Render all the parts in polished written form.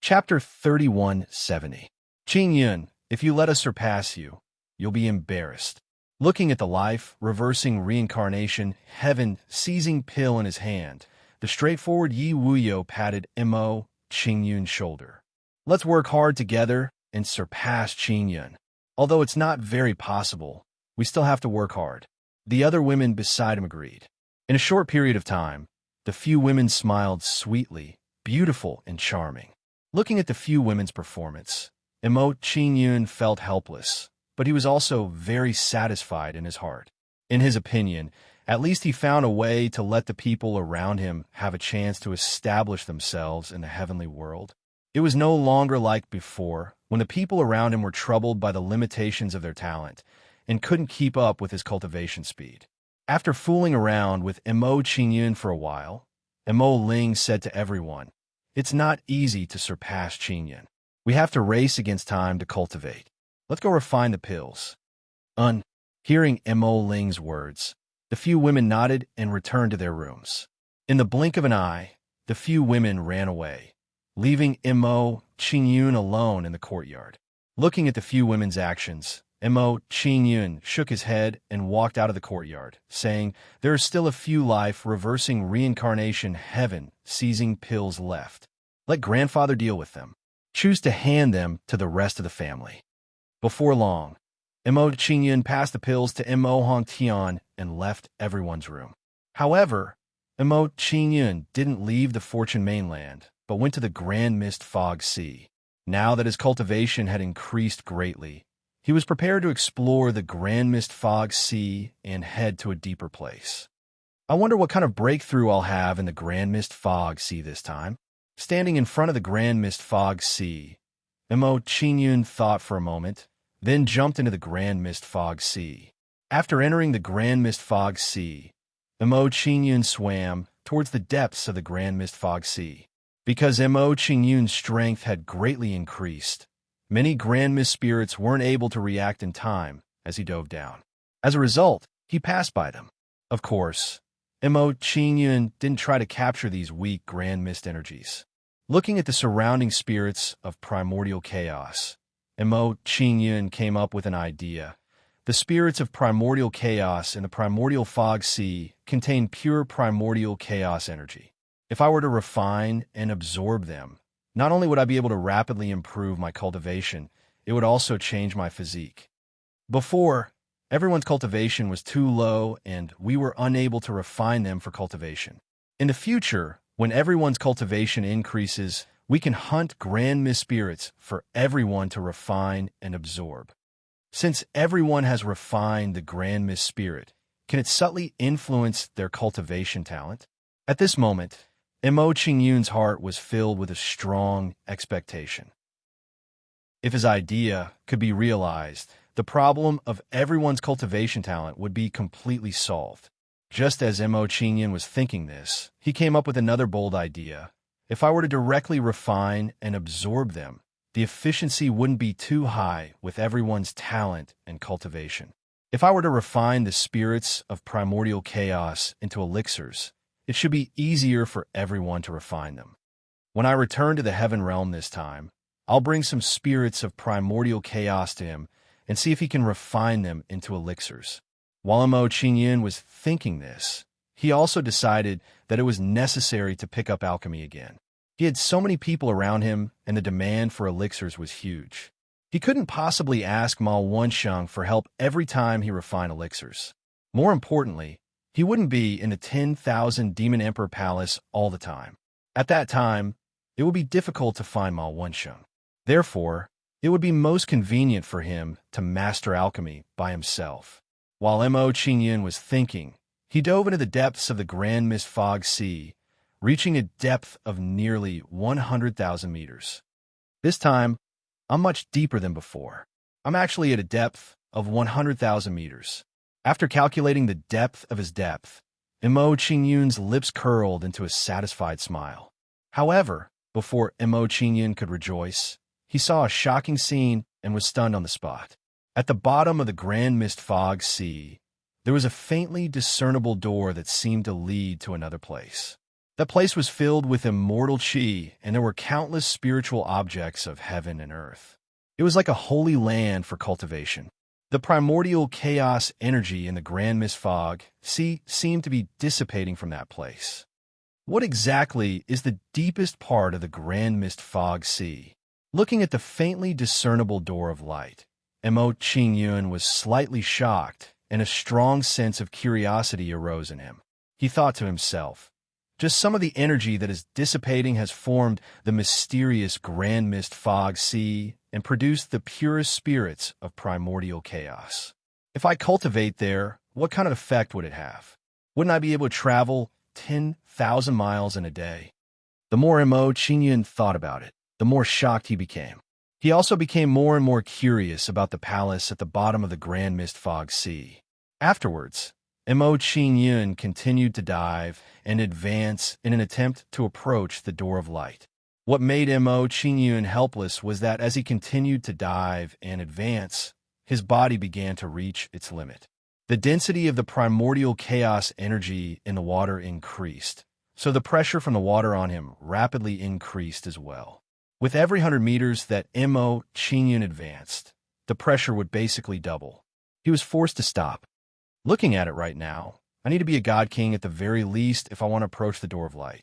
Chapter 3170. Qing Yun, if you let us surpass you, you'll be embarrassed. Looking at the life, reversing reincarnation, heaven, seizing pill in his hand, the straightforward Yi Wuyo patted Mo Qing Yun's shoulder. Let's work hard together and surpass Qing Yun. Although it's not very possible, we still have to work hard. The other women beside him agreed. In a short period of time, the few women smiled sweetly, beautiful and charming. Looking at the few women's performance, Mo Qing Yun felt helpless, but he was also very satisfied in his heart. In his opinion, at least he found a way to let the people around him have a chance to establish themselves in the heavenly world. It was no longer like before, when the people around him were troubled by the limitations of their talent and couldn't keep up with his cultivation speed. After fooling around with Mo Qing Yun for a while, Mo Ling said to everyone, "It's not easy to surpass Qing Yun. We have to race against time to cultivate. Let's go refine the pills." Hearing Mo Ling's words, the few women nodded and returned to their rooms. In the blink of an eye, the few women ran away, leaving Mo Qing Yun alone in the courtyard. Looking at the few women's actions, Mo Qing Yun shook his head and walked out of the courtyard, saying, "There are still a few life-reversing reincarnation heaven seizing pills left. Let grandfather deal with them. Choose to hand them to the rest of the family." Before long, Mo Qing Yun passed the pills to Mo Hong Tian and left everyone's room. However, Mo Qing Yun didn't leave the Fortune mainland, but went to the Grand Mist Fog Sea. Now that his cultivation had increased greatly, he was prepared to explore the Grand Mist Fog Sea and head to a deeper place. I wonder what kind of breakthrough I'll have in the Grand Mist Fog Sea this time. Standing in front of the Grand Mist Fog Sea, Mo Qing Yun thought for a moment, then jumped into the Grand Mist Fog Sea. After entering the Grand Mist Fog Sea, Mo Qing Yun swam towards the depths of the Grand Mist Fog Sea. Because Mo Qing Yun's strength had greatly increased, many Grand Mist spirits weren't able to react in time as he dove down. As a result, he passed by them. Of course, Mo Qing Yun didn't try to capture these weak Grand Mist energies. Looking at the surrounding spirits of primordial chaos, Mo Qing Yun came up with an idea. The spirits of primordial chaos in the primordial fog sea contain pure primordial chaos energy. If I were to refine and absorb them, not only would I be able to rapidly improve my cultivation, it would also change my physique. Before, everyone's cultivation was too low and we were unable to refine them for cultivation. In the future, when everyone's cultivation increases, we can hunt Grand Mist spirits for everyone to refine and absorb. Since everyone has refined the Grand Mist spirit, can it subtly influence their cultivation talent? At this moment, Mo Qing Yun's heart was filled with a strong expectation. If his idea could be realized, the problem of everyone's cultivation talent would be completely solved. Just as Mo Qing Yun was thinking this, he came up with another bold idea. If I were to directly refine and absorb them, the efficiency wouldn't be too high with everyone's talent and cultivation. If I were to refine the spirits of primordial chaos into elixirs, it should be easier for everyone to refine them. When I return to the heaven realm this time, I'll bring some spirits of primordial chaos to him and see if he can refine them into elixirs. While Mo Qing Yun was thinking this, he also decided that it was necessary to pick up alchemy again. He had so many people around him, and the demand for elixirs was huge. He couldn't possibly ask Ma Wensheng for help every time he refined elixirs. More importantly, he wouldn't be in the 10,000 Demon Emperor Palace all the time. At that time, it would be difficult to find Ma Wensheng. Therefore, it would be most convenient for him to master alchemy by himself. While Mo Qing Yun was thinking, he dove into the depths of the Grand Mist Fog Sea, reaching a depth of nearly 100,000 meters. This time, I'm much deeper than before. I'm actually at a depth of 100,000 meters. After calculating the depth of his depth, Mo Qing Yun's lips curled into a satisfied smile. However, before Mo Qing Yun could rejoice, he saw a shocking scene and was stunned on the spot. At the bottom of the Grand Mist Fog Sea, there was a faintly discernible door that seemed to lead to another place. The place was filled with immortal chi, and there were countless spiritual objects of heaven and earth. It was like a holy land for cultivation. The primordial chaos energy in the grand mist fog seemed to be dissipating from that place. What exactly is the deepest part of the grand mist fog sea? Looking at the faintly discernible door of light, Mo Qingyun was slightly shocked, and a strong sense of curiosity arose in him. He thought to himself, just some of the energy that is dissipating has formed the mysterious grand mist fog sea and produced the purest spirits of primordial chaos. If I cultivate there, what kind of effect would it have? Wouldn't I be able to travel 10,000 miles in a day? The more Mo Qingyun thought about it, the more shocked he became. He also became more and more curious about the palace at the bottom of the grand mist fog sea. Afterwards, Mo Qingyun continued to dive and advance in an attempt to approach the door of light. What made Mo Qingyun helpless was that as he continued to dive and advance, his body began to reach its limit. The density of the primordial chaos energy in the water increased, so the pressure from the water on him rapidly increased as well. With every 100 meters that Mo Qingyun advanced, the pressure would basically double. He was forced to stop. Looking at it right now, I need to be a god king at the very least if I want to approach the door of light.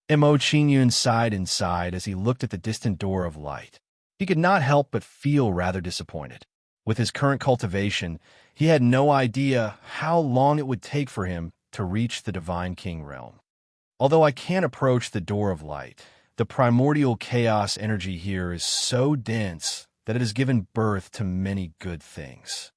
Mo Qingyun sighed inside as he looked at the distant door of light. He could not help but feel rather disappointed. With his current cultivation, he had no idea how long it would take for him to reach the Divine King realm. Although I can't approach the door of light, the primordial chaos energy here is so dense that it has given birth to many good things.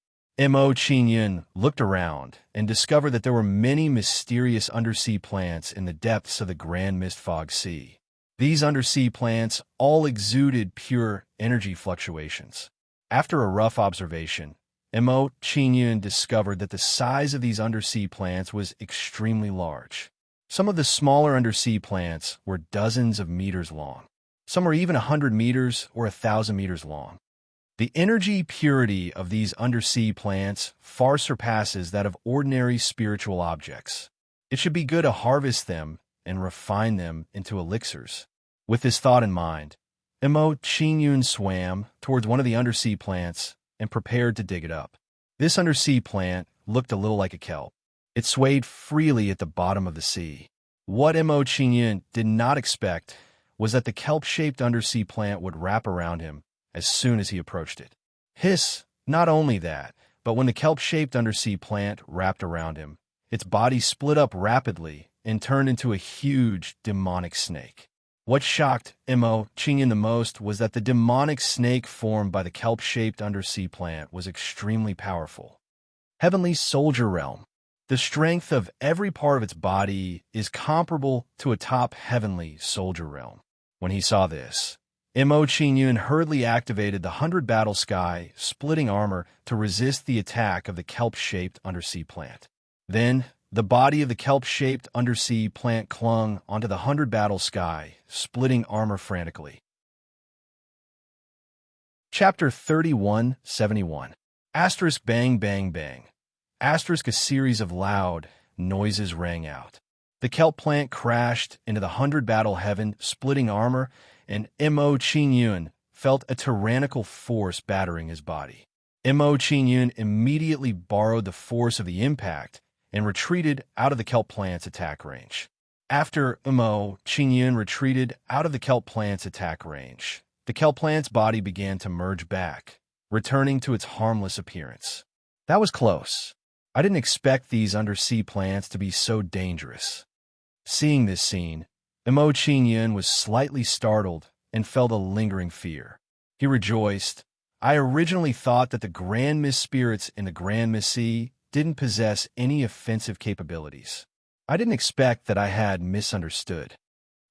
Mo Qingyun looked around and discovered that there were many mysterious undersea plants in the depths of the Grand Mist Fog Sea. These undersea plants all exuded pure energy fluctuations. After a rough observation, Mo Qingyun discovered that the size of these undersea plants was extremely large. Some of the smaller undersea plants were dozens of meters long. Some were even 100 meters or 1,000 meters long. The energy purity of these undersea plants far surpasses that of ordinary spiritual objects. It should be good to harvest them and refine them into elixirs. With this thought in mind, Mo Qingyun swam towards one of the undersea plants and prepared to dig it up. This undersea plant looked a little like a kelp. It swayed freely at the bottom of the sea. What Mo Qingyun did not expect was that the kelp-shaped undersea plant would wrap around him as soon as he approached it. Not only that, but when the kelp-shaped undersea plant wrapped around him, its body split up rapidly and turned into a huge demonic snake. What shocked Mo Qingyun the most was that the demonic snake formed by the kelp-shaped undersea plant was extremely powerful. Heavenly Soldier Realm. The strength of every part of its body is comparable to a top heavenly soldier realm. When he saw this, Mo Qingyun hurriedly activated the 100 Battle Sky splitting armor to resist the attack of the kelp-shaped undersea plant. Then, the body of the kelp-shaped undersea plant clung onto the 100 Battle Sky, splitting armor frantically. Chapter 3171. Asterisk bang bang bang. Asterisk a series of loud noises rang out. The kelp plant crashed into the 100 Battle Heaven, splitting armor, and Mo Qingyun felt a tyrannical force battering his body. Mo Qingyun immediately borrowed the force of the impact and retreated out of the kelp plant's attack range. After Mo Qingyun retreated out of the kelp plant's attack range, the kelp plant's body began to merge back, returning to its harmless appearance. That was close. I didn't expect these undersea plants to be so dangerous. Seeing this scene, Mo Qingyun was slightly startled and felt a lingering fear. He rejoiced. I originally thought that the Grand Mist spirits in the Grand Mist Sea didn't possess any offensive capabilities. I didn't expect that I had misunderstood.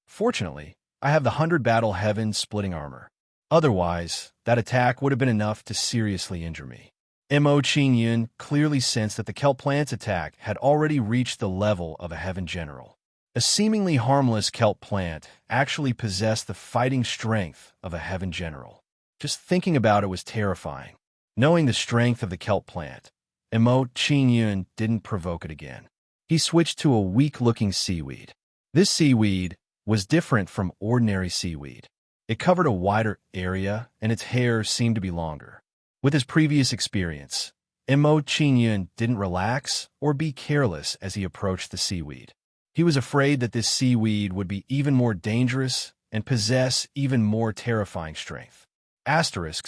Fortunately, I have the 100 Battle Heaven splitting armor. Otherwise, that attack would have been enough to seriously injure me. Mo Qingyun clearly sensed that the kelp plant's attack had already reached the level of a heaven general. A seemingly harmless kelp plant actually possessed the fighting strength of a heaven general. Just thinking about it was terrifying. Knowing the strength of the kelp plant, Mo Qingyun didn't provoke it again. He switched to a weak-looking seaweed. This seaweed was different from ordinary seaweed. It covered a wider area, and its hair seemed to be longer. With his previous experience, Mo Qingyun didn't relax or be careless as he approached the seaweed. He was afraid that this seaweed would be even more dangerous and possess even more terrifying strength. Asterisk,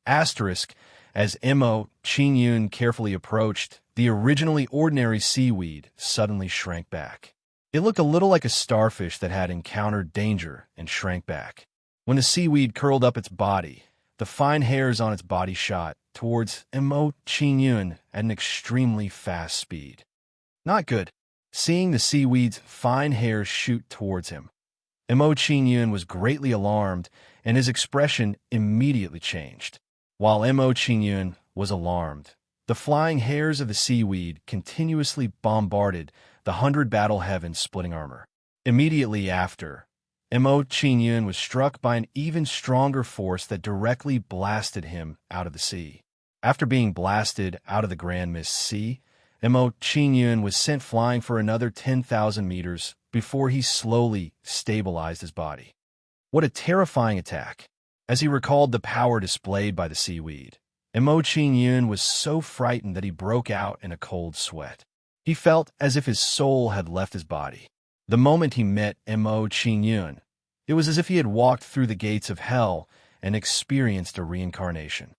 Asterisk, as Mo Qingyun carefully approached, the originally ordinary seaweed suddenly shrank back. It looked a little like a starfish that had encountered danger and shrank back. When the seaweed curled up its body, the fine hairs on its body shot towards Mo Qingyun at an extremely fast speed. Not good. Seeing the seaweed's fine hairs shoot towards him, Mo Qingyun was greatly alarmed, and his expression immediately changed. While Mo Qingyun was alarmed, the flying hairs of the seaweed continuously bombarded the 100 battle heavens splitting armor. Immediately after, Mo Qingyun was struck by an even stronger force that directly blasted him out of the sea. After being blasted out of the Grand Mist Sea, Mo Qingyun was sent flying for another 10,000 meters before he slowly stabilized his body. What a terrifying attack! As he recalled the power displayed by the seaweed, Mo Qingyun was so frightened that he broke out in a cold sweat. He felt as if his soul had left his body. The moment he met Mo Qingyun, it was as if he had walked through the gates of hell and experienced a reincarnation.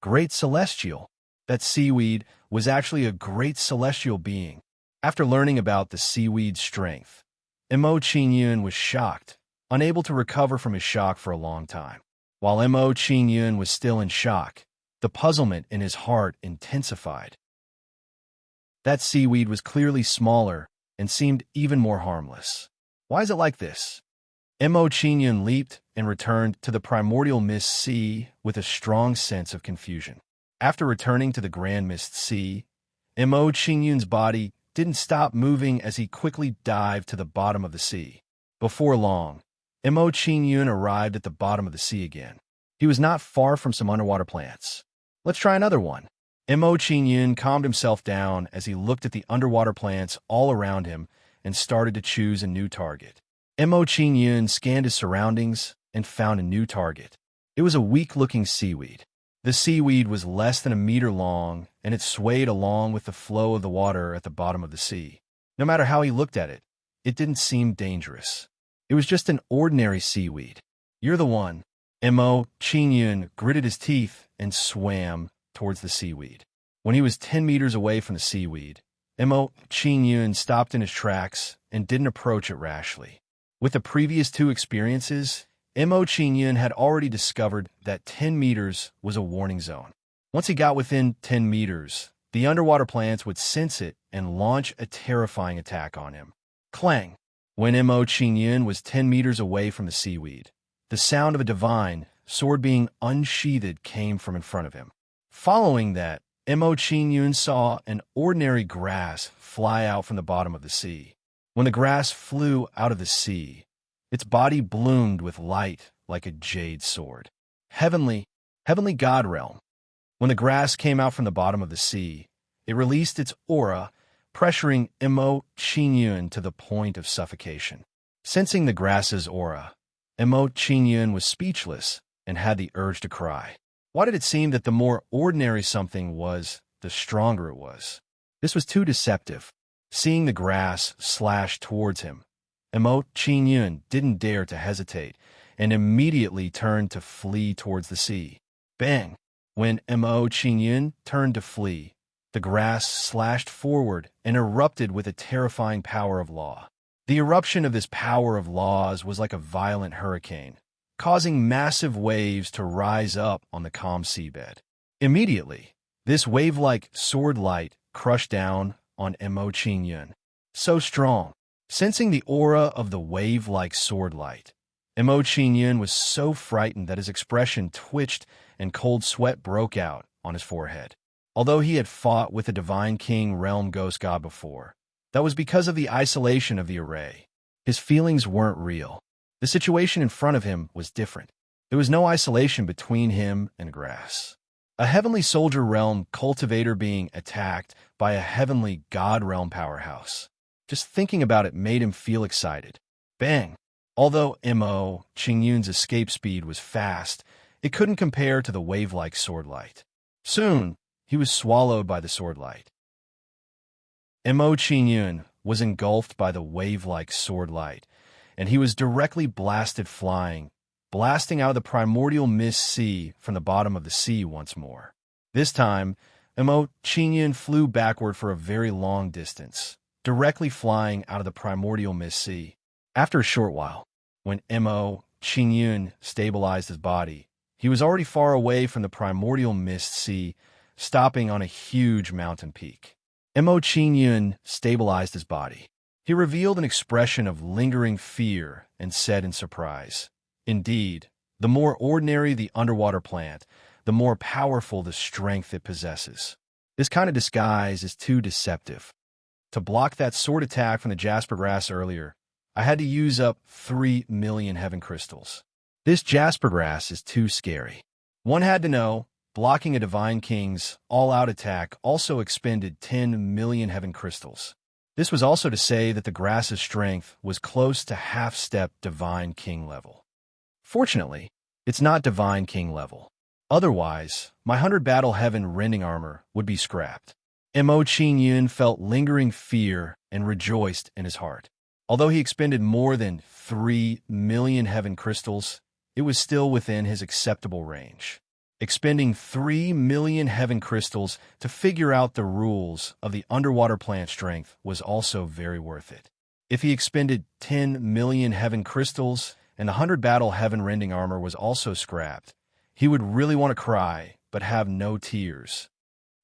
Great Celestial! That seaweed was actually a great celestial being. After learning about the seaweed's strength, Mo Qingyun was shocked, unable to recover from his shock for a long time. While Mo Qingyun was still in shock, the puzzlement in his heart intensified. That seaweed was clearly smaller and seemed even more harmless. Why is it like this? Mo Qingyun leaped and returned to the primordial mist sea with a strong sense of confusion. After returning to the Grand Mist Sea, Mo Qingyun's body didn't stop moving as he quickly dived to the bottom of the sea. Before long, Mo Qingyun arrived at the bottom of the sea again. He was not far from some underwater plants. Let's try another one. Mo Qingyun calmed himself down as he looked at the underwater plants all around him and started to choose a new target. Mo Qingyun scanned his surroundings and found a new target. It was a weak-looking seaweed. The seaweed was less than a meter long, and it swayed along with the flow of the water at the bottom of the sea. No matter how he looked at it, it didn't seem dangerous. It was just an ordinary seaweed. You're the one. Mo Qingyun gritted his teeth and swam towards the seaweed. When he was 10 meters away from the seaweed, Mo Qingyun stopped in his tracks and didn't approach it rashly. With the previous two experiences, Mo Qingyun had already discovered that 10 meters was a warning zone. Once he got within 10 meters, the underwater plants would sense it and launch a terrifying attack on him. Clang! When Mo Qingyun was 10 meters away from the seaweed, the sound of a divine sword being unsheathed came from in front of him. Following that, Mo Qingyun saw an ordinary grass fly out from the bottom of the sea. When the grass flew out of the sea, its body bloomed with light like a jade sword. Heavenly God realm. When the grass came out from the bottom of the sea, it released its aura, pressuring Mo Qingyun to the point of suffocation. Sensing the grass's aura, Mo Qingyun was speechless and had the urge to cry. Why did it seem that the more ordinary something was, the stronger it was? This was too deceptive. Seeing the grass slash towards him, Mo Qingyun didn't dare to hesitate and immediately turned to flee towards the sea. Bang! When Mo Qingyun turned to flee, the grass slashed forward and erupted with a terrifying power of law. The eruption of this power of laws was like a violent hurricane, causing massive waves to rise up on the calm seabed. Immediately, this wave-like sword light crushed down on Mo Qingyun. So strong. Sensing the aura of the wave-like sword light, Mo Qingyun was so frightened that his expression twitched and cold sweat broke out on his forehead. Although he had fought with the Divine King Realm Ghost God before, that was because of the isolation of the array. His feelings weren't real. The situation in front of him was different. There was no isolation between him and grass. A heavenly soldier realm cultivator being attacked by a heavenly God realm powerhouse. Just thinking about it made him feel excited. Bang! Although Mo Qingyun's escape speed was fast, it couldn't compare to the wave-like swordlight. Soon, he was swallowed by the swordlight. Mo Qingyun was engulfed by the wave-like swordlight, and he was directly blasted blasting out of the primordial mist sea from the bottom of the sea once more. This time, Mo Qingyun flew backward for a very long distance, directly flying out of the primordial mist sea. After a short while, when Mo Qingyun stabilized his body, he was already far away from the primordial mist sea, stopping on a huge mountain peak. Mo Qingyun stabilized his body. He revealed an expression of lingering fear and said in surprise, "Indeed, the more ordinary the underwater plant, the more powerful the strength it possesses. This kind of disguise is too deceptive. To block that sword attack from the jasper grass earlier, I had to use up 3 million heaven crystals. This jasper grass is too scary." One had to know, blocking a divine king's all-out attack also expended 10 million heaven crystals. This was also to say that the grass's strength was close to half-step divine king level. Fortunately, it's not divine king level. Otherwise, my 100 battle heaven rending armor would be scrapped. Mo Qingyun felt lingering fear and rejoiced in his heart. Although he expended more than 3 million heaven crystals, it was still within his acceptable range. Expending 3 million heaven crystals to figure out the rules of the underwater plant strength was also very worth it. If he expended 10 million heaven crystals and the 100 battle heaven rending armor was also scrapped, he would really want to cry but have no tears.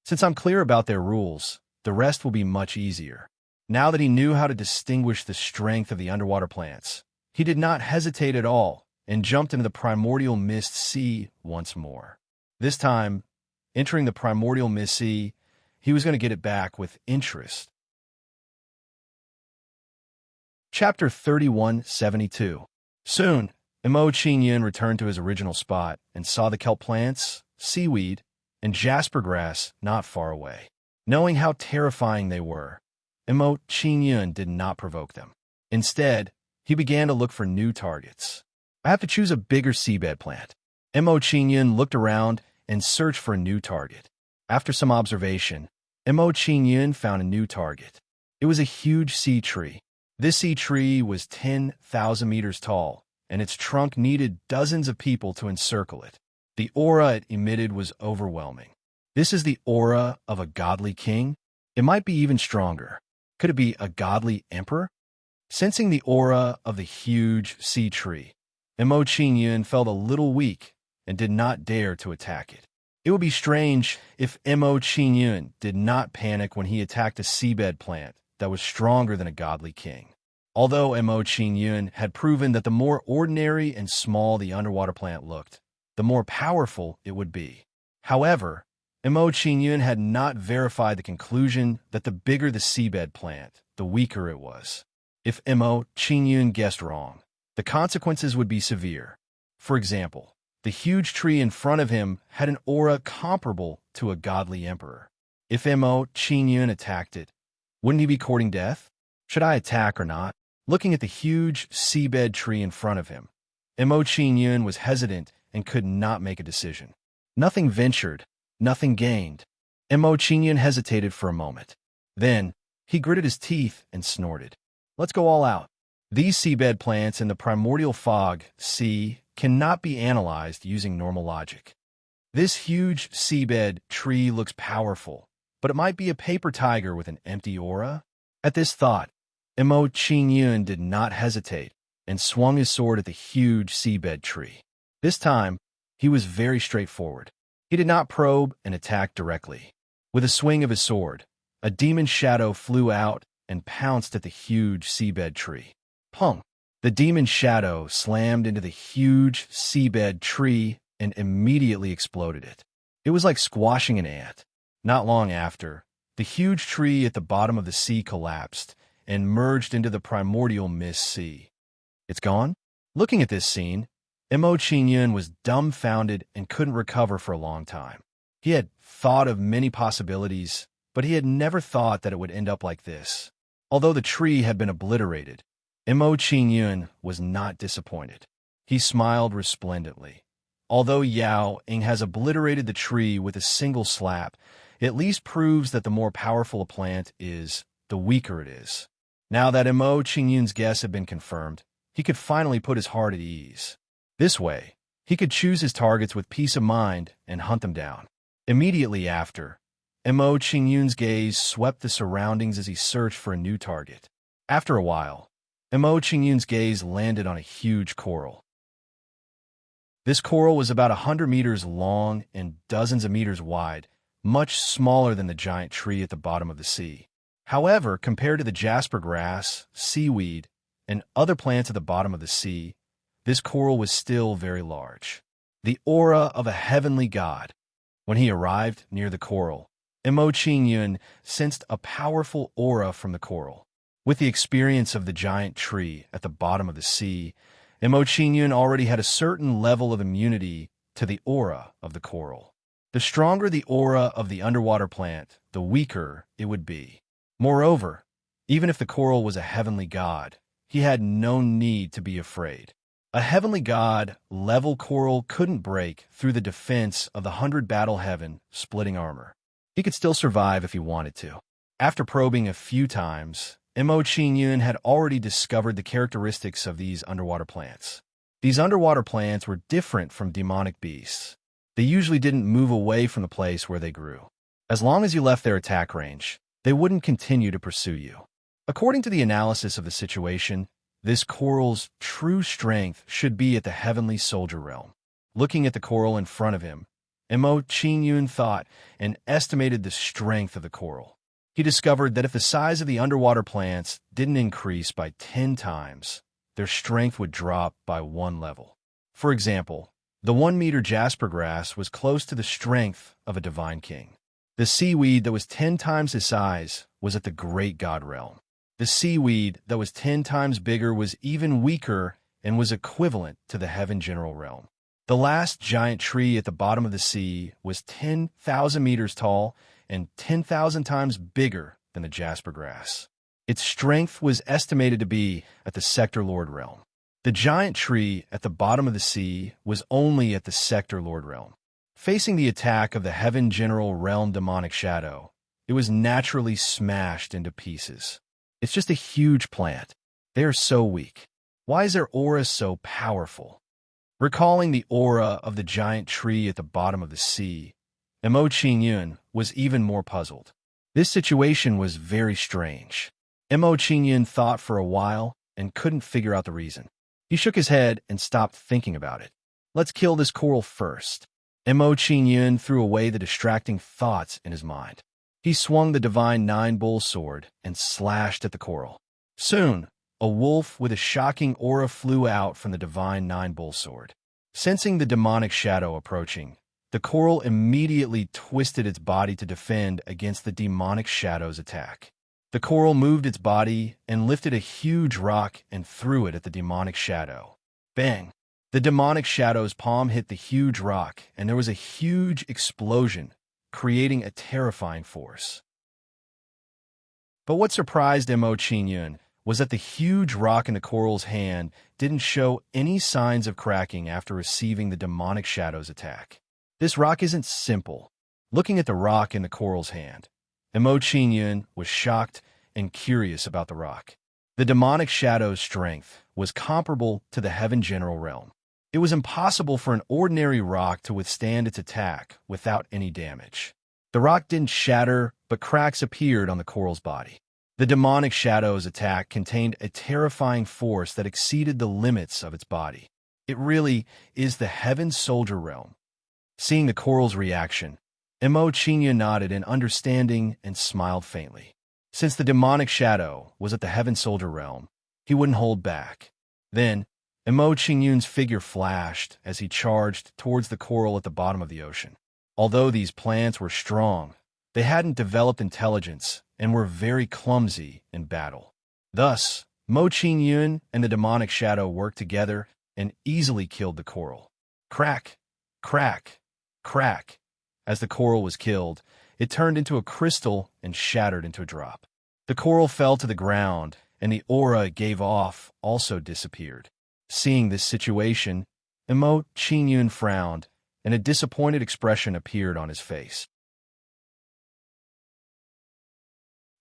Since I'm clear about their rules, the rest will be much easier. Now that he knew how to distinguish the strength of the underwater plants, he did not hesitate at all and jumped into the primordial mist sea once more. This time, entering the primordial mist sea, he was going to get it back with interest. Chapter 3172. Soon, Mo Qingyun returned to his original spot and saw the kelp plants, seaweed, and jasper grass not far away. Knowing how terrifying they were, Mo Qingyun did not provoke them. Instead, he began to look for new targets. I have to choose a bigger seabed plant. Mo Qingyun looked around and searched for a new target. After some observation, Mo Qingyun found a new target. It was a huge sea tree. This sea tree was 10,000 meters tall, and its trunk needed dozens of people to encircle it. The aura it emitted was overwhelming. This is the aura of a godly king? It might be even stronger. Could it be a godly emperor? Sensing the aura of the huge sea tree, Mo Qingyun felt a little weak and did not dare to attack it. It would be strange if Mo Qingyun did not panic when he attacked a seabed plant that was stronger than a godly king. Although Mo Qingyun had proven that the more ordinary and small the underwater plant looked, the more powerful it would be. However, Mo Qingyun had not verified the conclusion that the bigger the seabed plant, the weaker it was. If Mo Qingyun guessed wrong, the consequences would be severe. For example, the huge tree in front of him had an aura comparable to a godly emperor. If Mo Qingyun attacked it, wouldn't he be courting death? Should I attack or not? Looking at the huge seabed tree in front of him, Mo Qingyun was hesitant and could not make a decision. Nothing ventured, nothing gained. Mo Qingyun hesitated for a moment. Then, he gritted his teeth and snorted. Let's go all out. These seabed plants in the primordial fog sea cannot be analyzed using normal logic. This huge seabed tree looks powerful, but it might be a paper tiger with an empty aura. At this thought, Mo Qingyun did not hesitate and swung his sword at the huge seabed tree. This time, he was very straightforward. He did not probe and attack directly. With a swing of his sword, a demon shadow flew out and pounced at the huge seabed tree. Pong! The demon shadow slammed into the huge seabed tree and immediately exploded it. It was like squashing an ant. Not long after, the huge tree at the bottom of the sea collapsed and merged into the primordial mist sea. It's gone? Looking at this scene, Mo Qingyun was dumbfounded and couldn't recover for a long time. He had thought of many possibilities, but he had never thought that it would end up like this. Although the tree had been obliterated, Mo Qingyun was not disappointed. He smiled resplendently. Although Yao Ying has obliterated the tree with a single slap, it at least proves that the more powerful a plant is, the weaker it is. Now that Mo Qingyun's guess had been confirmed, he could finally put his heart at ease. This way, he could choose his targets with peace of mind and hunt them down. Immediately after, Mo Qingyun's gaze swept the surroundings as he searched for a new target. After a while, Mo Qingyun's gaze landed on a huge coral. This coral was about 100 meters long and dozens of meters wide, much smaller than the giant tree at the bottom of the sea. However, compared to the jasper grass, seaweed, and other plants at the bottom of the sea, this coral was still very large. The aura of a heavenly god. When he arrived near the coral, Mo Qingyun sensed a powerful aura from the coral. With the experience of the giant tree at the bottom of the sea, Mo Qingyun already had a certain level of immunity to the aura of the coral. The stronger the aura of the underwater plant, the weaker it would be. Moreover, even if the coral was a heavenly god, he had no need to be afraid. A heavenly god-level coral couldn't break through the defense of the 100 battle heaven splitting armor. He could still survive if he wanted to. After probing a few times, Mo Qingyun had already discovered the characteristics of these underwater plants. These underwater plants were different from demonic beasts. They usually didn't move away from the place where they grew. As long as you left their attack range, they wouldn't continue to pursue you. According to the analysis of the situation, this coral's true strength should be at the heavenly soldier realm. Looking at the coral in front of him, Mo Qingyun thought and estimated the strength of the coral. He discovered that if the size of the underwater plants didn't increase by 10 times, their strength would drop by 1 level. For example, the 1-meter jasper grass was close to the strength of a divine king. The seaweed that was 10 times his size was at the great god realm. The seaweed that was 10 times bigger was even weaker and was equivalent to the heaven general realm. The last giant tree at the bottom of the sea was 10,000 meters tall and 10,000 times bigger than the jasper grass. Its strength was estimated to be at the sector lord realm. The giant tree at the bottom of the sea was only at the sector lord realm. Facing the attack of the heaven general realm demonic shadow, it was naturally smashed into pieces. It's just a huge plant. They are so weak. Why is their aura so powerful? Recalling the aura of the giant tree at the bottom of the sea, Mo Qingyun was even more puzzled. This situation was very strange. Mo Qingyun thought for a while and couldn't figure out the reason. He shook his head and stopped thinking about it. Let's kill this coral first. Mo Qingyun threw away the distracting thoughts in his mind. He swung the divine 9-bull sword and slashed at the coral. Soon, a wolf with a shocking aura flew out from the divine 9-bull sword. Sensing the demonic shadow approaching, the coral immediately twisted its body to defend against the demonic shadow's attack. The coral moved its body and lifted a huge rock and threw it at the demonic shadow. Bang! The demonic shadow's palm hit the huge rock, and there was a huge explosion, creating a terrifying force. But what surprised Mo Qingyun was that the huge rock in the coral's hand didn't show any signs of cracking after receiving the demonic shadow's attack. This rock isn't simple. Looking at the rock in the coral's hand, Mo Qingyun was shocked and curious about the rock. The demonic shadow's strength was comparable to the heaven general realm. It was impossible for an ordinary rock to withstand its attack without any damage. The rock didn't shatter, but cracks appeared on the coral's body. The demonic shadow's attack contained a terrifying force that exceeded the limits of its body. It really is the heaven soldier realm. Seeing the coral's reaction, Mo Qingyun nodded in understanding and smiled faintly. Since the demonic shadow was at the heaven soldier realm, he wouldn't hold back. Then, Mo Qingyun's figure flashed as he charged towards the coral at the bottom of the ocean. Although these plants were strong, they hadn't developed intelligence and were very clumsy in battle. Thus, Mo Qingyun and the demonic shadow worked together and easily killed the coral. Crack, crack, crack. As the coral was killed, it turned into a crystal and shattered into a drop. The coral fell to the ground, and the aura it gave off also disappeared. Seeing this situation, Qingyun frowned, and a disappointed expression appeared on his face.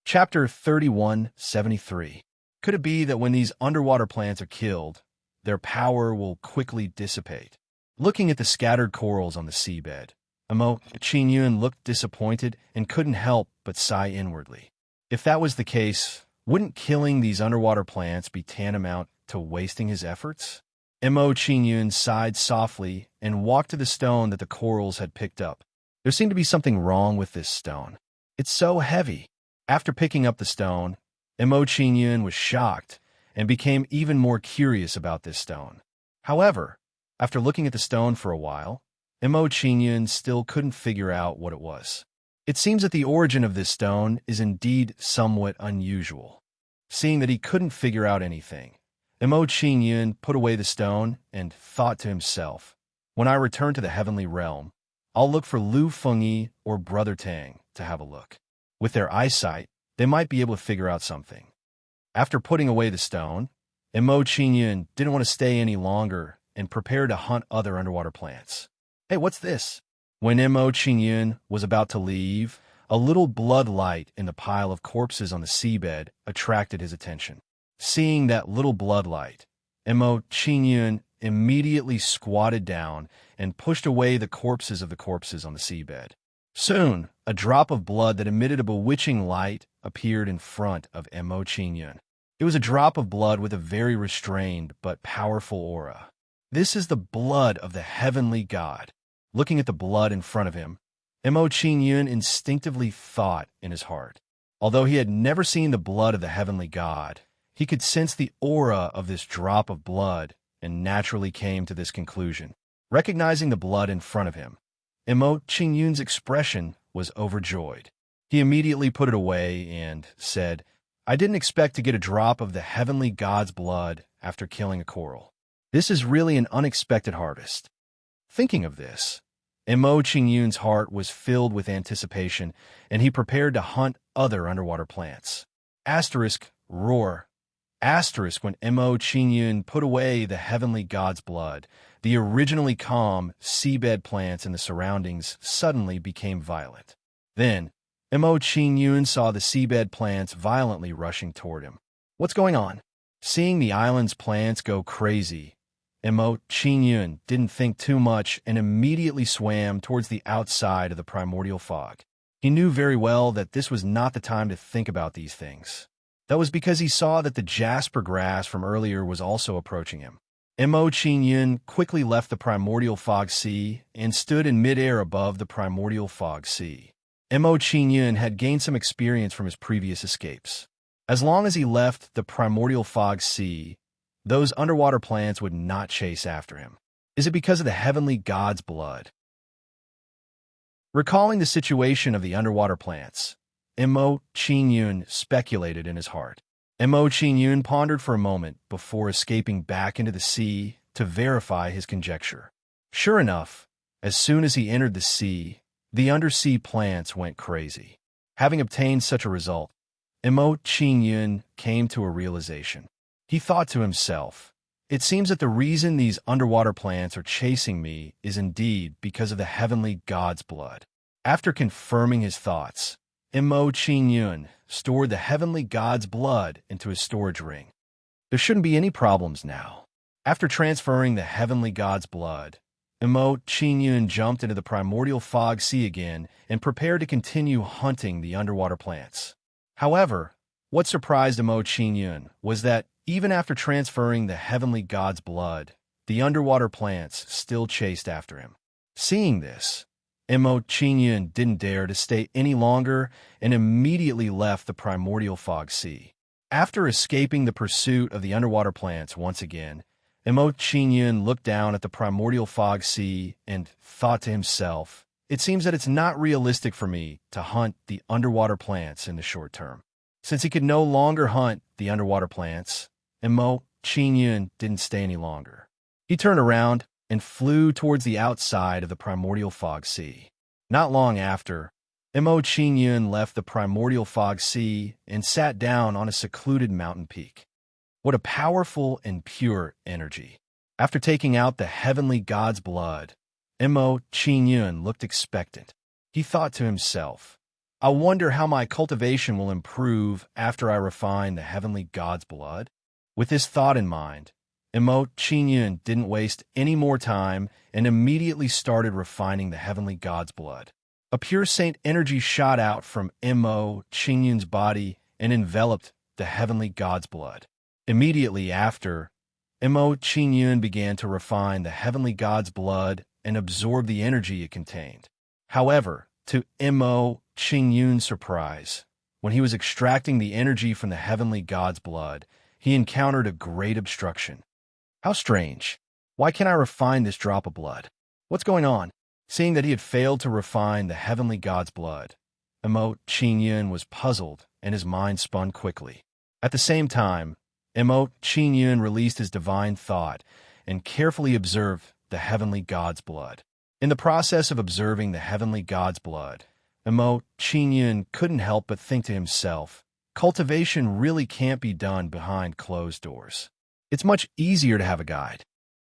Chapter 3173. Could it be that when these underwater plants are killed, their power will quickly dissipate? Looking at the scattered corals on the seabed, Qingyun looked disappointed and couldn't help but sigh inwardly. If that was the case, wouldn't killing these underwater plants be tantamount to wasting his efforts? Qingyun sighed softly and walked to the stone that the corals had picked up. There seemed to be something wrong with this stone. It's so heavy. After picking up the stone, Qingyun was shocked and became even more curious about this stone. However, after looking at the stone for a while, Qingyun still couldn't figure out what it was. It seems that the origin of this stone is indeed somewhat unusual. Seeing that he couldn't figure out anything, Qingyun put away the stone and thought to himself, when I return to the heavenly realm, I'll look for Lu Fengyi or Brother Tang to have a look. With their eyesight, they might be able to figure out something. After putting away the stone, Qingyun didn't want to stay any longer and prepared to hunt other underwater plants. Hey, what's this? When Qingyun was about to leave, a little blood light in the pile of corpses on the seabed attracted his attention. Seeing that little blood light, Qingyun immediately squatted down and pushed away the corpses of the corpses on the seabed. Soon, a drop of blood that emitted a bewitching light appeared in front of Qingyun. It was a drop of blood with a very restrained but powerful aura. This is the blood of the heavenly god. Looking at the blood in front of him, Qingyun instinctively thought in his heart. Although he had never seen the blood of the heavenly god, he could sense the aura of this drop of blood and naturally came to this conclusion. Recognizing the blood in front of him, Qingyun's expression was overjoyed. He immediately put it away and said, I didn't expect to get a drop of the heavenly god's blood after killing a coral. This is really an unexpected harvest. Thinking of this, Qingyun's heart was filled with anticipation, and he prepared to hunt other underwater plants. Roar. When Qingyun put away the heavenly god's blood, the originally calm seabed plants in the surroundings suddenly became violent. Then, Qingyun saw the seabed plants violently rushing toward him. What's going on? Seeing the island's plants go crazy, Qingyun didn't think too much and immediately swam towards the outside of the primordial fog. He knew very well that this was not the time to think about these things. That was because he saw that the jasper grass from earlier was also approaching him. Qingyun quickly left the primordial fog sea and stood in midair above the primordial fog sea. Qingyun had gained some experience from his previous escapes. As long as he left the primordial fog sea, those underwater plants would not chase after him. Is it because of the heavenly god's blood? Recalling the situation of the underwater plants, Qingyun speculated in his heart. Qingyun pondered for a moment before escaping back into the sea to verify his conjecture. Sure enough, as soon as he entered the sea, the undersea plants went crazy. Having obtained such a result, Qingyun came to a realization. He thought to himself, it seems that the reason these underwater plants are chasing me is indeed because of the heavenly god's blood. After confirming his thoughts, Qingyun stored the heavenly god's blood into his storage ring. There shouldn't be any problems now. After transferring the heavenly god's blood, Qingyun jumped into the primordial fog sea again and prepared to continue hunting the underwater plants. However, what surprised Qingyun was that even after transferring the heavenly god's blood, the underwater plants still chased after him. Seeing this, Qingyun didn't dare to stay any longer and immediately left the primordial fog sea. After escaping the pursuit of the underwater plants once again, Qingyun looked down at the primordial fog sea and thought to himself, it seems that it's not realistic for me to hunt the underwater plants in the short term. Since he could no longer hunt the underwater plants, Qingyun didn't stay any longer. He turned around and flew towards the outside of the primordial fog sea. Not long after, Mo Qingyun left the primordial fog sea and sat down on a secluded mountain peak. What a powerful and pure energy. After taking out the heavenly god's blood, Mo Qingyun looked expectant. He thought to himself, I wonder how my cultivation will improve after I refine the heavenly god's blood. With this thought in mind, Mo Qingyun didn't waste any more time and immediately started refining the heavenly god's blood. A pure saint energy shot out from Mo Qingyun's body and enveloped the heavenly god's blood. Immediately after, Mo Qingyun began to refine the heavenly god's blood and absorb the energy it contained. However, to Mo Qingyun's surprise, when he was extracting the energy from the heavenly god's blood, he encountered a great obstruction. How strange. Why can't I refine this drop of blood? What's going on? Seeing that he had failed to refine the heavenly god's blood, Mo Qingyun was puzzled and his mind spun quickly. At the same time, Mo Qingyun released his divine thought and carefully observed the heavenly god's blood. In the process of observing the heavenly god's blood, Mo Qingyun couldn't help but think to himself, cultivation really can't be done behind closed doors. It's much easier to have a guide.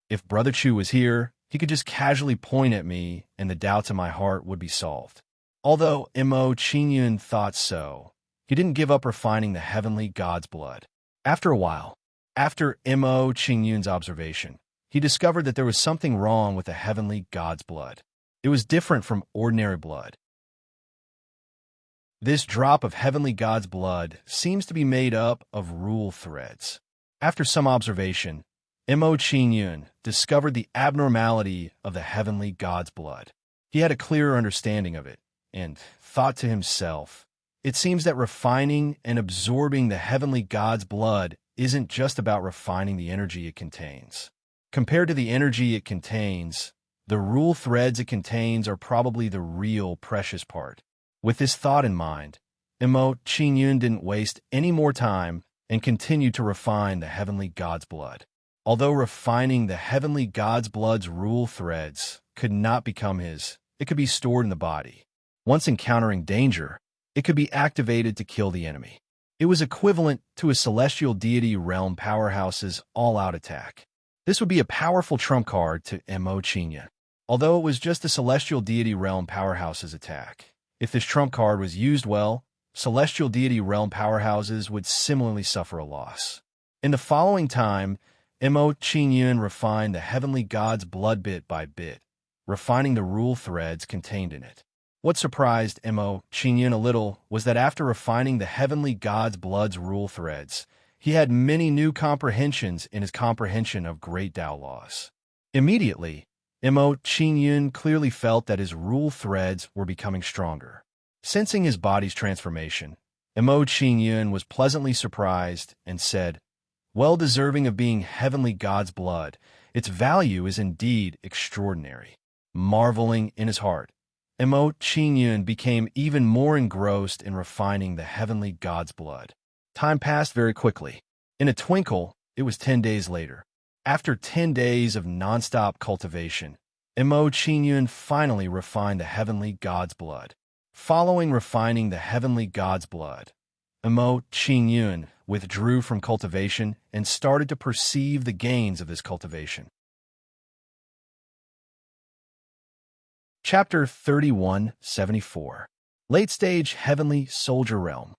If Brother Chu was here, he could just casually point at me and the doubts in my heart would be solved. Although Mo Qingyun thought so, he didn't give up refining the heavenly god's blood. After a while, after Mo Qingyun's observation, he discovered that there was something wrong with the heavenly god's blood. It was different from ordinary blood. This drop of heavenly god's blood seems to be made up of rule threads. After some observation, Mo Qingyun discovered the abnormality of the heavenly god's blood. He had a clearer understanding of it and thought to himself, it seems that refining and absorbing the heavenly god's blood isn't just about refining the energy it contains. Compared to the energy it contains, the rule threads it contains are probably the real precious part. With this thought in mind, Mo Qingyun didn't waste any more time and continued to refine the heavenly god's blood. Although refining the heavenly god's blood's rule threads could not become his, it could be stored in the body. Once encountering danger, it could be activated to kill the enemy. It was equivalent to a celestial deity realm powerhouse's all-out attack. This would be a powerful trump card to Mo Qingyun. Although it was just a celestial deity realm powerhouse's attack, if this trump card was used well, celestial deity realm powerhouses would similarly suffer a loss. In the following time, Mo Qingyun refined the heavenly god's blood bit by bit, refining the rule threads contained in it. What surprised Mo Qingyun a little was that after refining the heavenly god's blood's rule threads, he had many new comprehensions in his comprehension of great Tao laws. Immediately, Mo Qingyun clearly felt that his rule threads were becoming stronger. Sensing his body's transformation, Mo Qingyun was pleasantly surprised and said, well deserving of being heavenly god's blood, its value is indeed extraordinary. Marveling in his heart, Mo Qingyun became even more engrossed in refining the heavenly god's blood. Time passed very quickly. In a twinkle, it was 10 days later. After 10 days of non-stop cultivation, Mo Qingyun finally refined the heavenly god's blood. Following refining the heavenly god's blood, Mo Qingyun withdrew from cultivation and started to perceive the gains of this cultivation. Chapter 3174. Late-Stage Heavenly Soldier Realm.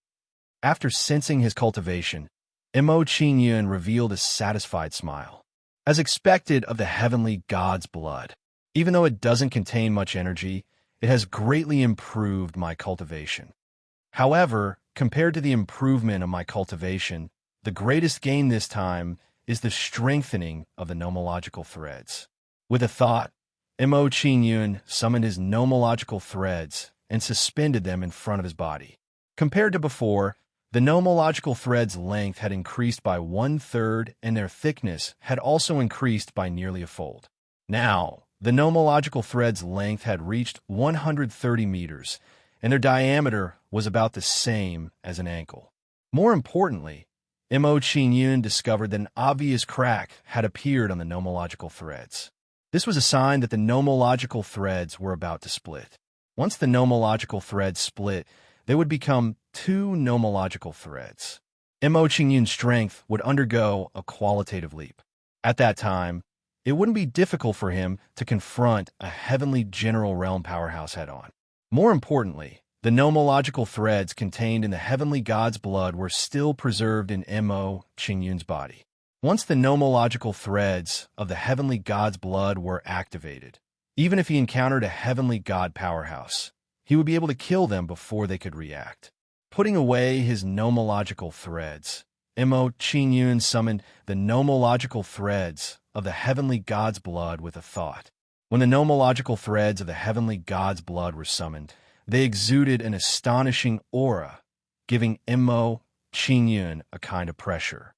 After sensing his cultivation, Mo Qingyun revealed a satisfied smile. As expected of the heavenly god's blood, even though it doesn't contain much energy, it has greatly improved my cultivation. However, compared to the improvement of my cultivation, the greatest gain this time is the strengthening of the nomological threads. With a thought, Mo Qingyun summoned his nomological threads and suspended them in front of his body. Compared to before, the nomological threads' length had increased by 1/3 and their thickness had also increased by nearly a fold. Now, the nomological threads' length had reached 130 meters, and their diameter was about the same as an ankle. More importantly, Mo Qingyun discovered that an obvious crack had appeared on the nomological threads. This was a sign that the nomological threads were about to split. Once the nomological threads split, they would become two nomological threads. Mo Qingyun's strength would undergo a qualitative leap. At that time, it wouldn't be difficult for him to confront a heavenly general realm powerhouse head-on. More importantly, the nomological threads contained in the heavenly god's blood were still preserved in Mo Qingyun's body. Once the nomological threads of the heavenly god's blood were activated, even if he encountered a heavenly god powerhouse, he would be able to kill them before they could react. Putting away his nomological threads, Mo Qingyun summoned the nomological threads of the heavenly god's blood with a thought. When the nomological threads of the heavenly god's blood were summoned, they exuded an astonishing aura, giving Mo Qingyun a kind of pressure.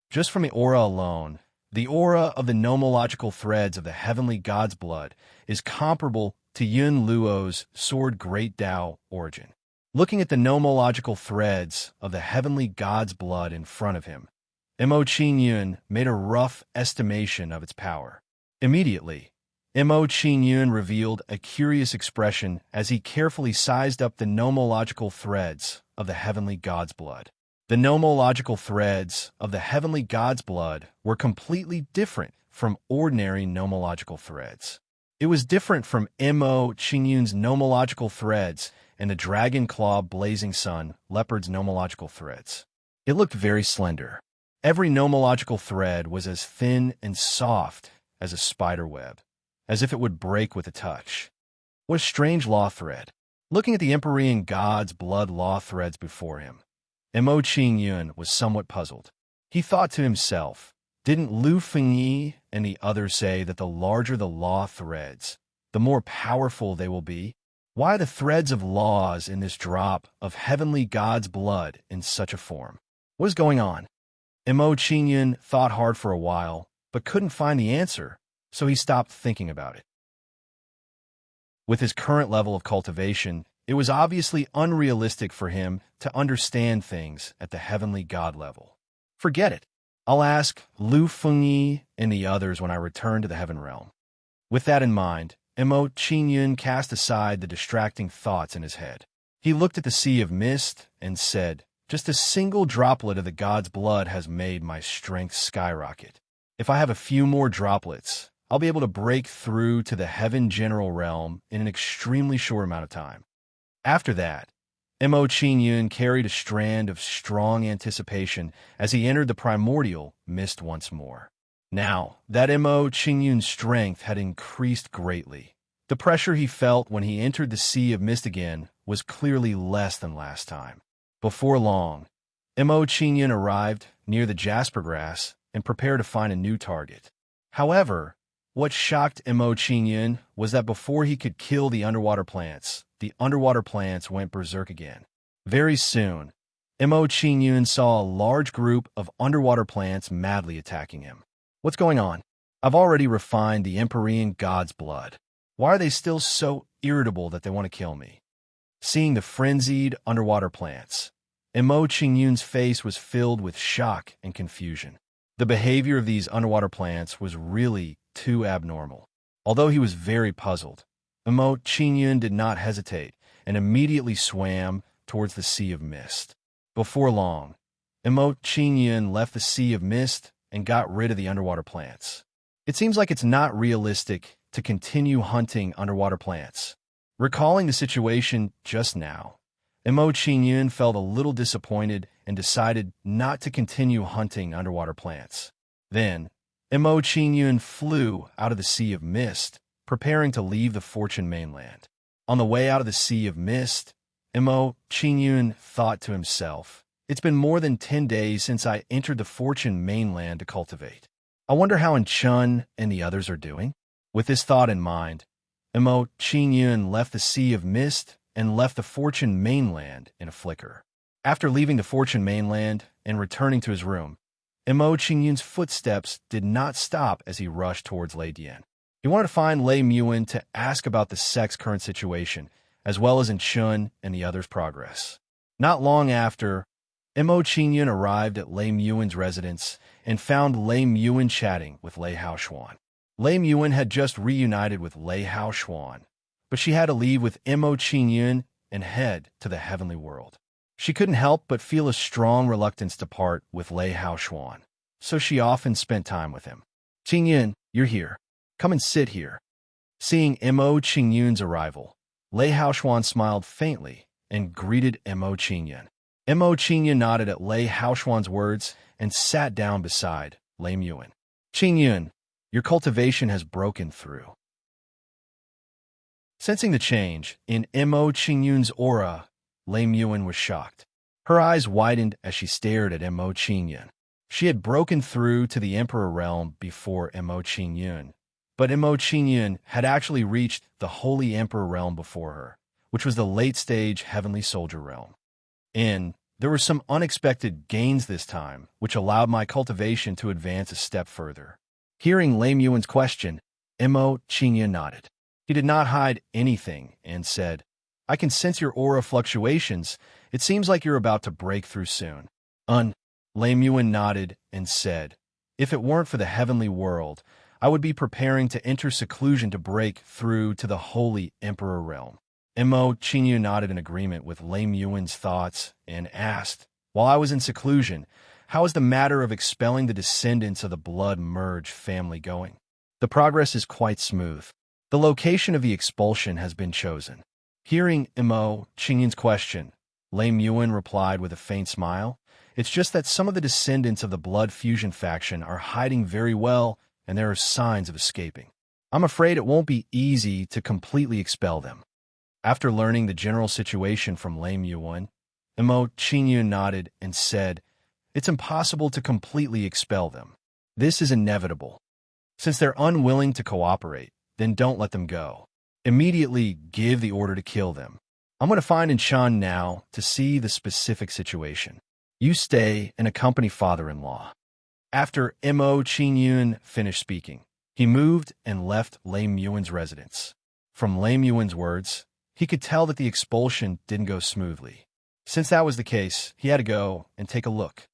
Just from the aura alone, the aura of the nomological threads of the heavenly god's blood is comparable to Yun Luo's sword Great Tao origin. Looking at the nomological threads of the heavenly god's blood in front of him, Mo Qingyun made a rough estimation of its power. Immediately, Mo Qingyun revealed a curious expression as he carefully sized up the nomological threads of the heavenly god's blood. The nomological threads of the heavenly god's blood were completely different from ordinary nomological threads. It was different from Mo Qingyun's nomological threads and the dragon claw blazing sun leopard's nomological threads. It looked very slender. Every nomological thread was as thin and soft as a spider web, as if it would break with a touch. What a strange law thread. Looking at the Empyrean god's blood law threads before him, Mo Qingyun was somewhat puzzled. He thought to himself, didn't Lu Fengyi and the others say that the larger the law threads, the more powerful they will be? Why the threads of laws in this drop of heavenly god's blood in such a form? What is going on? Mo Qingyun thought hard for a while, but couldn't find the answer, so he stopped thinking about it. With his current level of cultivation, it was obviously unrealistic for him to understand things at the heavenly god level. Forget it. I'll ask Lu Fengyi and the others when I return to the heaven realm. With that in mind, Mo Qingyun cast aside the distracting thoughts in his head. He looked at the sea of mist and said, just a single droplet of the god's blood has made my strength skyrocket. If I have a few more droplets, I'll be able to break through to the heaven general realm in an extremely short amount of time. After that, Mo Qingyun carried a strand of strong anticipation as he entered the primordial mist once more. Now that Mo Qingyun's strength had increased greatly, the pressure he felt when he entered the sea of mist again was clearly less than last time. Before long, Mo Qingyun arrived near the jasper grass and prepared to find a new target. However, what shocked Mo Qingyun was that before he could kill the underwater plants went berserk again. Very soon, Mo Qingyun saw a large group of underwater plants madly attacking him. What's going on? I've already refined the Empyrean god's blood. Why are they still so irritable that they want to kill me? Seeing the frenzied underwater plants, Mo Qingyun's face was filled with shock and confusion. The behavior of these underwater plants was really too abnormal. Although he was very puzzled, Mo Qingyun did not hesitate and immediately swam towards the sea of mist. Before long, Mo Qingyun left the sea of mist and got rid of the underwater plants. It seems like it's not realistic to continue hunting underwater plants. Recalling the situation just now, Mo Qingyun felt a little disappointed and decided not to continue hunting underwater plants. Then, Mo Qingyun flew out of the sea of mist, preparing to leave the Fortune mainland. On the way out of the sea of mist, Mo Qingyun thought to himself, it's been more than 10 days since I entered the Fortune mainland to cultivate. I wonder how Chun and the others are doing? With this thought in mind, Mo Qingyun left the sea of mist and left the Fortune mainland in a flicker. After leaving the Fortune mainland and returning to his room, Mo Qingyun's footsteps did not stop as he rushed towards Lei Dian. He wanted to find Lei Muin to ask about the sect's current situation, as well as Chun and the others' progress. Not long after, Mo Qingyun arrived at Lei Muin's residence and found Lei Muin chatting with Lei Haoshuan. Lei Muin had just reunited with Lei Haoshuan, but she had to leave with Mo Qingyun and head to the heavenly world. She couldn't help but feel a strong reluctance to part with Lei Haoshuan, so she often spent time with him. Qingyun, you're here. Come and sit here. Seeing Mo Qingyun's arrival, Lei Haoshuan smiled faintly and greeted Mo Qingyun. Mo Qingyun nodded at Lei Haoshuan's words and sat down beside Lei Muan. Qingyun, your cultivation has broken through. Sensing the change in Mo Qingyun's aura, Lei Muan was shocked. Her eyes widened as she stared at Mo Qingyun. She had broken through to the Emperor realm before Mo Qingyun, but Mo Qingyun had actually reached the Holy Emperor realm before her, which was the late-stage Heavenly Soldier realm. There were some unexpected gains this time, which allowed my cultivation to advance a step further. Hearing Lei Muan's question, Mo Qingyun nodded. He did not hide anything and said, I can sense your aura fluctuations. It seems like you're about to break through soon. Lei Muan nodded and said, if it weren't for the heavenly world, I would be preparing to enter seclusion to break through to the Holy Emperor realm. Mo Qingyun nodded in agreement with Lei Muan's thoughts and asked, while I was in seclusion, how is the matter of expelling the descendants of the blood merge family going? The progress is quite smooth. The location of the expulsion has been chosen. Hearing Mo Qingyun's question, Lei Muan replied with a faint smile, it's just that some of the descendants of the blood fusion faction are hiding very well and there are signs of escaping. I'm afraid it won't be easy to completely expel them. After learning the general situation from Lei Muan, Mo Qingyun nodded and said, it's impossible to completely expel them. This is inevitable. Since they're unwilling to cooperate, then don't let them go. Immediately give the order to kill them. I'm going to find Enchan now to see the specific situation. You stay and accompany father-in-law. After Mo Qingyun finished speaking, he moved and left Lei Muan's residence. From Lei Muan's words, he could tell that the expulsion didn't go smoothly. Since that was the case, he had to go and take a look.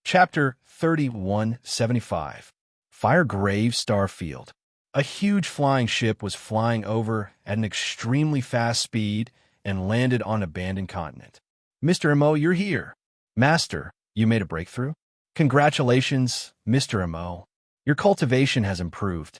Chapter 3175. Firegrave Starfield. A huge flying ship was flying over at an extremely fast speed and landed on an abandoned continent. Mr. Mo, you're here. Master, you made a breakthrough? Congratulations, Mr. Mo. Your cultivation has improved.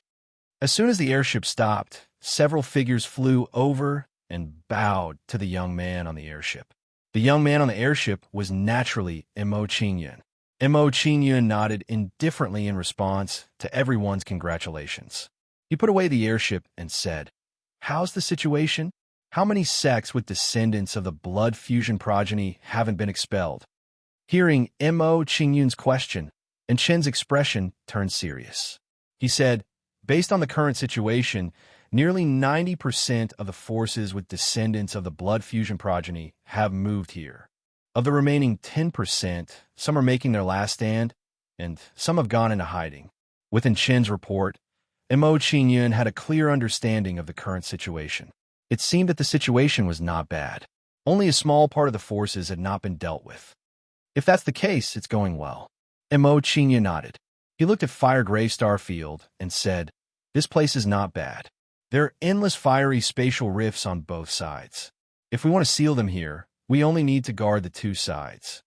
As soon as the airship stopped, several figures flew over and bowed to the young man on the airship. The young man on the airship was naturally Mo Qingyun. Mo Qingyun nodded indifferently in response to everyone's congratulations. He put away the airship and said, how's the situation? How many sects with descendants of the blood fusion progeny haven't been expelled? Hearing Mo Qingyun's question, and Chen's expression turned serious. He said, based on the current situation, nearly 90% of the forces with descendants of the blood fusion progeny have moved here. Of the remaining 10%, some are making their last stand, and some have gone into hiding. Within Chen's report, Mo Qingyun had a clear understanding of the current situation. It seemed that the situation was not bad. Only a small part of the forces had not been dealt with. If that's the case, it's going well. Mo Qingyun nodded. He looked at Firegrave Starfield and said, this place is not bad. There are endless fiery spatial rifts on both sides. If we want to seal them here, we only need to guard the two sides.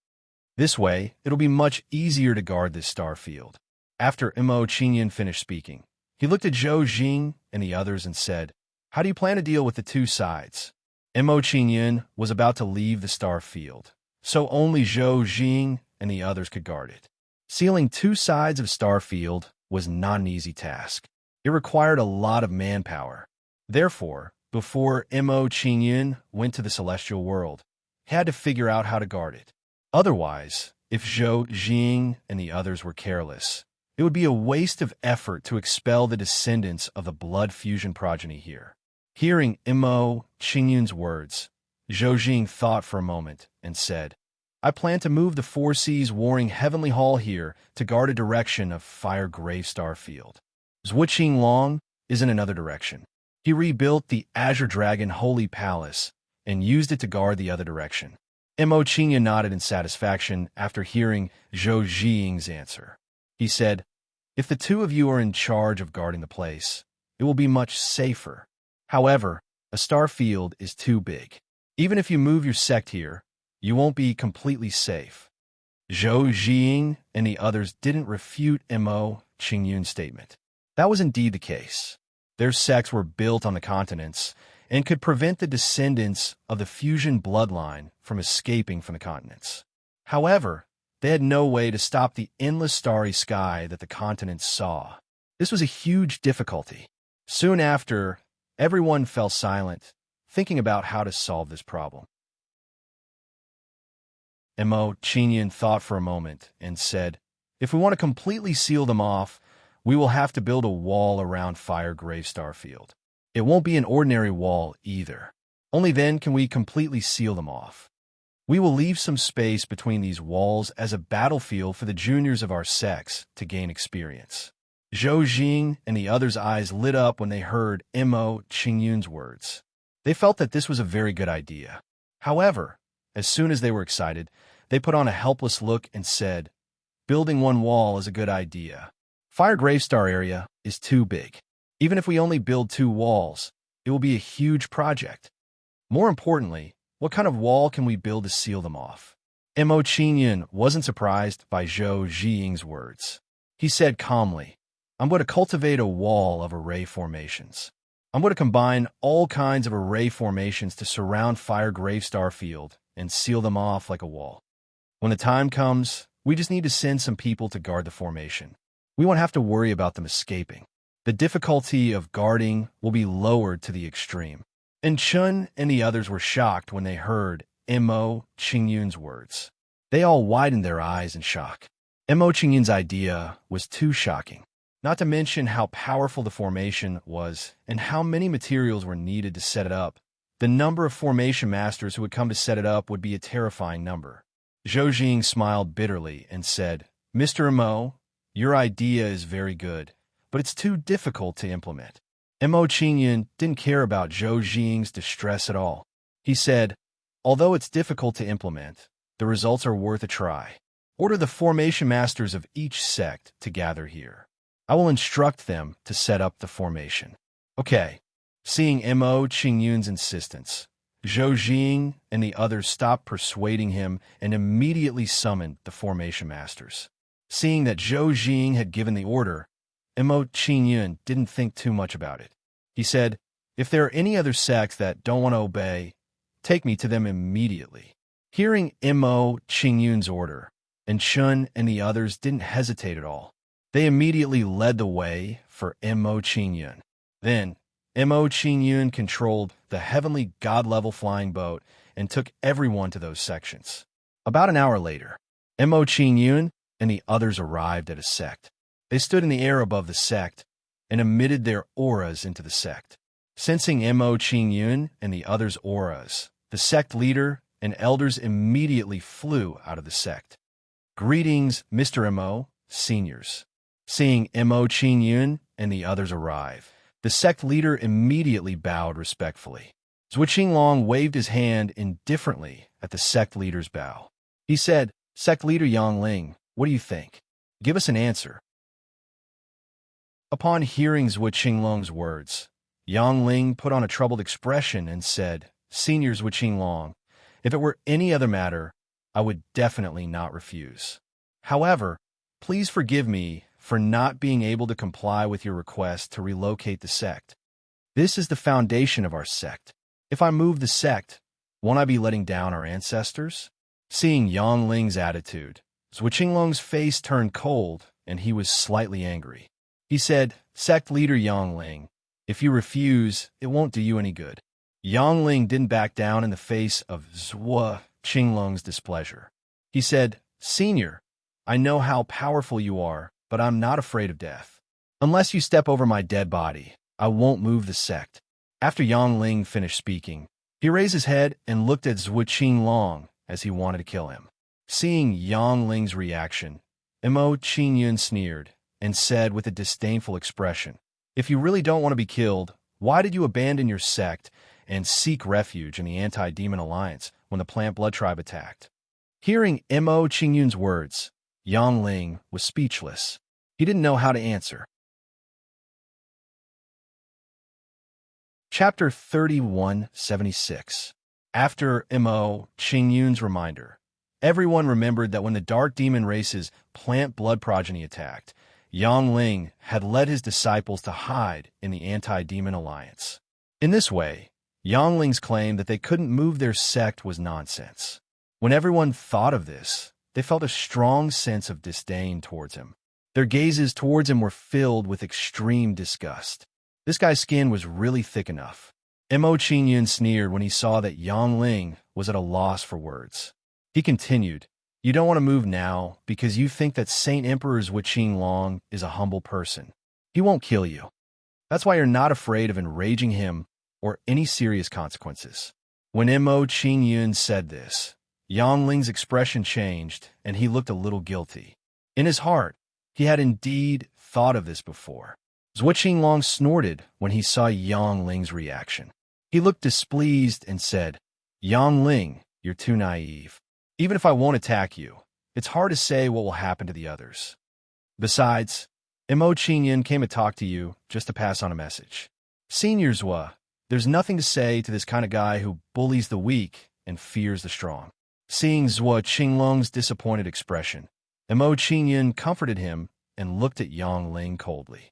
This way, it'll be much easier to guard this starfield. After Mo Qingyun finished speaking, he looked at Zhou Jing and the others and said, how do you plan to deal with the two sides? Mo Qingyun was about to leave the starfield, so only Zhou Jing and the others could guard it. Sealing two sides of starfield was not an easy task. It required a lot of manpower. Therefore, before Mo Qingyun went to the celestial world, he had to figure out how to guard it. Otherwise, if Zhou Jing and the others were careless, it would be a waste of effort to expel the descendants of the blood fusion progeny here. Hearing Mo Qingyun's words, Zhou Jing thought for a moment and said, I plan to move the Four Seas Warring Heavenly Hall here to guard a direction of Firegrave Starfield. Zhuqing Long is in another direction. He rebuilt the Azure Dragon Holy Palace and used it to guard the other direction. Mo Qingyun nodded in satisfaction after hearing Zhou Jing's answer. He said, If the two of you are in charge of guarding the place, it will be much safer. However, a star field is too big. Even if you move your sect here, you won't be completely safe. Zhou Jiying and the others didn't refute Mo Qingyun's statement. That was indeed the case. Their sects were built on the continents and could prevent the descendants of the fusion bloodline from escaping from the continents. However, they had no way to stop the endless starry sky that the continents saw. This was a huge difficulty. Soon after, everyone fell silent, thinking about how to solve this problem. Mo Qingyun thought for a moment and said, "If we want to completely seal them off, we will have to build a wall around Fire Grave Starfield. It won't be an ordinary wall either. Only then can we completely seal them off. We will leave some space between these walls as a battlefield for the juniors of our sects to gain experience." Zhou Jing and the others' eyes lit up when they heard Mo Qingyun's words. They felt that this was a very good idea. However, as soon as they were excited, they put on a helpless look and said, "Building one wall is a good idea. Fire Gravestar area is too big. Even if we only build 2 walls, it will be a huge project. More importantly, what kind of wall can we build to seal them off?" Mo Qingyun wasn't surprised by Zhou Jiying's words. He said calmly, "I'm going to cultivate a wall of array formations. I'm going to combine all kinds of array formations to surround Fire Gravestar Field and seal them off like a wall. When the time comes, we just need to send some people to guard the formation. We won't have to worry about them escaping. The difficulty of guarding will be lowered to the extreme." And Chun and the others were shocked when they heard Mo Qingyun's words. They all widened their eyes in shock. Mo Qingyun's idea was too shocking. Not to mention how powerful the formation was and how many materials were needed to set it up. The number of formation masters who would come to set it up would be a terrifying number. Zhou Jing smiled bitterly and said, "Mr. Mo, your idea is very good, but it's too difficult to implement." Mo Qingyun didn't care about Zhou Jing's distress at all. He said, "Although it's difficult to implement, the results are worth a try. Order the formation masters of each sect to gather here. I will instruct them to set up the formation." Okay. Seeing Mo Qingyun's insistence, Zhou Jing and the others stopped persuading him and immediately summoned the formation masters. Seeing that Zhou Jing had given the order, Mo Qingyun didn't think too much about it. He said, "If there are any other sects that don't want to obey, take me to them immediately." Hearing Mo Qingyun's order, and Chun and the others didn't hesitate at all. They immediately led the way for Mo Qingyun. Then, Mo Qingyun controlled the heavenly god-level flying boat and took everyone to those sections. About an hour later, Mo Qingyun and the others arrived at a sect. They stood in the air above the sect and emitted their auras into the sect. Sensing Mo Qingyun and the others' auras, the sect leader and elders immediately flew out of the sect. "Greetings, Mr. Mo, seniors." Seeing Mo Qingyun and the others arrive, the sect leader immediately bowed respectfully. Zhuo Qinglong waved his hand indifferently at the sect leader's bow. He said, "Sect leader Yang Ling, what do you think? Give us an answer." Upon hearing Zhuo Qinglong's words, Yang Ling put on a troubled expression and said, "Senior Zhuo Qinglong, if it were any other matter, I would definitely not refuse. However, please forgive me for not being able to comply with your request to relocate the sect. This is the foundation of our sect. If I move the sect, won't I be letting down our ancestors?" Seeing Yang Ling's attitude, Zhuo Qinglong's face turned cold and he was slightly angry. He said, "Sect leader Yang Ling, if you refuse, it won't do you any good." Yang Ling didn't back down in the face of Zhuo Qinglong's displeasure. He said, "Senior, I know how powerful you are, but I'm not afraid of death. Unless you step over my dead body, I won't move the sect." After Yang Ling finished speaking, he raised his head and looked at Zhuo Qinglong as he wanted to kill him. Seeing Yang Ling's reaction, Mo Qingyun sneered and said with a disdainful expression, "If you really don't want to be killed, why did you abandon your sect and seek refuge in the Anti-Demon Alliance when the Plant Blood Tribe attacked?" Hearing Mo Qingyun's words, Yang Ling was speechless. He didn't know how to answer. Chapter 3176. After Mo Qingyun's reminder, everyone remembered that when the Dark Demon race's plant blood progeny attacked, Yang Ling had led his disciples to hide in the Anti-Demon Alliance. In this way, Yang Ling's claim that they couldn't move their sect was nonsense. When everyone thought of this, they felt a strong sense of disdain towards him. Their gazes towards him were filled with extreme disgust. This guy's skin was really thick enough. Mo Qingyun sneered when he saw that Yang Ling was at a loss for words. He continued, "You don't want to move now because you think that Saint Emperor Zhuo Qinglong is a humble person. He won't kill you. That's why you're not afraid of enraging him or any serious consequences." When Mo Qingyun said this, Yang Ling's expression changed and he looked a little guilty. In his heart, he had indeed thought of this before. Zhuo Qinglong snorted when he saw Yang Ling's reaction. He looked displeased and said, "Yang Ling, you're too naive. Even if I won't attack you, it's hard to say what will happen to the others. Besides, Mo Qingyun came to talk to you just to pass on a message. Senior Zhuo, there's nothing to say to this kind of guy who bullies the weak and fears the strong." Seeing Zhuo Qinglong's disappointed expression, Mo Qingyun comforted him and looked at Yang Ling coldly.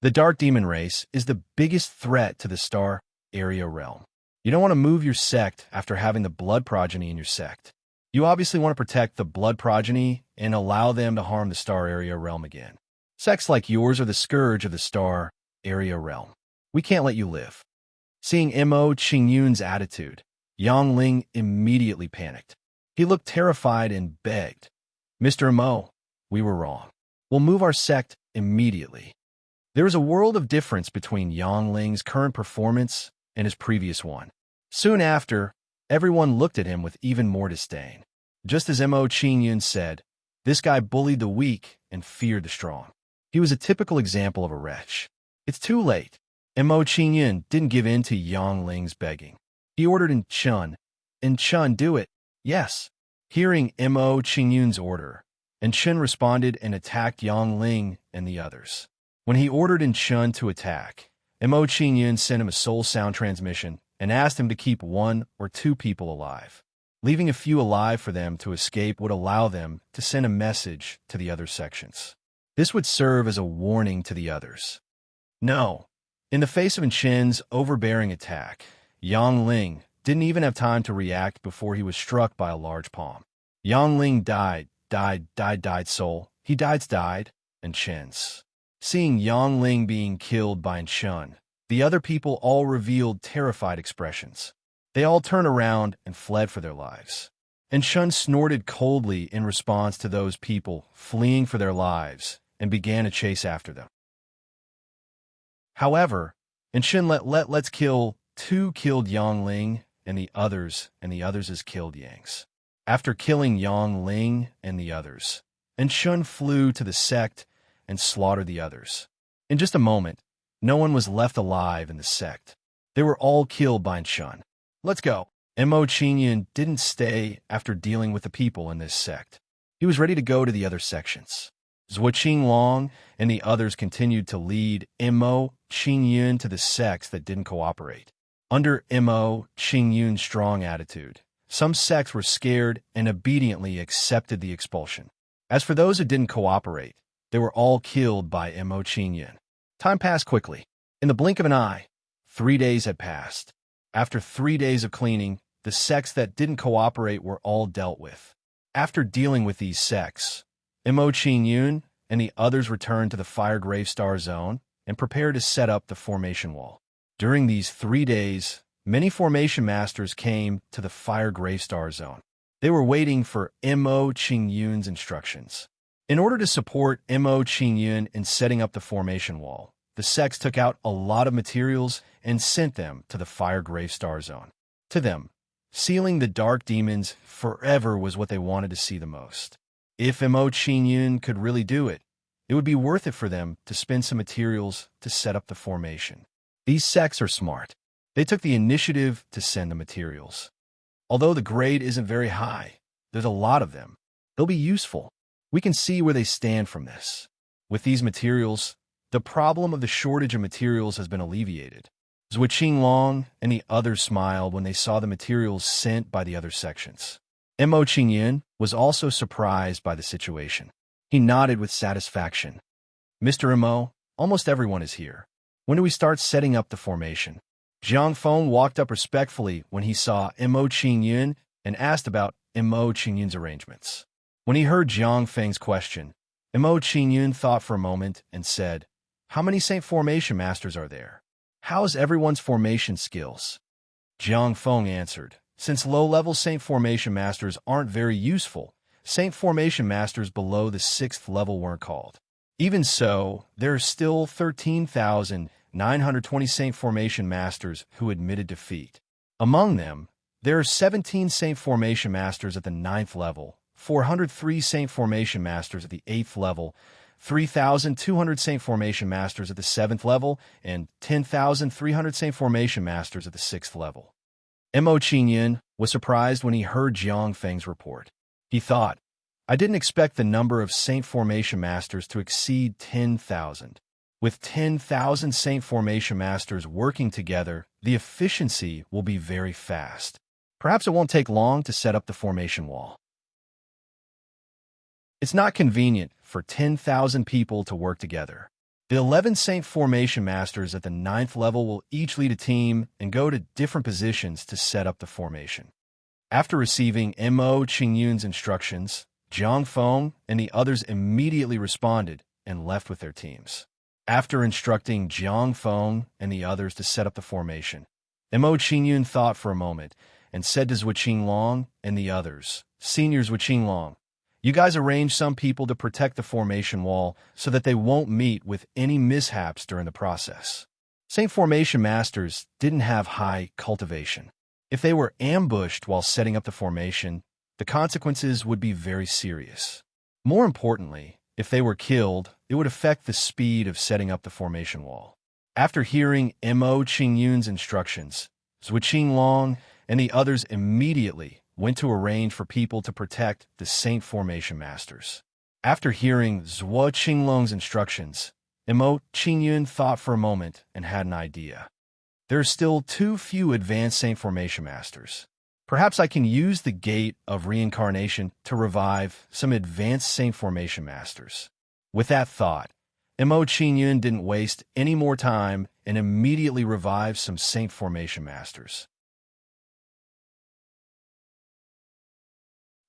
The Dark Demon race is the biggest threat to the Star Area realm. You don't want to move your sect after having the blood progeny in your sect. You obviously want to protect the blood progeny and allow them to harm the Star Area realm again. Sects like yours are the scourge of the Star Area realm. We can't let you live. Seeing Mo Qingyun's attitude, Yang Ling immediately panicked. He looked terrified and begged, "Mr. Mo, we were wrong. We'll move our sect immediately." There is a world of difference between Yang Ling's current performance and his previous one. Soon after, everyone looked at him with even more disdain. Just as Mo Qingyun said, this guy bullied the weak and feared the strong. He was a typical example of a wretch. It's too late. Mo Qingyun didn't give in to Yang Ling's begging. He ordered "Enchun, do it." Yes. Hearing Mo Qingyun's order, Enchun responded and attacked Yang Ling and the others. When he ordered Enchun to attack, Mo Qingyun sent him a soul sound transmission and asked him to keep 1 or 2 people alive. Leaving a few alive for them to escape would allow them to send a message to the other sections. This would serve as a warning to the others. No. In the face of Enchun's overbearing attack, Yang Ling didn't even have time to react before he was struck by a large palm. Yang Ling died, soul. He died, Enchun's. Seeing Yang Ling being killed by Enchun, the other people all revealed terrified expressions. They all turned around and fled for their lives. Enchun snorted coldly in response to those people fleeing for their lives and began a chase after them. However, Enchun let's kill 2 killed Yang Ling and the others is killed Yang's. After killing Yang Ling and the others, Enchun flew to the sect and slaughtered the others. In just a moment, no one was left alive in the sect. They were all killed by Enchun. Let's go. Mo Qingyun didn't stay after dealing with the people in this sect. He was ready to go to the other sections. Zhuo Qinglong and the others continued to lead Mo Qingyun to the sects that didn't cooperate. Under Mo Qingyun's strong attitude, some sects were scared and obediently accepted the expulsion. As for those who didn't cooperate, they were all killed by Mo Qingyun. Time passed quickly. In the blink of an eye, 3 days had passed. After 3 days of cleaning, the sects that didn't cooperate were all dealt with. After dealing with these sects, Mo Qingyun and the others returned to the Fire Grave Star Zone and prepared to set up the formation wall. During these 3 days, many formation masters came to the Fire Grave Star Zone. They were waiting for Mo Qingyun's instructions. In order to support Mo Qingyun in setting up the formation wall, the sects took out a lot of materials and sent them to the Fire Grave Star Zone. To them, sealing the dark demons forever was what they wanted to see the most. If Mo Qingyun could really do it, it would be worth it for them to spend some materials to set up the formation. These sects are smart. They took the initiative to send the materials. Although the grade isn't very high, there's a lot of them. They'll be useful. We can see where they stand from this. With these materials, the problem of the shortage of materials has been alleviated. Zhuo Long and the others smiled when they saw the materials sent by the other sections. Mo Qingyun was also surprised by the situation. He nodded with satisfaction. Mr. Mo, almost everyone is here. When do we start setting up the formation? Jiang Feng walked up respectfully when he saw Mo Qingyun and asked about Mo Qingyun's arrangements. When he heard Jiang Feng's question, Mo Qingyun thought for a moment and said, "How many Saint Formation Masters are there? How's everyone's formation skills?" Jiang Feng answered, "Since low-level Saint Formation Masters aren't very useful, Saint Formation Masters below the 6th level weren't called. Even so, there are still 13,920 Saint Formation Masters who admitted defeat. Among them, there are 17 Saint Formation Masters at the 9th level, 403 Saint Formation Masters at the 8th level, 3,200 Saint Formation Masters at the 7th level, and 10,300 Saint Formation Masters at the 6th level." Mo Qingyun was surprised when he heard Jiang Feng's report. He thought, "I didn't expect the number of Saint Formation Masters to exceed 10,000. With 10,000 Saint Formation Masters working together, the efficiency will be very fast. Perhaps it won't take long to set up the formation wall. It's not convenient for 10,000 people to work together. The 11 Saint Formation Masters at the 9th level will each lead a team and go to different positions to set up the formation." After receiving Mo Qingyun's instructions, Jiang Feng and the others immediately responded and left with their teams. After instructing Jiang Feng and the others to set up the formation, Mo Qingyun thought for a moment and said to Zhuo Long and the others, "Senior Zhuo Long, you guys arrange some people to protect the formation wall so that they won't meet with any mishaps during the process." Saint Formation Masters didn't have high cultivation. If they were ambushed while setting up the formation, the consequences would be very serious. More importantly, if they were killed, it would affect the speed of setting up the formation wall. After hearing Mo Qingyun's instructions, Zhuo Long and the others immediately went to arrange for people to protect the Saint Formation Masters. After hearing Zhuo Qinglong's instructions, Mo Qingyun thought for a moment and had an idea. There are still too few advanced Saint Formation Masters. Perhaps I can use the Gate of Reincarnation to revive some advanced Saint Formation Masters. With that thought, Mo Qingyun didn't waste any more time and immediately revived some Saint Formation Masters.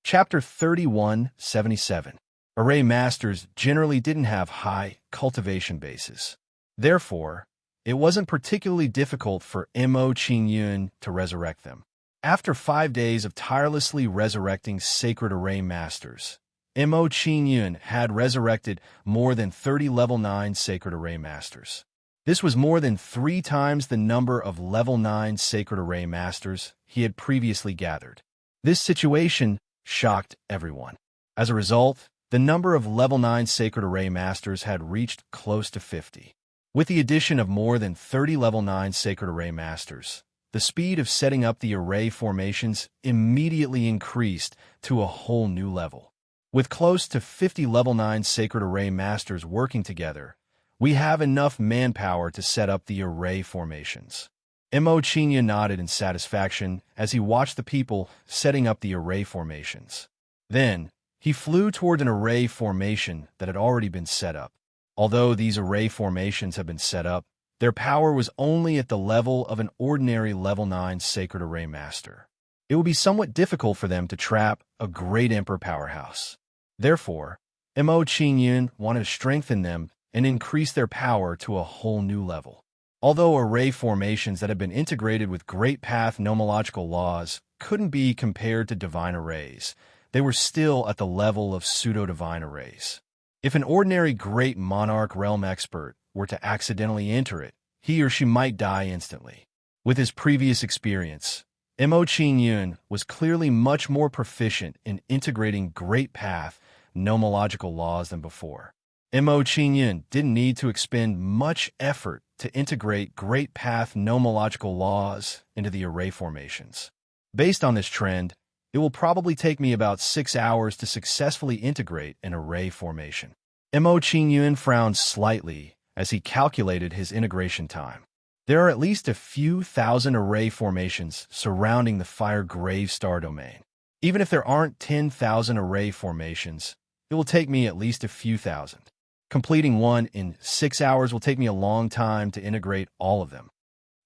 Chapter 3177. Array Masters generally didn't have high cultivation bases. Therefore, it wasn't particularly difficult for Mo Qingyun to resurrect them. After 5 days of tirelessly resurrecting Sacred Array Masters, Mo Qingyun had resurrected more than 30 Level 9 Sacred Array Masters. This was more than 3 times the number of Level 9 Sacred Array Masters he had previously gathered. This situation shocked everyone. As a result, the number of Level 9 Sacred Array Masters had reached close to 50. With the addition of more than 30 Level 9 Sacred Array Masters, the speed of setting up the array formations immediately increased to a whole new level. With close to 50 Level 9 Sacred Array Masters working together, we have enough manpower to set up the array formations. Mo Qingyun nodded in satisfaction as he watched the people setting up the array formations. Then, he flew toward an array formation that had already been set up. Although these array formations had been set up, their power was only at the level of an ordinary Level 9 Sacred Array Master. It would be somewhat difficult for them to trap a great Emperor powerhouse. Therefore, Mo Qingyun wanted to strengthen them and increase their power to a whole new level. Although array formations that had been integrated with Great Path nomological laws couldn't be compared to divine arrays, they were still at the level of pseudo-divine arrays. If an ordinary Great Monarch Realm expert were to accidentally enter it, he or she might die instantly. With his previous experience, Mo Qingyun was clearly much more proficient in integrating Great Path nomological laws than before. Mo Qingyun didn't need to expend much effort to integrate Great Path nomological laws into the array formations. Based on this trend, it will probably take me about 6 hours to successfully integrate an array formation. Mo Qingyun frowned slightly as he calculated his integration time. There are at least a few thousand array formations surrounding the Fire Grave star domain. Even if there aren't 10,000 array formations, it will take me at least a few thousand. Completing one in 6 hours will take me a long time to integrate all of them.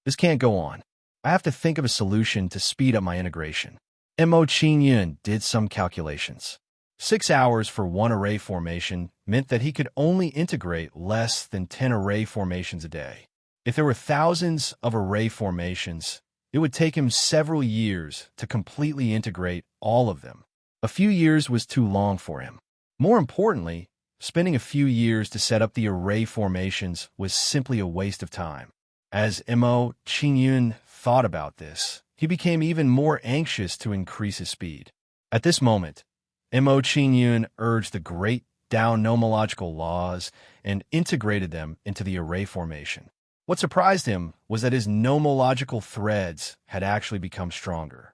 This can't go on. I have to think of a solution to speed up my integration. Mo Qingyun did some calculations. 6 hours for one array formation meant that he could only integrate less than 10 array formations a day. If there were thousands of array formations, it would take him several years to completely integrate all of them. A few years was too long for him. More importantly, spending a few years to set up the array formations was simply a waste of time. As Mo Qingyun thought about this, he became even more anxious to increase his speed. At this moment, Mo Qingyun urged the great Tao nomological laws and integrated them into the array formation. What surprised him was that his nomological threads had actually become stronger.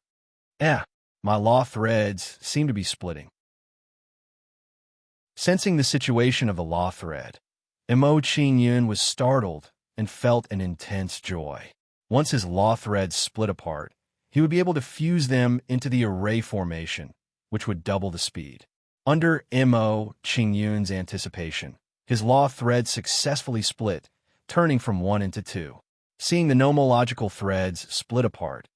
My law threads seem to be splitting. Sensing the situation of the law thread, Mo Qingyun was startled and felt an intense joy. Once his law threads split apart, he would be able to fuse them into the array formation, which would double the speed. Under Mo Qingyun's anticipation, his law threads successfully split, turning from 1 into 2. Seeing the nomological threads split apart,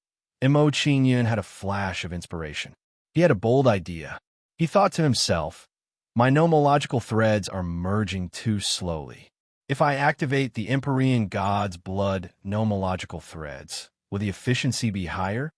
Mo Qingyun had a flash of inspiration. He had a bold idea. He thought to himself, my nomological threads are merging too slowly. If I activate the Empyrean God's blood nomological threads, will the efficiency be higher?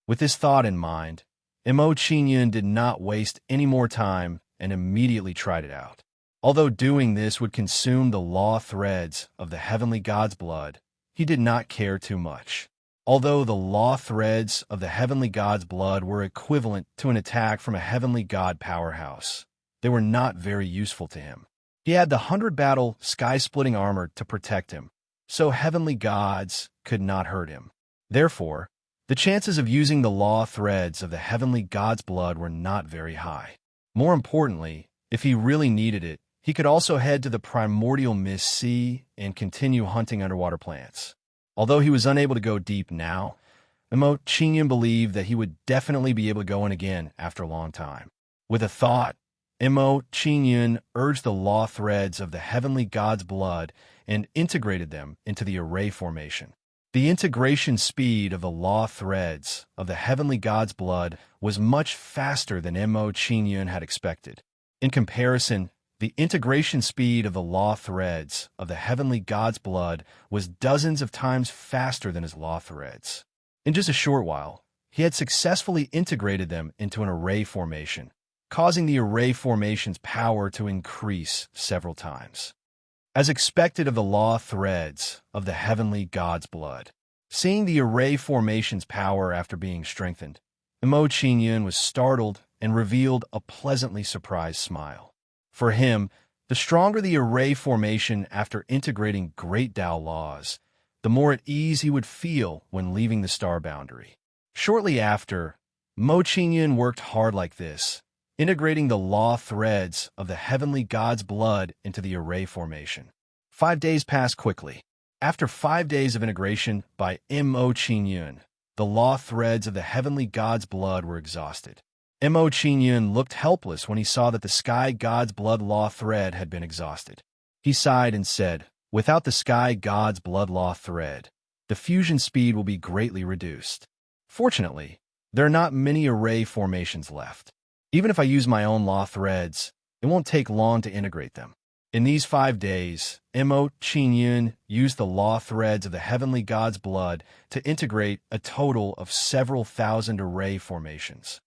With this thought in mind, Mo Qingyun did not waste any more time and immediately tried it out. Although doing this would consume the law threads of the heavenly God's blood, he did not care too much. Although the law threads of the heavenly God's blood were equivalent to an attack from a heavenly God powerhouse, they were not very useful to him. He had the 100-battle sky-splitting armor to protect him, so heavenly gods could not hurt him. Therefore, the chances of using the law threads of the heavenly God's blood were not very high. More importantly, if he really needed it, he could also head to the primordial misty and continue hunting underwater plants. Although he was unable to go deep now, Mo Qingyun believed that he would definitely be able to go in again after a long time. With a thought, Mo Qingyun urged the law threads of the heavenly God's blood and integrated them into the array formation. The integration speed of the law threads of the heavenly God's blood was much faster than Mo Qingyun had expected. In comparison, the integration speed of the law threads of the heavenly God's blood was dozens of times faster than his law threads. In just a short while, he had successfully integrated them into an array formation, causing the array formation's power to increase several times. As expected of the law threads of the heavenly God's blood, seeing the array formation's power after being strengthened, Mo Qingyun was startled and revealed a pleasantly surprised smile. For him, the stronger the array formation after integrating great Tao laws, the more at ease he would feel when leaving the star boundary. Shortly after, Mo Qingyun worked hard like this, integrating the law threads of the heavenly God's blood into the array formation. 5 days passed quickly. After 5 days of integration by Mo Qingyun, the law threads of the heavenly God's blood were exhausted. Mo Qingyun looked helpless when he saw that the sky God's blood law thread had been exhausted. He sighed and said, without the sky God's blood law thread, the fusion speed will be greatly reduced. Fortunately, there are not many array formations left. Even if I use my own law threads, it won't take long to integrate them. In these 5 days, Mo Qingyun used the law threads of the heavenly God's blood to integrate a total of several thousand array formations.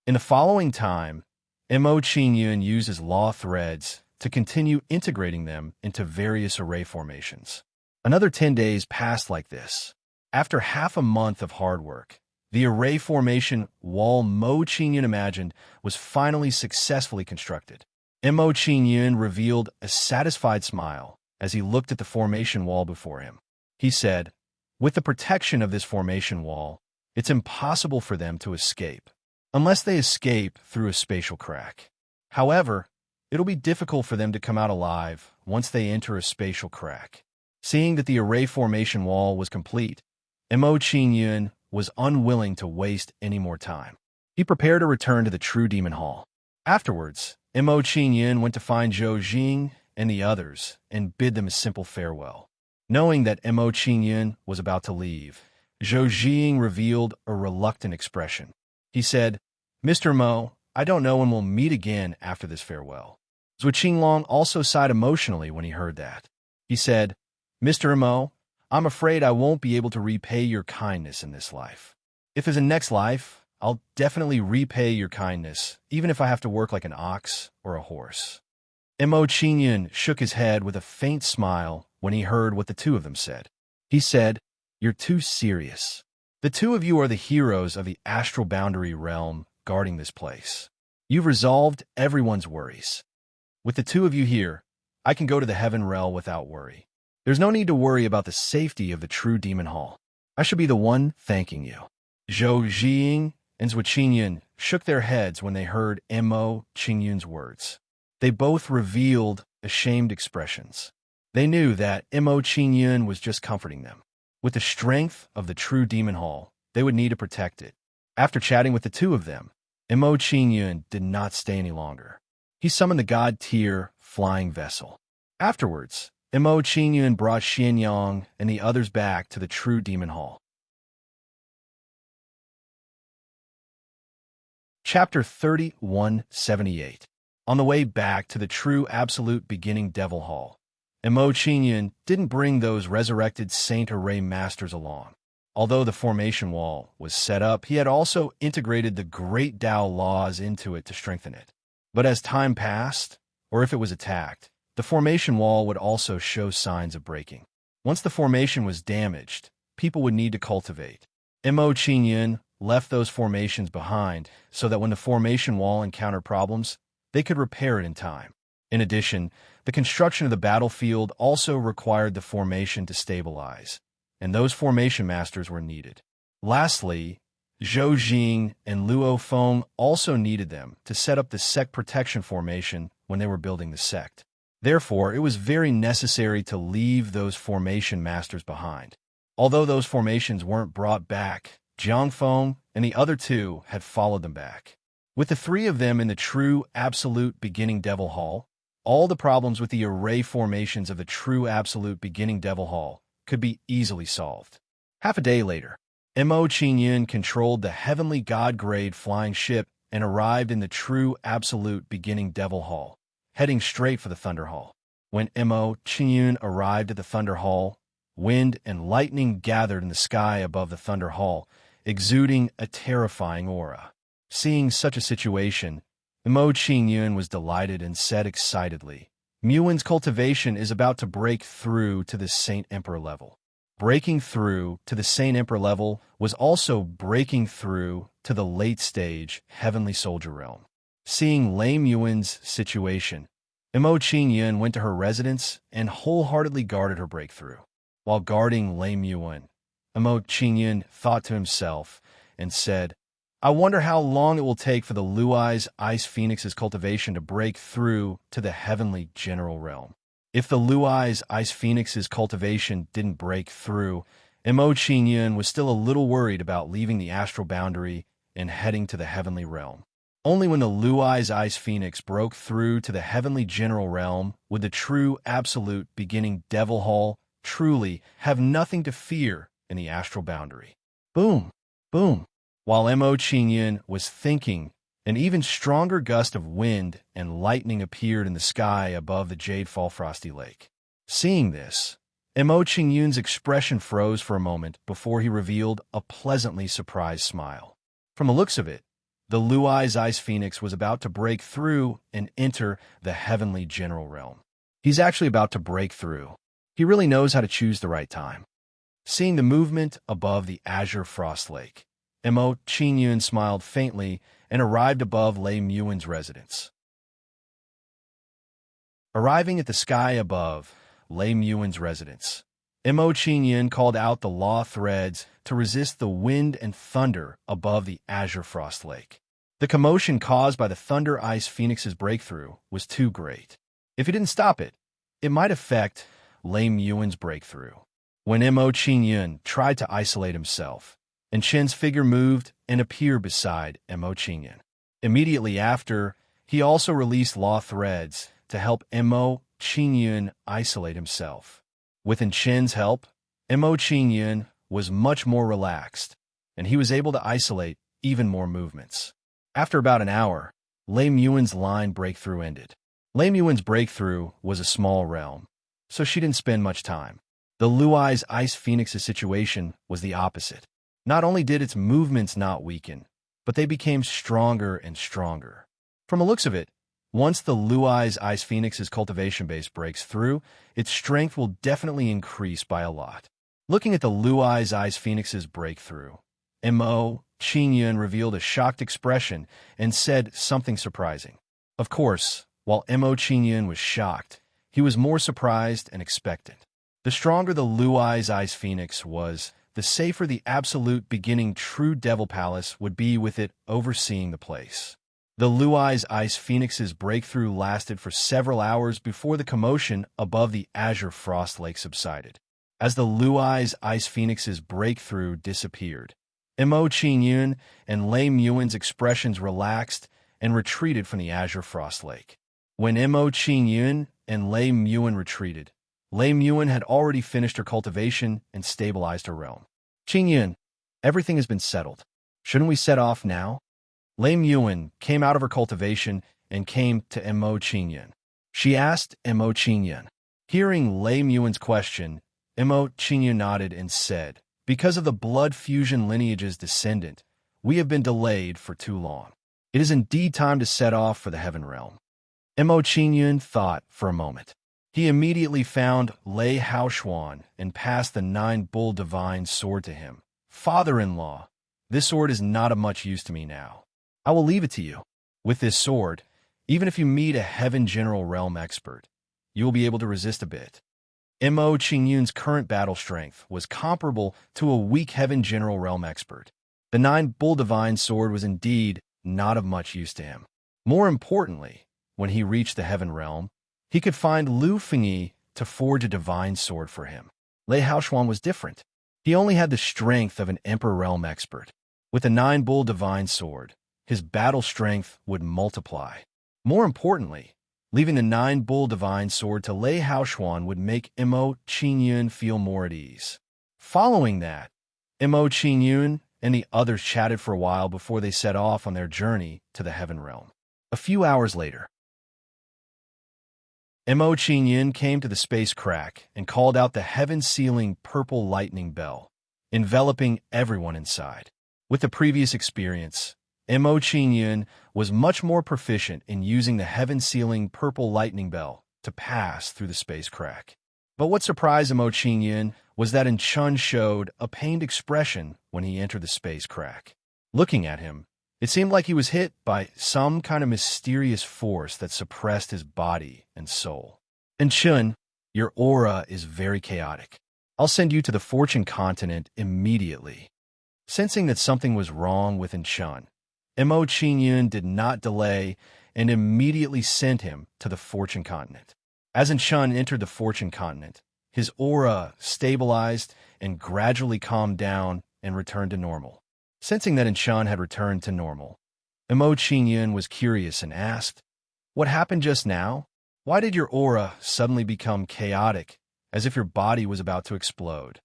In the following time, Mo Qingyun used his law threads to continue integrating them into various array formations. Another 10 days passed like this. After half a month of hard work, the array formation wall Mo Qingyun imagined was finally successfully constructed. Mo Qingyun revealed a satisfied smile as he looked at the formation wall before him. He said, with the protection of this formation wall, it's impossible for them to escape, unless they escape through a spatial crack. However, It'll be difficult for them to come out alive once they enter a spatial crack. Seeing that the array formation wall was complete, Mo Qingyun was unwilling to waste any more time. He prepared to return to the True Demon Hall. Afterwards, Mo Qingyun went to find Zhou Jing and the others and bid them a simple farewell. Knowing that Mo Qingyun was about to leave, Zhou Jing revealed a reluctant expression. He said, "Mr. Mo, I don't know when we'll meet again after this farewell." Zhu Qinglong also sighed emotionally when he heard that. He said, "Mr. Mo, I'm afraid I won't be able to repay your kindness in this life. If it's a next life, I'll definitely repay your kindness, even if I have to work like an ox or a horse." Mo Qingyun shook his head with a faint smile when he heard what the two of them said. He said, "You're too serious. The two of you are the heroes of the astral boundary realm guarding this place. You've resolved everyone's worries. With the two of you here, I can go to the heaven realm without worry. There's no need to worry about the safety of the True Demon Hall. I should be the one thanking you." Zhou Jing and Zhu Qingyun shook their heads when they heard Mo Qingyun's words. They both revealed ashamed expressions. They knew that Mo Qingyun was just comforting them. With the strength of the True Demon Hall, they would need to protect it. After chatting with the two of them, Mo Qingyun did not stay any longer. He summoned the God-tier flying vessel. Afterwards, Mo Qingyun brought Xianyang and the others back to the True Demon Hall. Chapter 3178. On the way back to the True Absolute Beginning Devil Hall, Mo Qingyun didn't bring those resurrected Saint Array Masters along. Although the formation wall was set up, he had also integrated the Great Tao laws into it to strengthen it. But as time passed, or if it was attacked, the formation wall would also show signs of breaking. Once the formation was damaged, people would need to cultivate. Mo Qingyun left those formations behind so that when the formation wall encountered problems, they could repair it in time. In addition, the construction of the battlefield also required the formation to stabilize, and those formation masters were needed. Lastly, Zhou Jing and Luo Feng also needed them to set up the sect protection formation when they were building the sect. Therefore, it was very necessary to leave those formation masters behind. Although those formations weren't brought back, Jiang Feng and the other two had followed them back. With the three of them in the True Absolute Beginning Devil Hall, all the problems with the array formations of the True Absolute Beginning Devil Hall could be easily solved. Half a day later, Mo Qingyun controlled the heavenly god-grade flying ship and arrived in the True Absolute Beginning Devil Hall, heading straight for the Thunder Hall. When Mo Qingyun arrived at the Thunder Hall, wind and lightning gathered in the sky above the Thunder Hall, exuding a terrifying aura. Seeing such a situation, Mo Qingyun was delighted and said excitedly, "Muin's cultivation is about to break through to the Saint Emperor level." Breaking through to the Saint Emperor level was also breaking through to the late-stage Heavenly Soldier realm. Seeing Lei Muin's situation, Mo Qingyun went to her residence and wholeheartedly guarded her breakthrough. While guarding Lei Muin, Mo Qingyun thought to himself and said, "I wonder how long it will take for the Luai's Ice Phoenix's cultivation to break through to the Heavenly General realm." If the Luai's Ice Phoenix's cultivation didn't break through, Mo Qingyun was still a little worried about leaving the astral boundary and heading to the Heavenly realm. Only when the Luai's Ice Phoenix broke through to the Heavenly General realm would the True Absolute Beginning Devil Hall truly have nothing to fear in the astral boundary. Boom! Boom! While Mo Qingyun was thinking, an even stronger gust of wind and lightning appeared in the sky above the Jadefall Frosty Lake. Seeing this, Mo Qingyun's expression froze for a moment before he revealed a pleasantly surprised smile. From the looks of it, the Luai's Ice Phoenix was about to break through and enter the Heavenly General realm. He's actually about to break through. He really knows how to choose the right time. Seeing the movement above the Azure Frost Lake, Mo Qingyun smiled faintly and arrived above Lei Muin's residence. Arriving at the sky above Lei Muin's residence, Mo Qingyun called out the law threads to resist the wind and thunder above the Azure Frost Lake. The commotion caused by the Thunder Ice Phoenix's breakthrough was too great. If he didn't stop it, it might affect Lei Yuan's breakthrough. When Mo Qingyun tried to isolate himself, and Chen's figure moved and appeared beside Mo Qingyun. Immediately after, he also released law threads to help Mo Qingyun isolate himself. With Chen's help, Mo Qingyun was much more relaxed, and he was able to isolate even more movements. After about an hour, Lei Yuan's line breakthrough ended. Lei Yuan's breakthrough was a small realm, so she didn't spend much time. The Luai's Ice Phoenix's situation was the opposite. Not only did its movements not weaken, but they became stronger and stronger. From the looks of it, once the Luai's Ice Phoenix's cultivation base breaks through, its strength will definitely increase by a lot. Looking at the Luai's Ice Phoenix's breakthrough, Mo Qingyun revealed a shocked expression and said something surprising. Of course, while Mo Qingyun was shocked, he was more surprised and expectant. The stronger the Luai's Ice Phoenix was, the safer the absolute beginning true Devil Palace would be with it overseeing the place. The Luai's Ice Phoenix's breakthrough lasted for several hours before the commotion above the Azure Frost Lake subsided. As the Luai's Ice Phoenix's breakthrough disappeared, Mo Qingyun and Lei Yuan's expressions relaxed and retreated from the Azure Frost Lake. When Mo Qingyun and Lei Yuan retreated, Lei Yuan had already finished her cultivation and stabilized her realm. Qingyun, everything has been settled. Shouldn't we set off now? Lei Yuan came out of her cultivation and came to Mo Qingyun. She asked Mo Qingyun. Hearing Lei Yuan's question, Mo Qingyun nodded and said, "Because of the blood fusion lineage's descendant, we have been delayed for too long. It is indeed time to set off for the Heaven Realm." Mo Qingyun thought for a moment. He immediately found Lei Haoshuan and passed the 9-bull divine sword to him. "Father-in-law, this sword is not of much use to me now. I will leave it to you. With this sword, even if you meet a Heaven General Realm expert, you will be able to resist a bit." Mo Qingyun's current battle strength was comparable to a weak Heaven General Realm expert. The 9-bull divine sword was indeed not of much use to him. More importantly, when he reached the Heaven Realm, he could find Lu Fengyi to forge a divine sword for him. Lei Haoshuan was different. He only had the strength of an Emperor Realm expert. With the 9-bull divine sword, his battle strength would multiply. More importantly, leaving the 9-bull divine sword to Lei Haoshuan would make Mo Qingyun feel more at ease. Following that, Mo Qingyun and the others chatted for a while before they set off on their journey to the Heaven Realm. A few hours later, Mo Qingyun came to the space crack and called out the heaven-sealing purple lightning bell, enveloping everyone inside. With the previous experience, Mo Qingyun was much more proficient in using the heaven-sealing purple lightning bell to pass through the space crack. But what surprised Mo Qingyun was that Chun showed a pained expression when he entered the space crack. Looking at him, it seemed like he was hit by some kind of mysterious force that suppressed his body and soul. "Chun, your aura is very chaotic. I'll send you to the Fortune continent immediately." Sensing that something was wrong with Chun, Mo Qingyun did not delay and immediately sent him to the Fortune continent. As Chun entered the Fortune continent, his aura stabilized and gradually calmed down and returned to normal. Sensing that Chun had returned to normal, Mo Qingyun was curious and asked, "What happened just now? Why did your aura suddenly become chaotic, as if your body was about to explode?"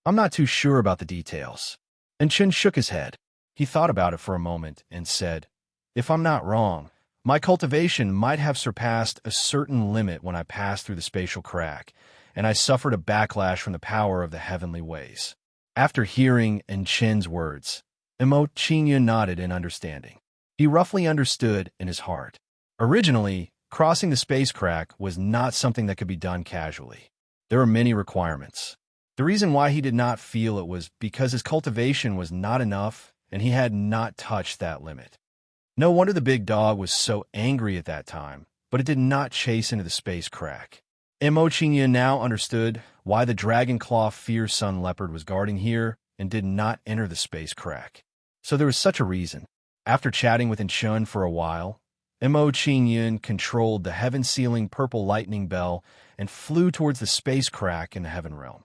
"I'm not too sure about the details." Chun shook his head. He thought about it for a moment and said, "If I'm not wrong, my cultivation might have surpassed a certain limit when I passed through the spatial crack, and I suffered a backlash from the power of the heavenly ways." After hearing Chen's words, Mo Qingyun nodded in understanding. He roughly understood in his heart. Originally, crossing the space crack was not something that could be done casually. There were many requirements. The reason why he did not feel it was because his cultivation was not enough and he had not touched that limit. No wonder the big dog was so angry at that time, but it did not chase into the space crack. Mo Qingyun now understood why the Dragon Claw Fierce Sun Leopard was guarding here and did not enter the space crack. So there was such a reason. After chatting with Enchun for a while, Mo Qingyun controlled the heaven-sealing purple lightning bell and flew towards the space crack in the heaven realm.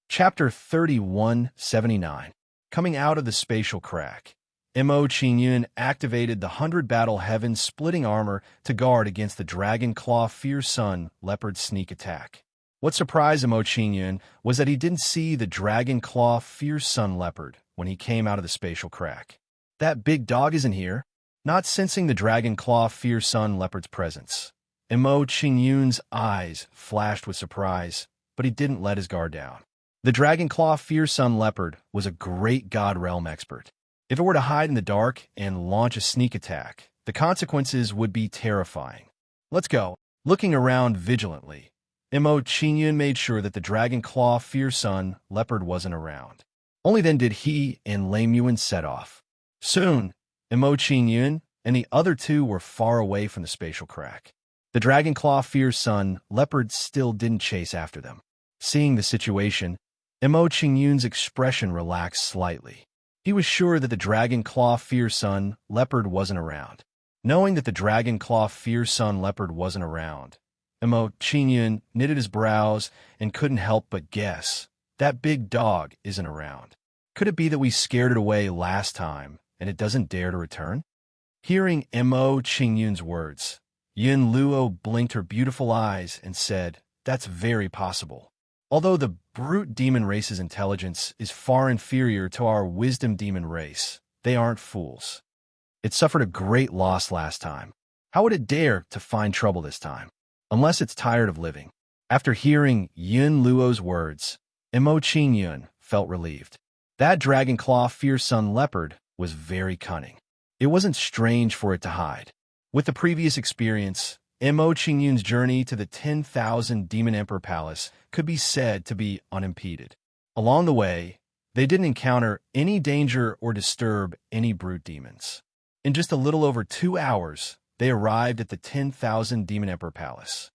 Chapter 3179. Coming out of the spatial crack, Mo Qingyun activated the 100 Battle Heaven splitting armor to guard against the Dragon Claw Fierce Sun Leopard sneak attack. What surprised Mo Qingyun was that he didn't see the Dragon Claw Fierce Sun Leopard when he came out of the spatial crack. That big dog isn't here. Not sensing the Dragon Claw Fierce Sun Leopard's presence, Mo Qingyun's eyes flashed with surprise, but he didn't let his guard down. The Dragon Claw Fierce Sun Leopard was a great God Realm expert. If it were to hide in the dark and launch a sneak attack, the consequences would be terrifying. Let's go. Looking around vigilantly, Mo Qingyun made sure that the Dragon Claw Fierce Sun Leopard wasn't around. Only then did he and Lei Yuan set off. Soon, Mo Qingyun and the other two were far away from the spatial crack. The Dragon Claw Fierce Sun Leopard still didn't chase after them. Seeing the situation, Mo Qingyun's expression relaxed slightly. He was sure that the Dragon Claw Fierce Sun Leopard wasn't around. Knowing that the Dragon Claw Fierce Sun Leopard wasn't around, Mo Qingyun knitted his brows and couldn't help but guess, that big dog isn't around. Could it be that we scared it away last time and it doesn't dare to return? Hearing Mo Qingyun's words, Yun Luo blinked her beautiful eyes and said, "That's very possible. Although the brute demon race's intelligence is far inferior to our wisdom demon race, they aren't fools. It suffered a great loss last time. How would it dare to find trouble this time? Unless it's tired of living." After hearing Yun Luo's words, Mo Qingyun felt relieved. That Dragon Claw Fierce Sun Leopard was very cunning. It wasn't strange for it to hide. With the previous experience, Mo Qingyun's journey to the 10,000 Demon Emperor Palace could be said to be unimpeded. Along the way, they didn't encounter any danger or disturb any brute demons. In just a little over 2 hours, they arrived at the 10,000 Demon Emperor Palace.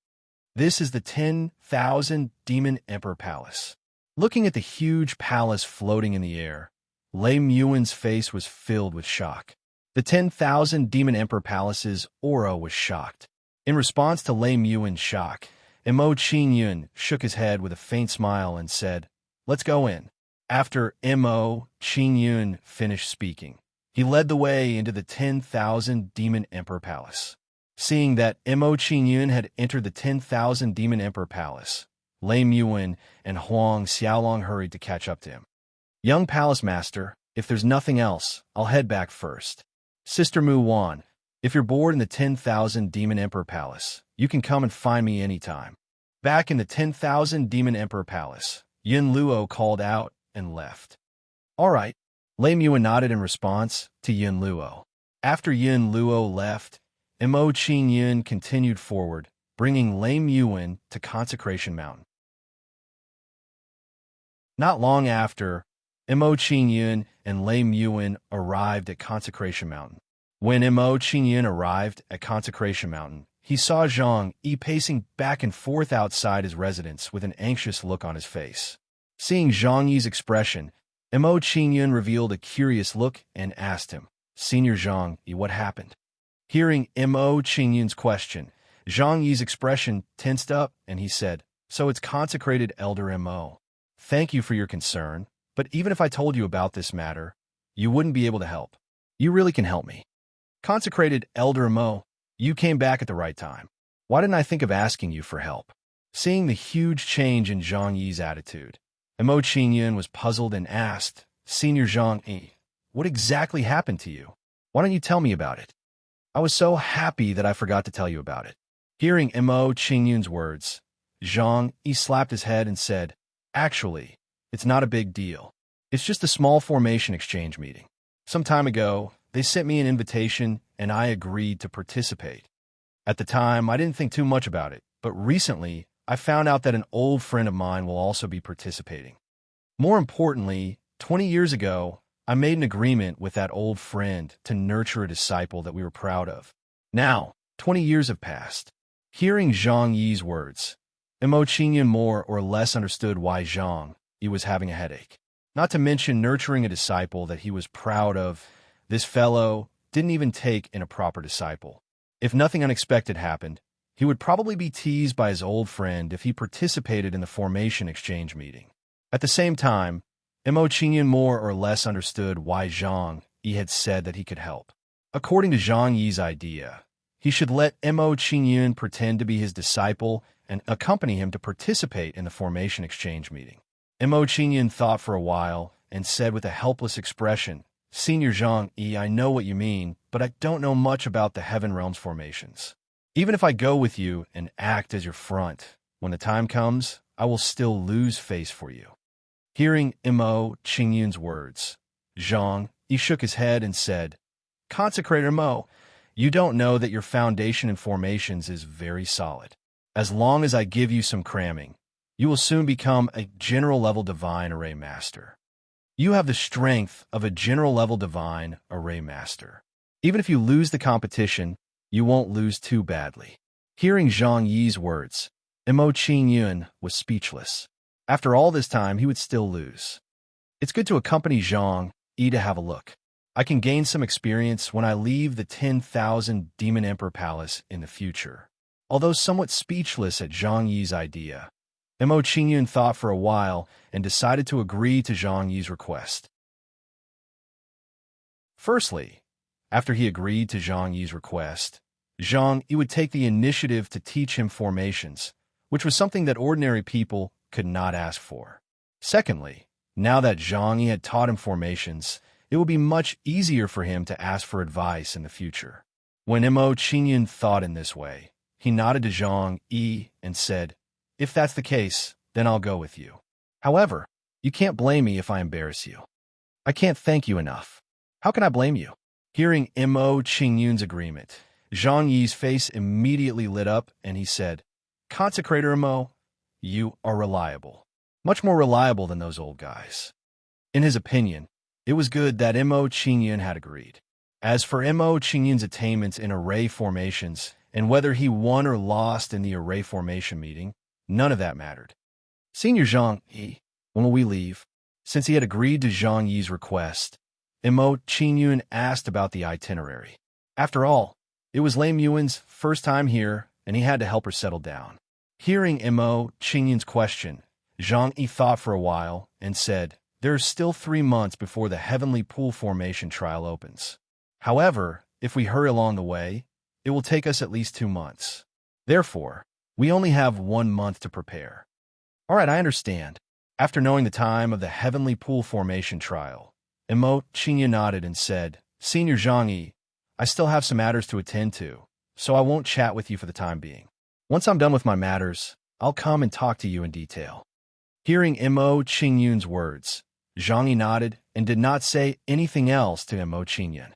This is the 10,000 Demon Emperor Palace. Looking at the huge palace floating in the air, Lei Yuan's face was filled with shock. The 10,000 Demon Emperor Palace's aura was shocked. In response to Lei Yuan's shock, Mo Qingyun shook his head with a faint smile and said, "Let's go in." After Mo Qingyun finished speaking, he led the way into the 10,000 Demon Emperor Palace. Seeing that Mo Qingyun had entered the 10,000 Demon Emperor Palace, Lei Yuan and Huang Xiaolong hurried to catch up to him. "Young Palace Master, if there's nothing else, I'll head back first. Sister Mu Wan, if you're bored in the 10,000 Demon Emperor Palace, you can come and find me anytime." Back in the 10,000 Demon Emperor Palace, Yun Luo called out and left. "All right." Lei Yuan nodded in response to Yun Luo. After Yun Luo left, Mo Qingyun continued forward, bringing Lei Yuan to Consecration Mountain. Not long after, Mo Qingyun and Lei Yuan arrived at Consecration Mountain. When Mo Qingyun arrived at Consecration Mountain, he saw Zhang Yi pacing back and forth outside his residence with an anxious look on his face. Seeing Zhang Yi's expression, Mo Qingyun revealed a curious look and asked him, "Senior Zhang Yi, what happened?" Hearing Mo Qingyun's question, Zhang Yi's expression tensed up and he said, "So it's Consecrated Elder Mo. Thank you for your concern, but even if I told you about this matter, you wouldn't be able to help. You really can help me. Consecrated Elder Mo, you came back at the right time. Why didn't I think of asking you for help?" Seeing the huge change in Zhang Yi's attitude, Mo Qingyun was puzzled and asked, "Senior Zhang Yi, what exactly happened to you? Why don't you tell me about it? I was so happy that I forgot to tell you about it." Hearing Mo Qingyun's words, Zhang Yi slapped his head and said, "Actually, it's not a big deal. It's just a small formation exchange meeting. Some time ago, they sent me an invitation and I agreed to participate. At the time, I didn't think too much about it, but recently, I found out that an old friend of mine will also be participating. More importantly, 20 years ago, I made an agreement with that old friend to nurture a disciple that we were proud of. Now, 20 years have passed." Hearing Zhang Yi's words, Mo Qingyun more or less understood why Zhang Yi was having a headache. not to mention nurturing a disciple that he was proud of. This fellow didn't even take in a proper disciple. If nothing unexpected happened, he would probably be teased by his old friend if he participated in the formation exchange meeting. At the same time, Mo Qingyun more or less understood why Zhang Yi had said that he could help. According to Zhang Yi's idea, he should let Mo Qingyun pretend to be his disciple and accompany him to participate in the formation exchange meeting. Mo Qingyun thought for a while and said with a helpless expression, "Senior Zhang Yi, I know what you mean, but I don't know much about the Heaven Realms formations. Even if I go with you and act as your front, when the time comes, I will still lose face for you." Hearing Mo Qingyun's words, Zhang Yi shook his head and said, "Consecrator Mo, you don't know that your foundation in formations is very solid. As long as I give you some cramming, you will soon become a general-level divine array master. You have the strength of a general-level divine array master. Even if you lose the competition, you won't lose too badly." Hearing Zhang Yi's words, Mo Qingyun was speechless. After all this time, he would still lose. It's good to accompany Zhang Yi to have a look. I can gain some experience when I leave the 10,000 Demon Emperor Palace in the future. Although somewhat speechless at Zhang Yi's idea, Mo Qingyun thought for a while and decided to agree to Zhang Yi's request. Firstly, after he agreed to Zhang Yi's request, Zhang Yi would take the initiative to teach him formations, which was something that ordinary people could not ask for. Secondly, now that Zhang Yi had taught him formations, it would be much easier for him to ask for advice in the future. When Mo Qingyun thought in this way, he nodded to Zhang Yi and said, "If that's the case, then I'll go with you. However, you can't blame me if I embarrass you. I can't thank you enough. How can I blame you?" Hearing Mo Qingyun's agreement, Zhang Yi's face immediately lit up and he said, "Consecrator Mo, you are reliable. Much more reliable than those old guys." In his opinion, it was good that Mo Qingyun had agreed. As for Mo Qingyun's attainments in array formations and whether he won or lost in the array formation meeting, none of that mattered. "Senior Zhang Yi, when will we leave?" Since he had agreed to Zhang Yi's request, Mo Qingyun asked about the itinerary. After all, it was Lame Yuan's first time here, and he had to help her settle down. Hearing Mo Qingyun's question, Zhang Yi thought for a while and said, "There are still 3 months before the Heavenly Pool Formation trial opens. However, if we hurry along the way, it will take us at least 2 months. Therefore, we only have 1 month to prepare." "All right, I understand." After knowing the time of the Heavenly Pool Formation trial, Mo Qingyun nodded and said, "Senior Zhang Yi, I still have some matters to attend to, so I won't chat with you for the time being. Once I'm done with my matters, I'll come and talk to you in detail." Hearing Mo Qingyun's words, Zhang Yi nodded and did not say anything else to Mo Qingyun.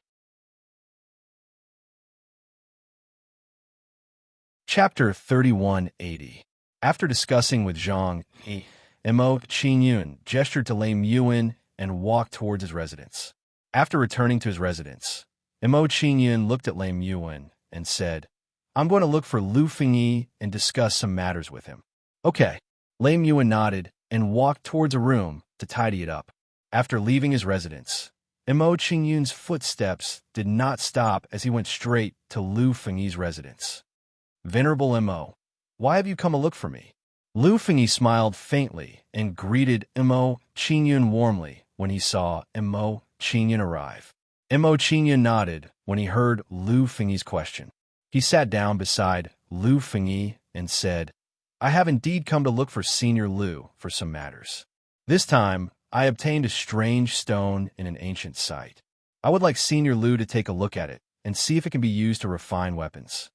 Chapter 3180. After discussing with Zhang Yi, Mo Qingyun gestured to Lame Yuan and walked towards his residence. After returning to his residence, Mo Qingyun looked at Lame Yuan and said, "I'm going to look for Lu Fengyi and discuss some matters with him." "Okay." Lame Yuan nodded and walked towards a room to tidy it up. After leaving his residence, Mo Qingyun's footsteps did not stop as he went straight to Lu Fengyi's residence. "Venerable Mo, why have you come to look for me?" Lu Fengyi smiled faintly and greeted Mo Qingyun warmly when he saw Mo Qingyun arrive. Mo Qingyun nodded when he heard Lu Fengyi's question. He sat down beside Lu Fengyi and said, "I have indeed come to look for Senior Lu for some matters. This time, I obtained a strange stone in an ancient site. I would like Senior Lu to take a look at it and see if it can be used to refine weapons."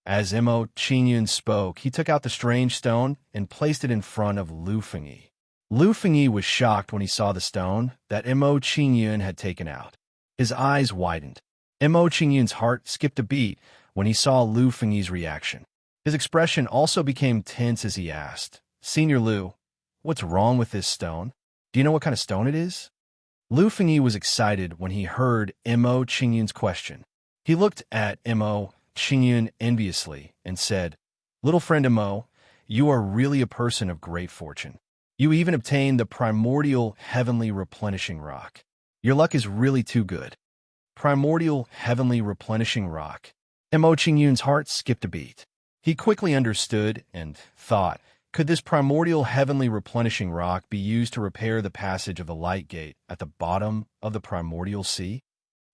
As Mo Qingyun spoke, he took out the strange stone and placed it in front of Lu Fengyi. Lu Fengyi was shocked when he saw the stone that Mo Qingyun had taken out. His eyes widened. Mo Qingyun's heart skipped a beat when he saw Lu Fengyi's reaction. His expression also became tense as he asked, "Senior Lu, what's wrong with this stone? Do you know what kind of stone it is?" Lu Fengyi was excited when he heard Mo Qingyun's question. He looked at Mo Qingyun enviously and said, "Little friend Mo, you are really a person of great fortune. You even obtained the primordial heavenly replenishing rock. Your luck is really too good. Primordial heavenly replenishing rock. Mo Qingyun's heart skipped a beat. He quickly understood and thought, could this primordial heavenly replenishing rock be used to repair the passage of the light gate at the bottom of the primordial sea?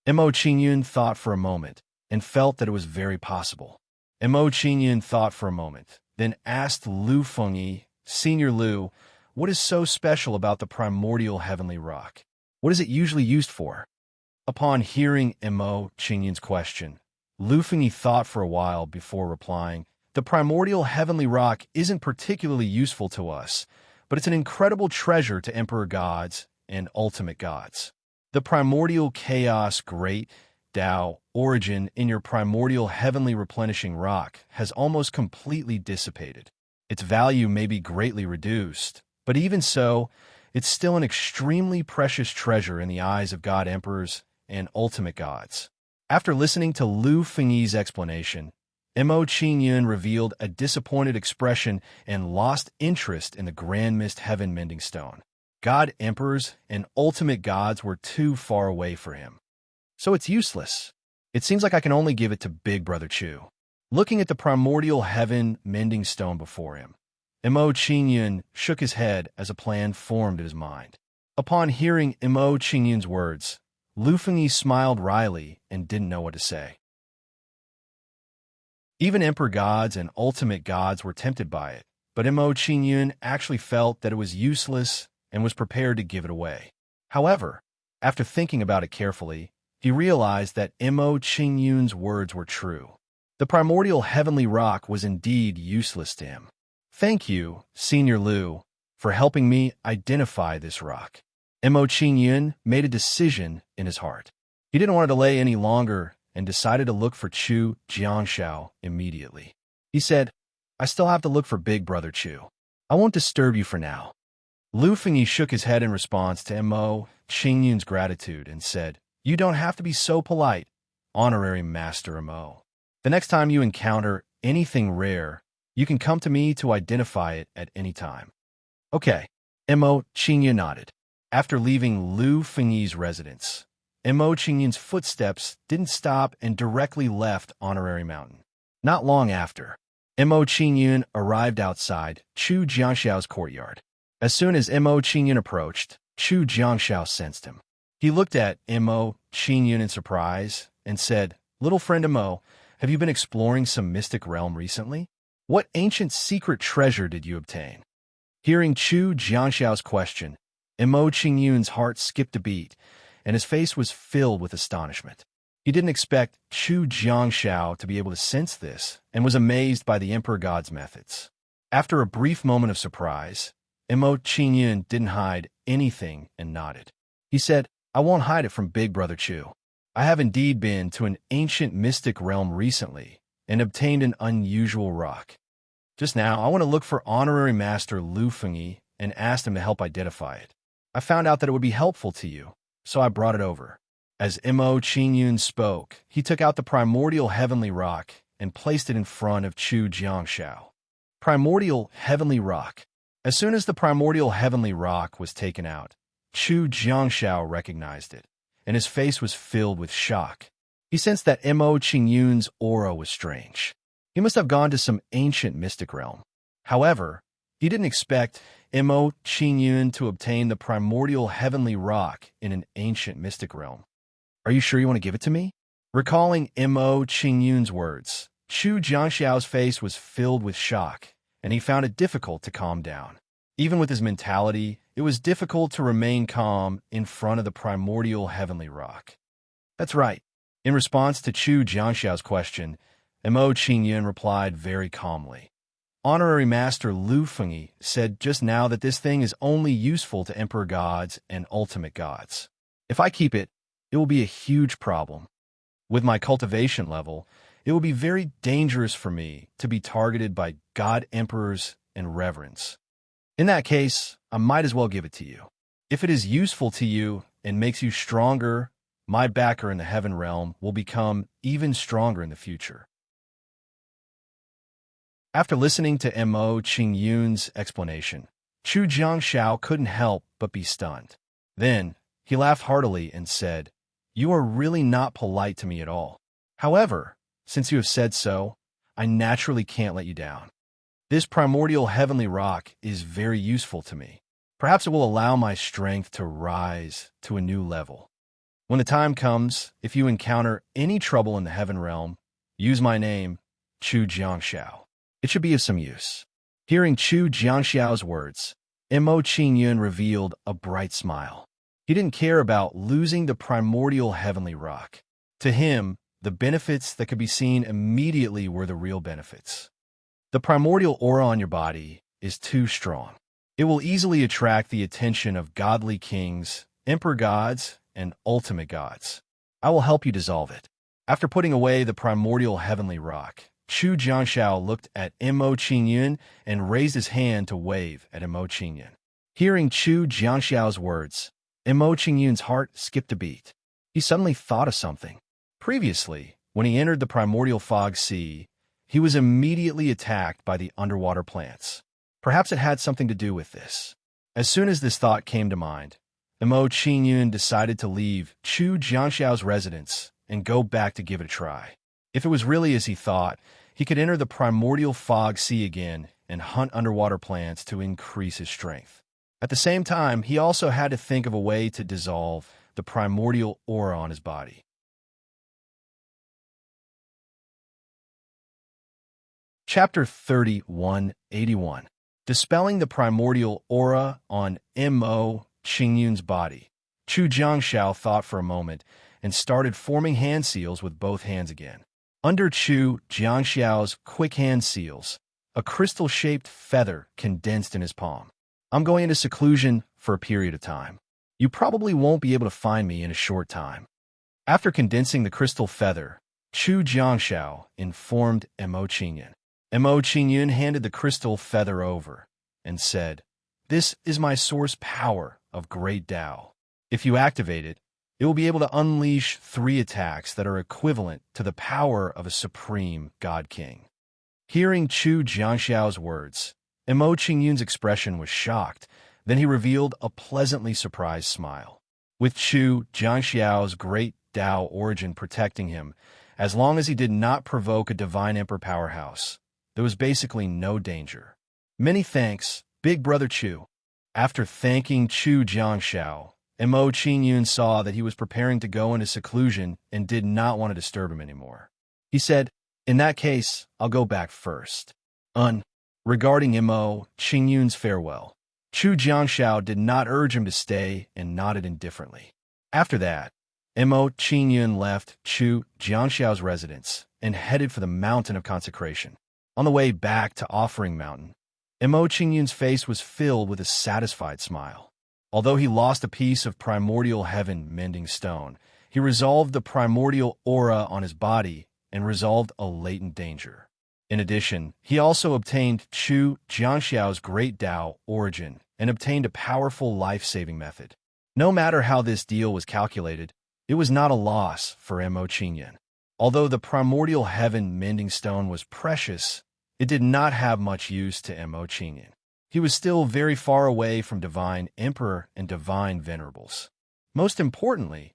Mo Qingyun thought for a moment and felt that it was very possible. Mo Qingyun thought for a moment, then asked Lu Fengyi, Senior Lu, what is so special about the primordial heavenly rock? What is it usually used for? Upon hearing Mo Qingyun's question, Lu Fengyi thought for a while before replying, the primordial heavenly rock isn't particularly useful to us, but it's an incredible treasure to emperor gods and ultimate gods. The primordial chaos great Tao origin in your primordial heavenly replenishing rock has almost completely dissipated. Its value may be greatly reduced, but even so, it's still an extremely precious treasure in the eyes of god emperors and ultimate gods. After listening to Lu Fengyi's explanation, Mo Qingyun revealed a disappointed expression and lost interest in the Grand Mist Heaven Mending Stone. God emperors and ultimate gods were too far away for him. So it's useless. It seems like I can only give it to Big Brother Chu. Looking at the primordial heaven mending stone before him, Mo Qingyun shook his head as a plan formed in his mind. Upon hearing Mo Qingyun's words, Lu Fengyi smiled wryly and didn't know what to say. Even emperor gods and ultimate gods were tempted by it, but Mo Qingyun actually felt that it was useless and was prepared to give it away. However, after thinking about it carefully, he realized that Mo Qingyun's words were true. The primordial heavenly rock was indeed useless to him. Thank you, Senior Lu, for helping me identify this rock. Mo Qingyun made a decision in his heart. He didn't want to delay any longer and decided to look for Chu Jiangshao immediately. He said, I still have to look for Big Brother Chu. I won't disturb you for now. Lu Fengyi shook his head in response to Mo Qingyun's gratitude and said, you don't have to be so polite, Honorary Master Mo. The next time you encounter anything rare, you can come to me to identify it at any time. Okay, Mo Qingyun nodded. After leaving Lu Fengyi's residence, Mo Qingyun's footsteps didn't stop and directly left Honorary Mountain. Not long after, Mo Qingyun arrived outside Chu Jiangshao's courtyard. As soon as Mo Qingyun approached, Chu Jiangshao sensed him. He looked at Mo Qingyun in surprise and said, Little friend Mo, have you been exploring some mystic realm recently? What ancient secret treasure did you obtain? Hearing Chu Jiangshao's question, Mo Qingyun's heart skipped a beat, and his face was filled with astonishment. He didn't expect Chu Jiangshao to be able to sense this and was amazed by the Emperor God's methods. After a brief moment of surprise, Mo Qingyun didn't hide anything and nodded. He said, I won't hide it from Big Brother Chu. I have indeed been to an ancient mystic realm recently and obtained an unusual rock. Just now, I want to look for Honorary Master Lu Fengyi and asked him to help identify it. I found out that it would be helpful to you, so I brought it over. As Mo Qingyun spoke, he took out the primordial heavenly rock and placed it in front of Chu Jiangshao. Primordial heavenly rock. As soon as the primordial heavenly rock was taken out, Chu Jiangshao recognized it, and his face was filled with shock. He sensed that Mo Qingyun's aura was strange. He must have gone to some ancient mystic realm. However, he didn't expect Mo Qingyun to obtain the primordial heavenly rock in an ancient mystic realm. Are you sure you want to give it to me? Recalling Mo Qingyun's words, Chu Jiangshao's face was filled with shock, and he found it difficult to calm down. Even with his mentality, it was difficult to remain calm in front of the primordial heavenly rock. That's right. In response to Chu Jiangshao's question, Mo Qingyun replied very calmly. Honorary Master Lu Fengyi said just now that this thing is only useful to Emperor gods and ultimate gods. If I keep it, it will be a huge problem. With my cultivation level, it will be very dangerous for me to be targeted by god emperors and reverends. In that case, I might as well give it to you. If it is useful to you and makes you stronger, my backer in the heaven realm will become even stronger in the future. After listening to Mo Qingyun's explanation, Chu Jiangxiao couldn't help but be stunned. Then, he laughed heartily and said, "You are really not polite to me at all. However, since you have said so, I naturally can't let you down. This primordial heavenly rock is very useful to me. Perhaps it will allow my strength to rise to a new level. When the time comes, if you encounter any trouble in the heaven realm, use my name, Chu Jiangxiao. It should be of some use." Hearing Chu Jiangxiao's words, Mo Qingyun revealed a bright smile. He didn't care about losing the primordial heavenly rock. To him, the benefits that could be seen immediately were the real benefits. The primordial aura on your body is too strong. It will easily attract the attention of godly kings, emperor gods, and ultimate gods. I will help you dissolve it. After putting away the primordial heavenly rock, Chu Jiangxiao looked at Mo Qingyun and raised his hand to wave at Mo Qingyun. Hearing Chu Jiangxiao's words, Mo Qingyun's heart skipped a beat. He suddenly thought of something. Previously, when he entered the primordial fog sea, he was immediately attacked by the underwater plants. Perhaps it had something to do with this. As soon as this thought came to mind, Mo Qingyun decided to leave Chu Jiangxiao's residence and go back to give it a try. If it was really as he thought, he could enter the primordial fog sea again and hunt underwater plants to increase his strength. At the same time, he also had to think of a way to dissolve the primordial aura on his body. Chapter 3181. Dispelling the primordial aura on Mo Qingyun's body. Chu Jiangxiao thought for a moment and started forming hand seals with both hands again. Under Chu Jiangxiao's quick hand seals, a crystal-shaped feather condensed in his palm. I'm going into seclusion for a period of time. You probably won't be able to find me in a short time. After condensing the crystal feather, Chu Jiangxiao informed Mo Qingyun. Mo Qingyun handed the crystal feather over and said, "This is my source power of great Tao. If you activate it, it will be able to unleash 3 attacks that are equivalent to the power of a supreme God King." Hearing Chu Jiangxiao's words, Mo Qingyun's expression was shocked. Then he revealed a pleasantly surprised smile. With Chu Jiangxiao's great Tao origin protecting him, as long as he did not provoke a divine emperor powerhouse, there was basically no danger. "Many thanks, Big Brother Chu." After thanking Chu Jiangxiao, Mo Qingyun saw that he was preparing to go into seclusion and did not want to disturb him anymore. He said, "In that case, I'll go back first." Regarding Mo Qingyun's farewell, Chu Jiangxiao did not urge him to stay and nodded indifferently. After that, Mo Qingyun left Chu Jiangxiao's residence and headed for the Mountain of Consecration. On the way back to Offering Mountain, Mo Qingyun's face was filled with a satisfied smile. Although he lost a piece of primordial heaven mending stone, he resolved the primordial aura on his body and resolved a latent danger. In addition, he also obtained Chu Jiangxiao's great Tao origin and obtained a powerful life-saving method. No matter how this deal was calculated, it was not a loss for Mo Qingyun. Although the primordial heaven mending stone was precious, it did not have much use to Mo Qingyun. He was still very far away from divine emperor and divine venerables. Most importantly,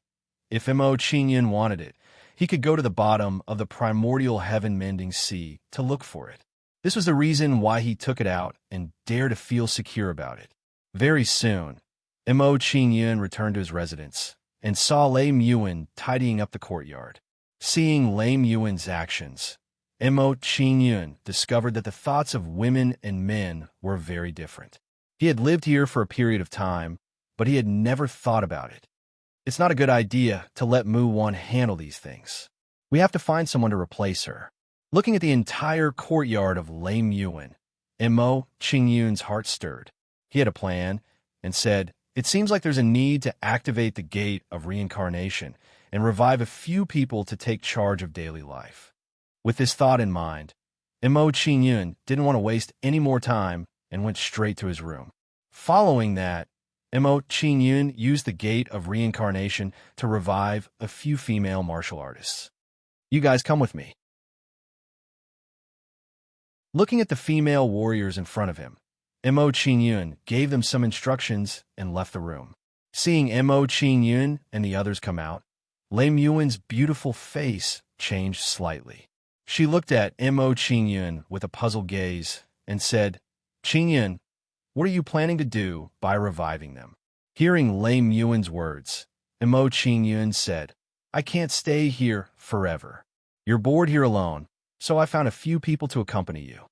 if Mo Qingyun wanted it, he could go to the bottom of the primordial heaven-mending sea to look for it. This was the reason why he took it out and dared to feel secure about it. Very soon, Mo Qingyun returned to his residence and saw Lei Muan tidying up the courtyard. Seeing Lei Muan's actions, Mo Qingyun discovered that the thoughts of women and men were very different. He had lived here for a period of time, but he had never thought about it. It's not a good idea to let Mu Wan handle these things. We have to find someone to replace her. Looking at the entire courtyard of Lei Muan, Mo Qingyun's heart stirred. He had a plan and said, "It seems like there's a need to activate the gate of reincarnation and revive a few people to take charge of daily life." With this thought in mind, Mo Qingyun didn't want to waste any more time and went straight to his room. Following that, Mo Qingyun used the gate of reincarnation to revive a few female martial artists. "You guys come with me." Looking at the female warriors in front of him, Mo Qingyun gave them some instructions and left the room. Seeing Mo Qingyun and the others come out, Lei Muin's beautiful face changed slightly. She looked at Mo Qingyun with a puzzled gaze and said, "Qingyun, what are you planning to do by reviving them?" Hearing Lei Muin's words, Mo Qingyun said, "I can't stay here forever. You're bored here alone, so I found a few people to accompany you.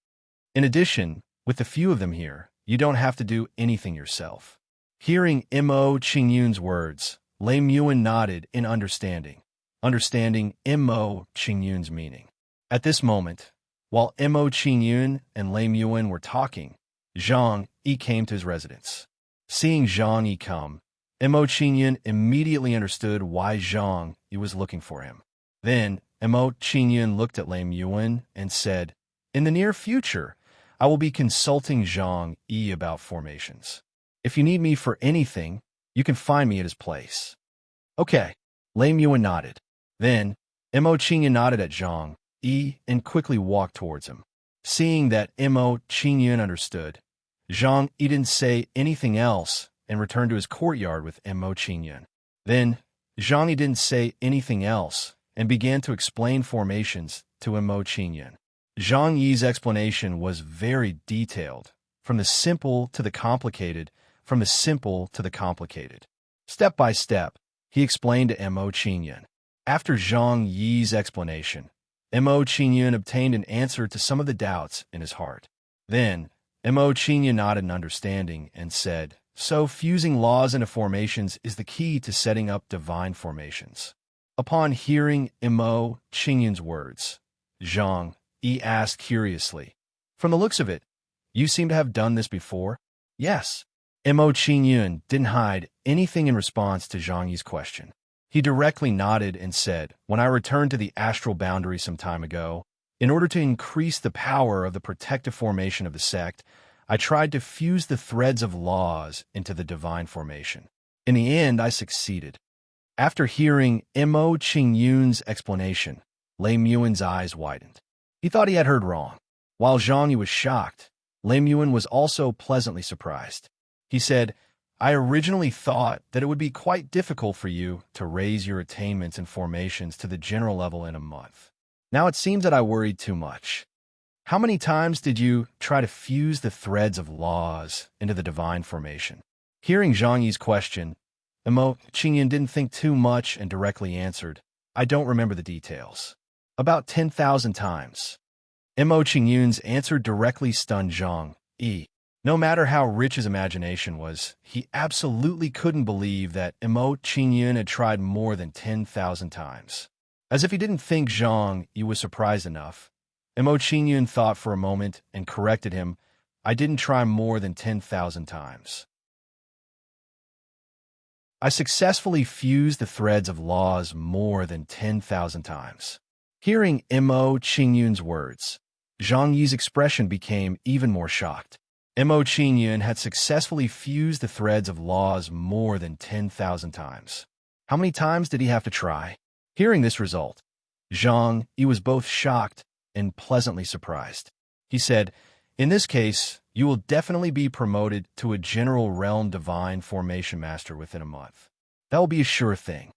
In addition, with the few of them here, you don't have to do anything yourself." Hearing Mo Qingyun's words, Lei Muin nodded in understanding Mo Qingyun's meaning. At this moment, while Mo Qingyun and Lei Muin were talking, Zhang Yi came to his residence. Seeing Zhang Yi come, Mo Qingyun immediately understood why Zhang Yi was looking for him. Then, Mo Qingyun looked at Lei Muin and said, "In the near future, I will be consulting Zhang Yi about formations. If you need me for anything, you can find me at his place." "Okay." Lei Muin nodded. Then, Mo Qingyun nodded at Zhang Yi and quickly walked towards him. Seeing that Mo Qingyun understood, Zhang Yi didn't say anything else and returned to his courtyard with Mo Qingyun. Then, Zhang Yi didn't say anything else and began to explain formations to Mo Qingyun. Zhang Yi's explanation was very detailed, from the simple to the complicated, Step by step, he explained to Mo Qingyun. After Zhang Yi's explanation, Mo Qingyun obtained an answer to some of the doubts in his heart. Then, Mo Qingyun nodded in understanding and said, "So fusing laws into formations is the key to setting up divine formations." Upon hearing Mo Qingyun's words, Zhang Yi asked curiously, "From the looks of it, you seem to have done this before?" "Yes." Mo Qingyun didn't hide anything in response to Zhang Yi's question. He directly nodded and said, "When I returned to the astral boundary some time ago, in order to increase the power of the protective formation of the sect, I tried to fuse the threads of laws into the divine formation. In the end, I succeeded." After hearing Mo Qingyun's explanation, Lei Muin's eyes widened. He thought he had heard wrong. While Zhang Yi was shocked, Lei Muin was also pleasantly surprised. He said, "I originally thought that it would be quite difficult for you to raise your attainments and formations to the general level in a month. Now it seems that I worried too much. How many times did you try to fuse the threads of laws into the divine formation?" Hearing Zhang Yi's question, Mo Qingyun didn't think too much and directly answered, "I don't remember the details. About 10,000 times." Mo Qingyun's answer directly stunned Zhang Yi. No matter how rich his imagination was, he absolutely couldn't believe that Mo Qingyun had tried more than 10,000 times. As if he didn't think Zhang Yi was surprised enough, Mo Qingyun thought for a moment and corrected him, "I didn't try more than 10,000 times. I successfully fused the threads of laws more than 10,000 times." Hearing Mo Qingyun's words, Zhang Yi's expression became even more shocked. Mo Qingyun had successfully fused the threads of laws more than 10,000 times. How many times did he have to try? Hearing this result, Zhang Yi was both shocked and pleasantly surprised. He said, "In this case, you will definitely be promoted to a general realm divine formation master within a month. That will be a sure thing."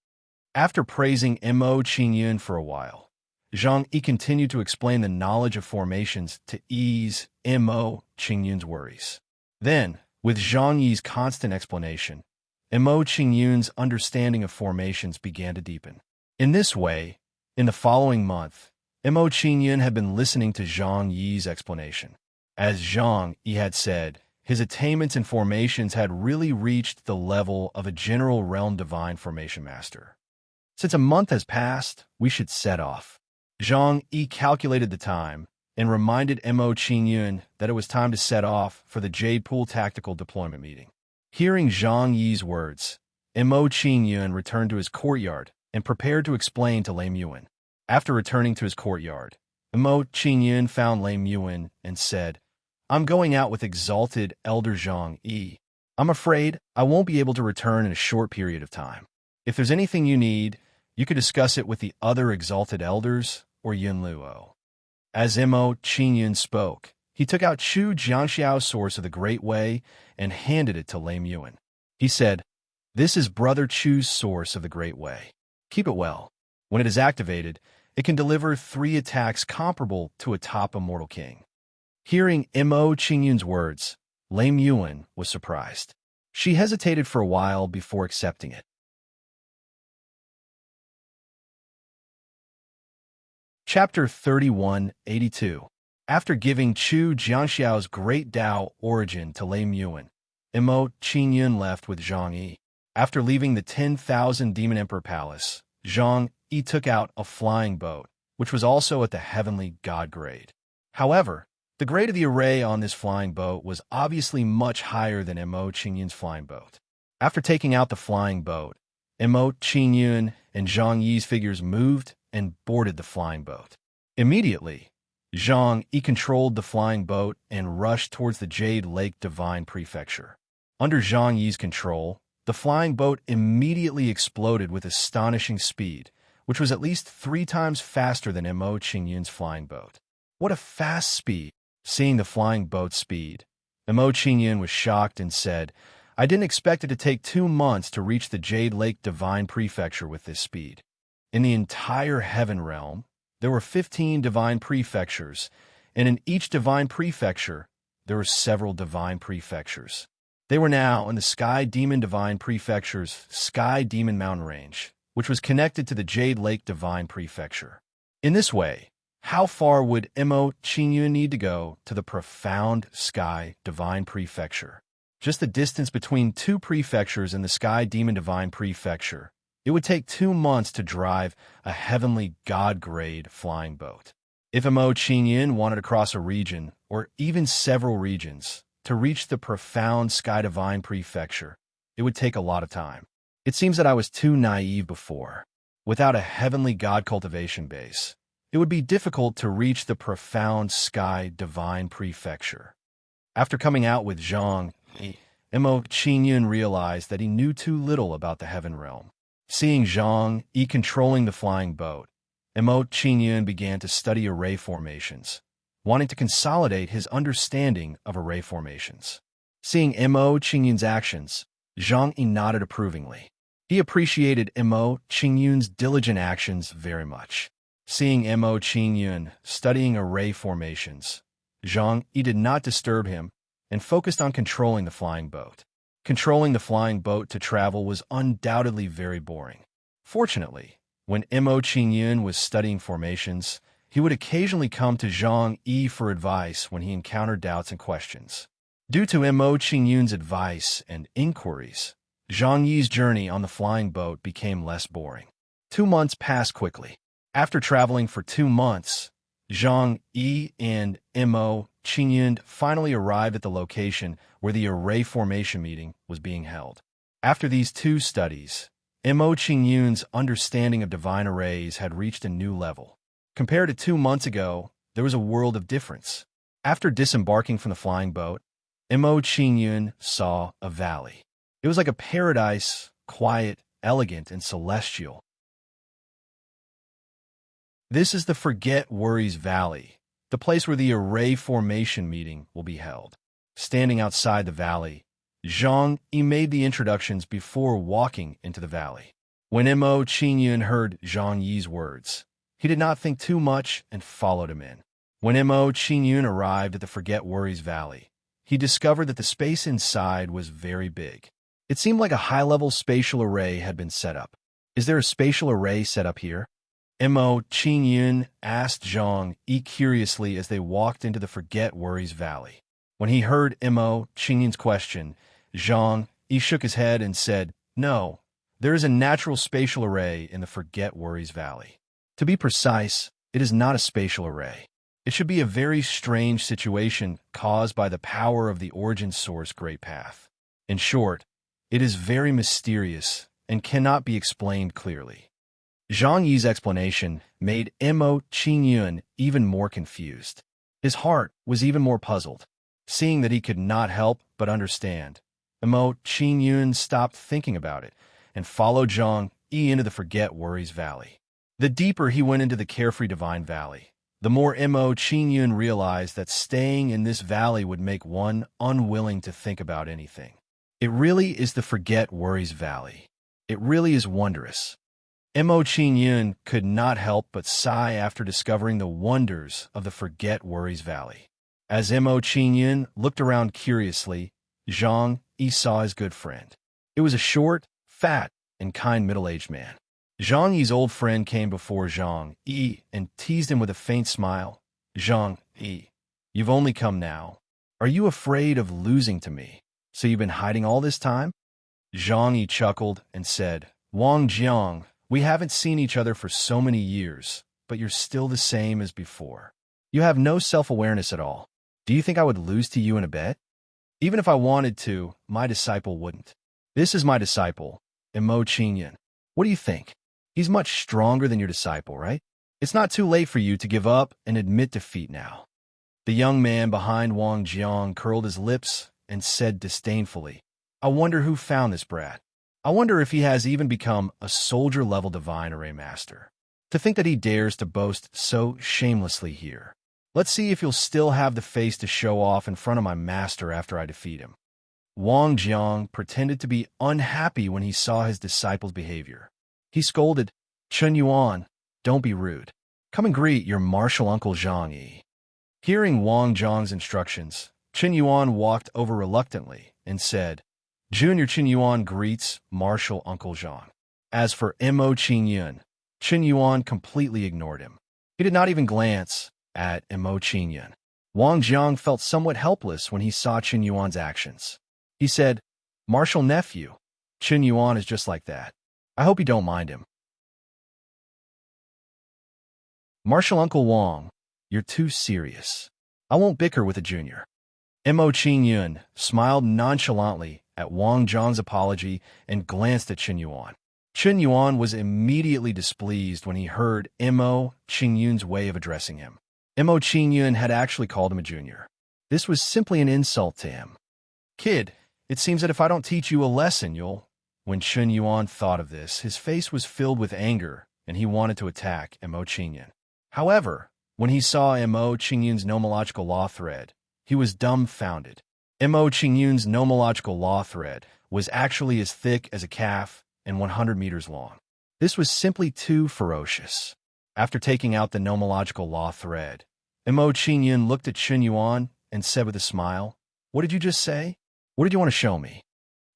After praising Mo Qingyun for a while, Zhang Yi continued to explain the knowledge of formations to ease Mo Qingyun's worries. Then, with Zhang Yi's constant explanation, Mo Qingyun's understanding of formations began to deepen. In this way, in the following month, Mo Qingyun had been listening to Zhang Yi's explanation. As Zhang Yi had said, his attainments and formations had really reached the level of a general realm divine formation master. Since a month has passed, we should set off. Zhang Yi calculated the time and reminded Mo Qingyun that it was time to set off for the Jade Pool Tactical Deployment meeting. Hearing Zhang Yi's words, Mo Qingyun returned to his courtyard and prepared to explain to Lei Muin. After returning to his courtyard, Mo Qingyun found Lei Muin and said, "I'm going out with exalted Elder Zhang Yi. I'm afraid I won't be able to return in a short period of time. If there's anything you need, you could discuss it with the other exalted elders or Yun Luo." As Mo Qingyun spoke, He took out Chu Jianxiao's source of the Great Way and handed it to Lame Yuan. He said, "This is Brother Chu's source of the Great Way. Keep it well. When it is activated, it can deliver 3 attacks comparable to a top immortal king." Hearing Mo Qingyun's words, Lame Yuan was surprised. She hesitated for a while before accepting it. Chapter 3182. After giving Chu Jianxiao's Great Tao origin to Lame Yuan, Mo Qingyun left with Zhang Yi. After leaving the 10,000 Demon Emperor Palace, Zhang Yi took out a flying boat, which was also at the heavenly god grade. However, the grade of the array on this flying boat was obviously much higher than Mo Qingyun's flying boat. After taking out the flying boat, Mo Qingyun and Zhang Yi's figures moved and boarded the flying boat. Immediately, Zhang Yi controlled the flying boat and rushed towards the Jade Lake Divine Prefecture. Under Zhang Yi's control, the flying boat immediately exploded with astonishing speed, which was at least 3 times faster than Mo Qingyun's flying boat. What a fast speed! Seeing the flying boat's speed, Mo Qingyun was shocked and said, "I didn't expect it to take 2 months to reach the Jade Lake Divine Prefecture with this speed." In the entire Heaven Realm, there were 15 divine prefectures, and in each divine prefecture, there were several divine prefectures. They were now in the Sky Demon Divine Prefecture's Sky Demon Mountain Range, which was connected to the Jade Lake Divine Prefecture. In this way, how far would Mo Qingyun need to go to the profound Sky Divine Prefecture? Just the distance between 2 prefectures in the Sky Demon Divine Prefecture. It would take 2 months to drive a heavenly god-grade flying boat. If Mo Qingyun wanted to cross a region, or even several regions, to reach the profound Sky Divine Prefecture, it would take a lot of time. It seems that I was too naive before. Without a heavenly god cultivation base, it would be difficult to reach the profound Sky Divine Prefecture. After coming out with Zhang Yi, Mo Qingyun realized that he knew too little about the Heaven Realm. Seeing Zhang Yi controlling the flying boat, Mo Qingyun began to study array formations, wanting to consolidate his understanding of array formations. Seeing Mo Qingyun's actions, Zhang Yi nodded approvingly. He appreciated Mo Qingyun's diligent actions very much. Seeing Mo Qingyun studying array formations, Zhang Yi did not disturb him and focused on controlling the flying boat. Controlling the flying boat to travel was undoubtedly very boring. Fortunately, when Mo Qingyun was studying formations, he would occasionally come to Zhang Yi for advice when he encountered doubts and questions. Due to Mo Qingyun's advice and inquiries, Zhang Yi's journey on the flying boat became less boring. 2 months passed quickly. After traveling for 2 months, Zhang Yi and Mo Qingyun finally arrived at the location where the array formation meeting was being held. After these 2 studies, Mo Qingyun's understanding of divine arrays had reached a new level. Compared to 2 months ago, there was a world of difference. After disembarking from the flying boat, Mo Qingyun saw a valley. It was like a paradise, quiet, elegant, and celestial. This is the Forget Worries Valley, the place where the array formation meeting will be held. Standing outside the valley, Zhang Yi made the introductions before walking into the valley. When Mo Qingyun heard Zhang Yi's words, he did not think too much and followed him in. When Mo Qingyun arrived at the Forget Worries Valley, he discovered that the space inside was very big. It seemed like a high-level spatial array had been set up. Is there a spatial array set up here? Mo Qingyun asked Zhang Yi curiously as they walked into the Forget Worries Valley. When he heard Mo Qingyun's question, Zhang Yi shook his head and said, "No, there is a natural spatial array in the Forget Worries Valley. To be precise, it is not a spatial array. It should be a very strange situation caused by the power of the origin source Great Path. In short, it is very mysterious and cannot be explained clearly." Zhang Yi's explanation made Mo Qingyun even more confused. His heart was even more puzzled. Seeing that he could not help but understand, Mo Qingyun stopped thinking about it and followed Zhang Yi into the Forget Worries Valley. The deeper he went into the Carefree Divine Valley, the more Mo Qingyun realized that staying in this valley would make one unwilling to think about anything. It really is the Forget Worries Valley. It really is wondrous. Mo Qingyun could not help but sigh after discovering the wonders of the Forget Worries Valley. As Mo Qingyun looked around curiously, Zhang Yi saw his good friend. It was a short, fat, and kind middle-aged man. Zhang Yi's old friend came before Zhang Yi and teased him with a faint smile. Zhang Yi, you've only come now. Are you afraid of losing to me? So you've been hiding all this time? Zhang Yi chuckled and said, Wang Jiang, we haven't seen each other for so many years, but you're still the same as before. You have no self-awareness at all. Do you think I would lose to you in a bet? Even if I wanted to, my disciple wouldn't. This is my disciple, Mo Qingyun. What do you think? He's much stronger than your disciple, right? It's not too late for you to give up and admit defeat now. The young man behind Wang Jiang curled his lips and said disdainfully, I wonder who found this brat. I wonder if he has even become a soldier-level divine array master. To think that he dares to boast so shamelessly here. Let's see if he'll still have the face to show off in front of my master after I defeat him. Wang Jiang pretended to be unhappy when he saw his disciple's behavior. He scolded, Chen Yuan, don't be rude. Come and greet your martial uncle Zhang Yi. Hearing Wang Jiang's instructions, Chen Yuan walked over reluctantly and said, Junior Chen Yuan greets martial uncle Zhang. As for Mo Qingyun, Chen Yuan completely ignored him. He did not even glance at Mo Qingyun. Wang Jiang felt somewhat helpless when he saw Chen Yuan's actions. He said, Martial nephew, Chen Yuan is just like that. I hope you don't mind him. Martial Uncle Wang, you're too serious. I won't bicker with a junior. Mo Qingyun smiled nonchalantly at Wang Jiang's apology and glanced at Chen Yuan. Chen Yuan was immediately displeased when he heard Mo Qingyun's way of addressing him. Mo Qingyun had actually called him a junior. This was simply an insult to him. Kid, it seems that if I don't teach you a lesson, you'll... When Chen Yuan thought of this, his face was filled with anger, and he wanted to attack Mo Qingyun. However, when he saw Mo Qingyun's nomological law thread, he was dumbfounded. Mo Qingyun's nomological law thread was actually as thick as a calf and 100 meters long. This was simply too ferocious. After taking out the nomological law thread, Mo Qingyun looked at Chen Yuan and said with a smile, What did you just say? What did you want to show me?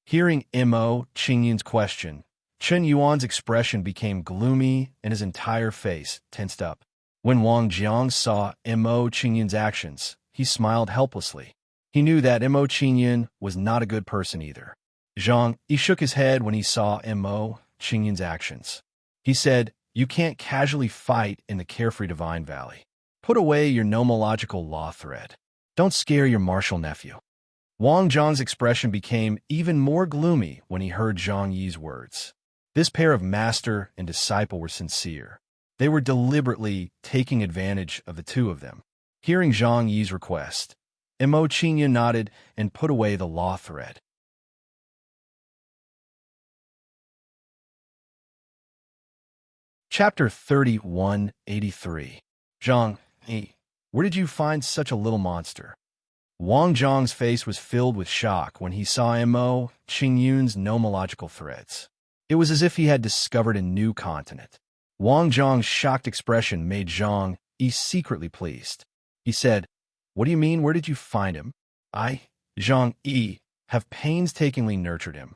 Hearing Mo Qingyun's question, Chen Yuan's expression became gloomy and his entire face tensed up. When Wang Jiang saw Mo Qingyun's actions, he smiled helplessly. He knew that Mo Qingyun was not a good person either. Zhang Yi shook his head when he saw Mo Qingyun's actions. He said, You can't casually fight in the carefree Divine Valley. Put away your nomological law thread. Don't scare your martial nephew. Wang Jiang's expression became even more gloomy when he heard Zhang Yi's words. This pair of master and disciple were sincere. They were deliberately taking advantage of the two of them. Hearing Zhang Yi's request, Mo Qingyun nodded and put away the law thread. Chapter 3183. Zhang Yi, where did you find such a little monster? Wang Jiang's face was filled with shock when he saw Mo Qingyun's nomological threads. It was as if he had discovered a new continent. Wang Jiang's shocked expression made Zhang Yi secretly pleased. He said, What do you mean, where did you find him? I, Zhang Yi, have painstakingly nurtured him.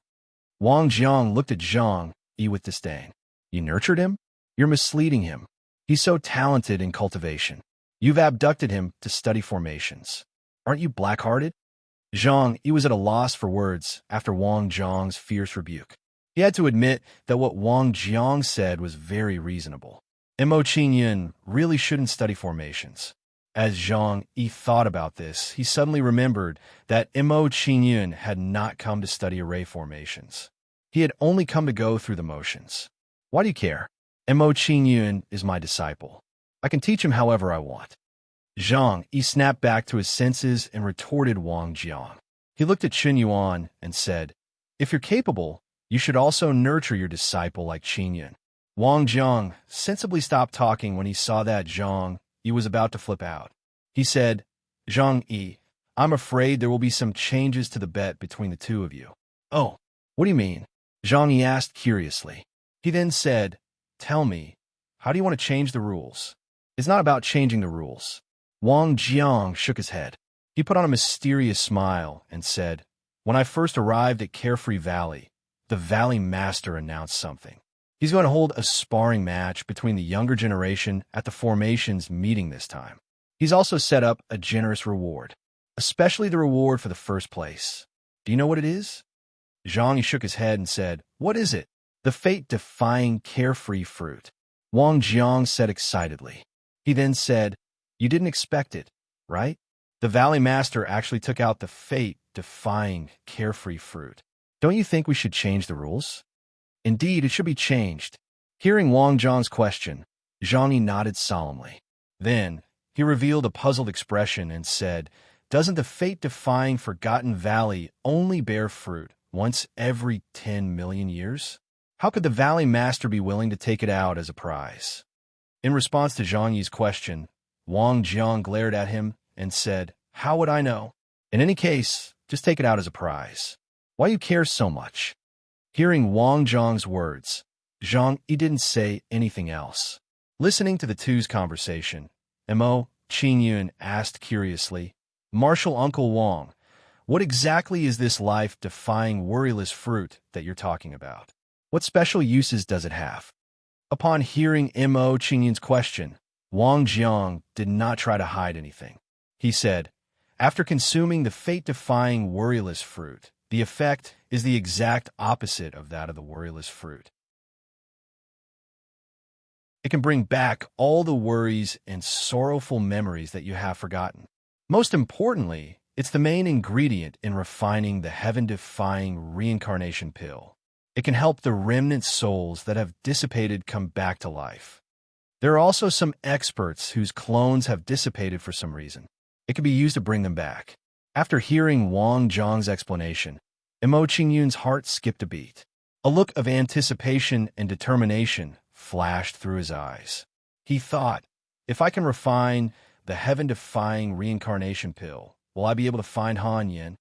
Wang Jiang looked at Zhang Yi with disdain. You nurtured him? You're misleading him. He's so talented in cultivation. You've abducted him to study formations. Aren't you black-hearted? Zhang Yi was at a loss for words after Wang Jiang's fierce rebuke. He had to admit that what Wang Jiang said was very reasonable. Mo Qingyun really shouldn't study formations. As Zhang Yi thought about this, he suddenly remembered that Mo Qingyun had not come to study array formations. He had only come to go through the motions. Why do you care? Mo Qingyun is my disciple. I can teach him however I want. Zhang Yi snapped back to his senses and retorted Wang Jiang. He looked at Chen Yuan and said, If you're capable, you should also nurture your disciple like Qingyun. Wang Jiang sensibly stopped talking when he saw that Zhang Yi was about to flip out. He said, Zhang Yi, I'm afraid there will be some changes to the bet between the two of you. Oh, what do you mean? Zhang Yi asked curiously. He then said, Tell me, how do you want to change the rules? It's not about changing the rules. Wang Jiang shook his head. He put on a mysterious smile and said, When I first arrived at Carefree Valley, the Valley Master announced something. He's going to hold a sparring match between the younger generation at the formations meeting this time. He's also set up a generous reward, especially the reward for the first place. Do you know what it is? Zhang Yi shook his head and said, What is it? The fate-defying carefree fruit. Wang Jiang said excitedly. He then said, You didn't expect it, right? The Valley Master actually took out the fate-defying carefree fruit. Don't you think we should change the rules? Indeed, it should be changed. Hearing Wang Jiang's question, Zhang Yi nodded solemnly. Then, he revealed a puzzled expression and said, Doesn't the fate-defying Forgotten Valley only bear fruit once every 10 million years? How could the Valley Master be willing to take it out as a prize? In response to Zhang Yi's question, Wang Jiang glared at him and said, How would I know? In any case, just take it out as a prize. Why you care so much? Hearing Wang Jiang's words, Zhang Yi didn't say anything else. Listening to the two's conversation, Mo Qingyun asked curiously, Martial Uncle Wang, what exactly is this life-defying worryless fruit that you're talking about? What special uses does it have? Upon hearing Mo Qingyun's question, Wang Jiang did not try to hide anything. He said, After consuming the fate-defying worryless fruit, the effect is the exact opposite of that of the worryless fruit. It can bring back all the worries and sorrowful memories that you have forgotten. Most importantly, it's the main ingredient in refining the heaven-defying reincarnation pill. It can help the remnant souls that have dissipated come back to life. There are also some experts whose clones have dissipated for some reason. It can be used to bring them back. After hearing Wang Jiang's explanation, Mo Qingyun's heart skipped a beat. A look of anticipation and determination flashed through his eyes. He thought, if I can refine the heaven-defying reincarnation pill, will I be able to find Han Yin?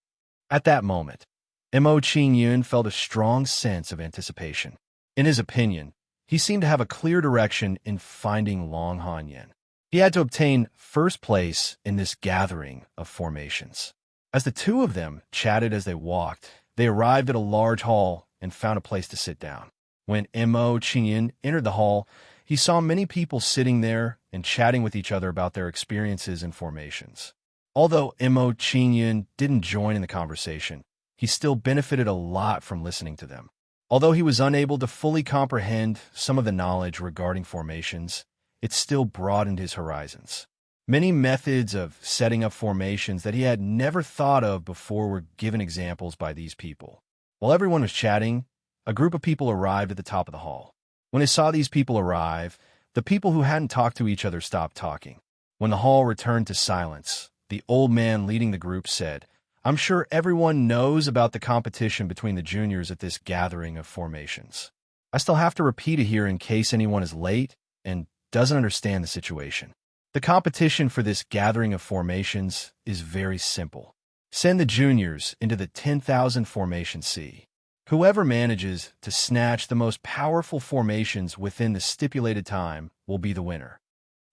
At that moment, Mo Qingyun felt a strong sense of anticipation. In his opinion, he seemed to have a clear direction in finding Long Han Yin. He had to obtain first place in this gathering of formations. As the two of them chatted as they walked, they arrived at a large hall and found a place to sit down. When Mo Qingyun entered the hall, he saw many people sitting there and chatting with each other about their experiences and formations. Although Mo Qingyun didn't join in the conversation, he still benefited a lot from listening to them. Although he was unable to fully comprehend some of the knowledge regarding formations, it still broadened his horizons. Many methods of setting up formations that he had never thought of before were given examples by these people. While everyone was chatting, a group of people arrived at the top of the hall. When they saw these people arrive, the people who hadn't talked to each other stopped talking. When the hall returned to silence, the old man leading the group said, I'm sure everyone knows about the competition between the juniors at this gathering of formations. I still have to repeat it here in case anyone is late and doesn't understand the situation. The competition for this gathering of formations is very simple. Send the juniors into the 10,000 formation sea. Whoever manages to snatch the most powerful formations within the stipulated time will be the winner.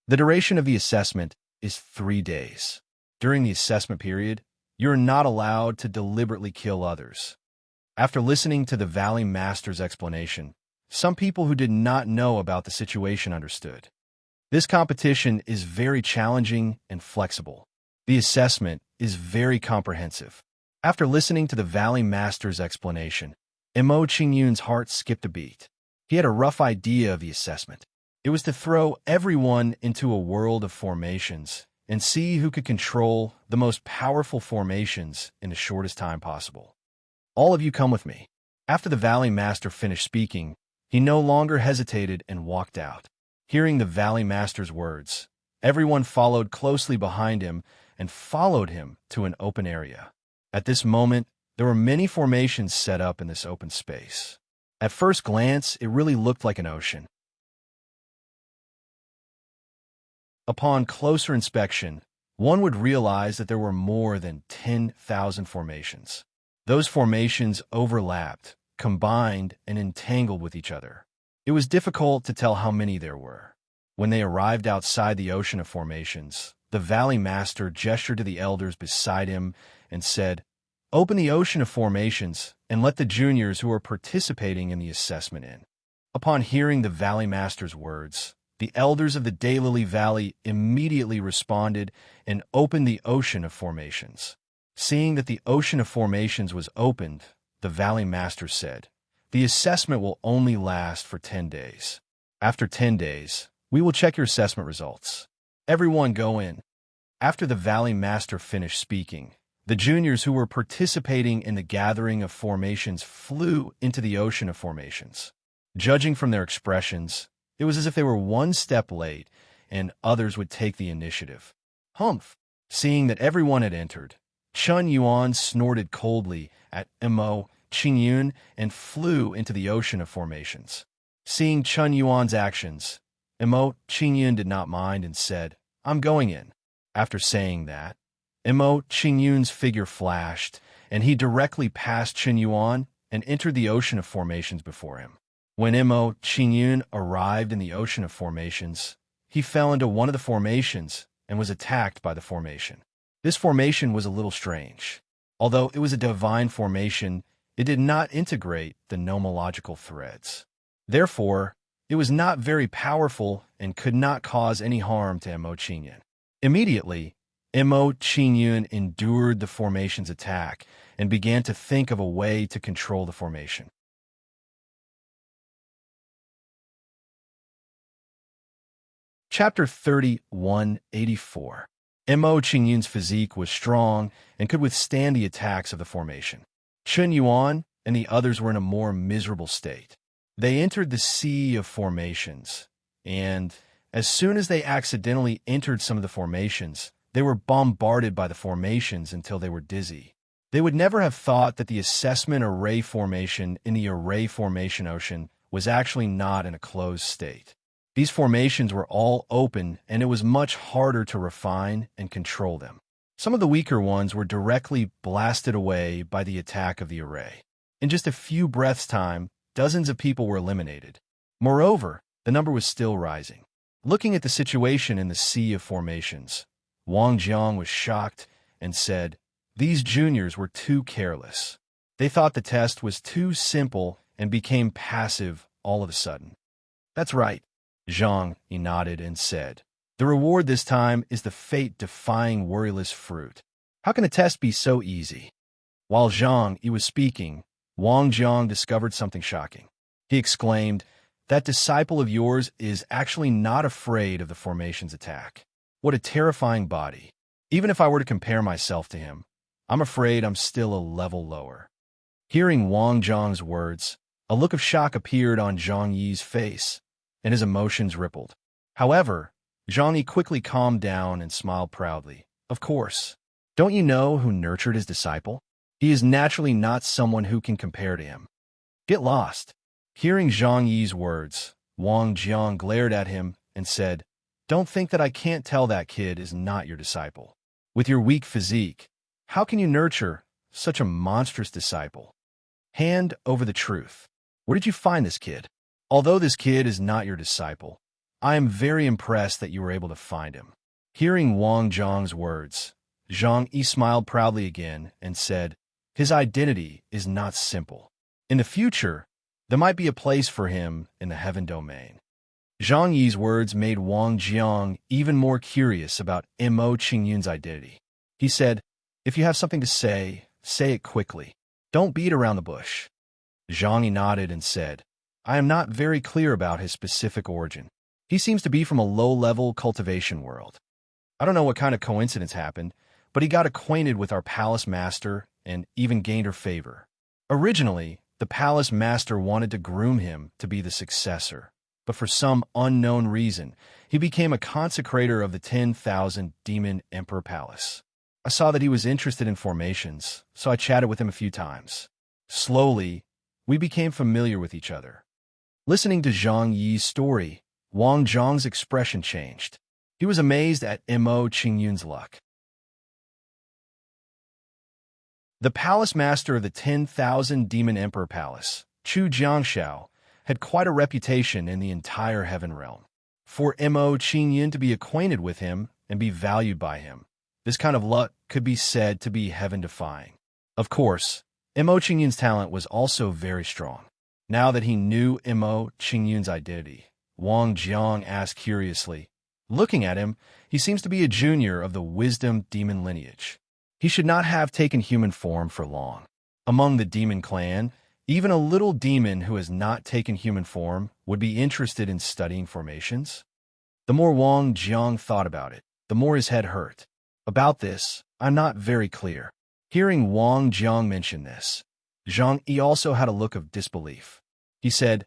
The duration of the assessment is 3 days. During the assessment period, you're not allowed to deliberately kill others. After listening to the Valley Master's explanation, some people who did not know about the situation understood. This competition is very challenging and flexible. The assessment is very comprehensive. After listening to the Valley Master's explanation, Mo Qingyun's heart skipped a beat. He had a rough idea of the assessment. It was to throw everyone into a world of formations and see who could control the most powerful formations in the shortest time possible. All of you come with me. After the Valley Master finished speaking, he no longer hesitated and walked out. Hearing the Valley Master's words, everyone followed closely behind him and followed him to an open area. At this moment, there were many formations set up in this open space. At first glance, it really looked like an ocean. Upon closer inspection, one would realize that there were more than 10,000 formations. Those formations overlapped, combined, and entangled with each other. It was difficult to tell how many there were. When they arrived outside the ocean of formations, the Valley Master gestured to the elders beside him and said, "Open the ocean of formations and let the juniors who are participating in the assessment in." Upon hearing the Valley Master's words, the elders of the Daylily Valley immediately responded and opened the ocean of formations. Seeing that the ocean of formations was opened, the Valley Master said, "The assessment will only last for 10 days. After 10 days, we will check your assessment results. Everyone go in." After the Valley Master finished speaking, the juniors who were participating in the gathering of formations flew into the ocean of formations. Judging from their expressions, it was as if they were one step late and others would take the initiative. Humph! Seeing that everyone had entered, Chun Yuan snorted coldly at Mo Qingyun and flew into the ocean of formations. Seeing Chun Yuan's actions, Mo Qingyun did not mind and said, "I'm going in." After saying that, Mo Qingyun's figure flashed, and he directly passed Chun Yuan and entered the ocean of formations before him. When Mo Qingyun arrived in the ocean of formations, he fell into one of the formations and was attacked by the formation. This formation was a little strange. Although it was a divine formation, it did not integrate the nomological threads. Therefore, it was not very powerful and could not cause any harm to Mo Qingyun. Immediately, Mo Qingyun endured the formation's attack and began to think of a way to control the formation. Chapter 3184. Mo Qingyun's physique was strong and could withstand the attacks of the formation. Chun Yuan and the others were in a more miserable state. They entered the sea of formations, and as soon as they accidentally entered some of the formations, they were bombarded by the formations until they were dizzy. They would never have thought that the assessment array formation in the array formation ocean was actually not in a closed state. These formations were all open, and it was much harder to refine and control them. Some of the weaker ones were directly blasted away by the attack of the array. In just a few breaths' time, dozens of people were eliminated. Moreover, the number was still rising. Looking at the situation in the sea of formations, Wang Jiang was shocked and said, "These juniors were too careless. They thought the test was too simple and became passive all of a sudden." "That's right." Zhang, he nodded and said, "The reward this time is the fate-defying worryless fruit. How can a test be so easy?" While Zhang, he was speaking, Wang Jiang discovered something shocking. He exclaimed, "That disciple of yours is actually not afraid of the formation's attack. What a terrifying body. Even if I were to compare myself to him, I'm afraid I'm still a level lower." Hearing Wang Jiang's words, a look of shock appeared on Zhang Yi's face, and his emotions rippled. However, Zhang Yi quickly calmed down and smiled proudly. "Of course. Don't you know who nurtured his disciple? He is naturally not someone who can compare to him. Get lost." Hearing Zhang Yi's words, Wang Jiang glared at him and said, "Don't think that I can't tell that kid is not your disciple. With your weak physique, how can you nurture such a monstrous disciple? Hand over the truth. Where did you find this kid? Although this kid is not your disciple, I am very impressed that you were able to find him." Hearing Wang Jiang's words, Zhang Yi smiled proudly again and said, "His identity is not simple. In the future, there might be a place for him in the heaven domain." Zhang Yi's words made Wang Jiang even more curious about Mo Qingyun's identity. He said, "If you have something to say it quickly. Don't beat around the bush." Zhang Yi nodded and said, "I am not very clear about his specific origin. He seems to be from a low-level cultivation world. I don't know what kind of coincidence happened, but he got acquainted with our palace master and even gained her favor. Originally, the palace master wanted to groom him to be the successor, but for some unknown reason, he became a consecrator of the 10,000 Demon Emperor Palace. I saw that he was interested in formations, so I chatted with him a few times. Slowly, we became familiar with each other." Listening to Zhang Yi's story, Wang Zhang's expression changed. He was amazed at Mo Qingyun's luck. The palace master of the 10,000 Demon Emperor Palace, Chu Jiangshao, had quite a reputation in the entire heaven realm. For Mo Qingyun to be acquainted with him and be valued by him, this kind of luck could be said to be heaven-defying. Of course, Mo Qingyun's talent was also very strong. Now that he knew Mo Qingyun's identity, Wang Jiang asked curiously, looking at him, he seems to be a junior of the wisdom demon lineage. He should not have taken human form for long. Among the demon clan, even a little demon who has not taken human form would be interested in studying formations. The more Wang Jiang thought about it, the more his head hurt. About this, I'm not very clear. Hearing Wang Jiang mention this, Zhang Yi also had a look of disbelief. He said,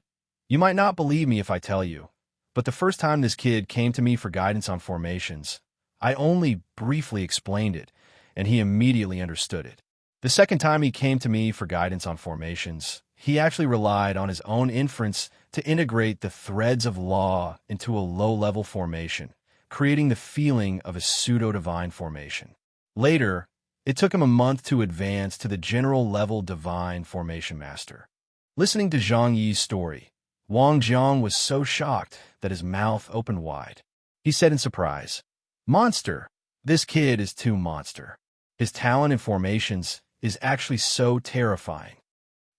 "You might not believe me if I tell you, but the first time this kid came to me for guidance on formations, I only briefly explained it, and he immediately understood it. The second time he came to me for guidance on formations, he actually relied on his own inference to integrate the threads of law into a low-level formation, creating the feeling of a pseudo-divine formation. Later, it took him a month to advance to the general-level divine formation master." Listening to Zhang Yi's story, Wang Jiang was so shocked that his mouth opened wide. He said in surprise, "Monster! This kid is too monster. His talent in formations is actually so terrifying."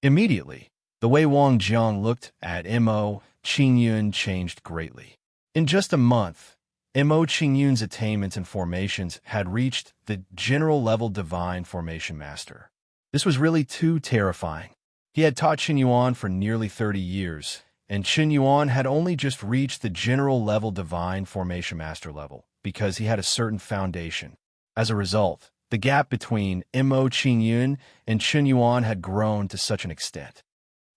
Immediately, the way Wang Jiang looked at Mo Qingyun changed greatly. In just a month, Mo Qingyun's attainments in formations had reached the general-level divine formation master. This was really too terrifying. He had taught Qin Yuan for nearly 30 years, and Qin Yuan had only just reached the general-level divine formation master level because he had a certain foundation. As a result, the gap between Mo Qingyun and Qin Yuan had grown to such an extent.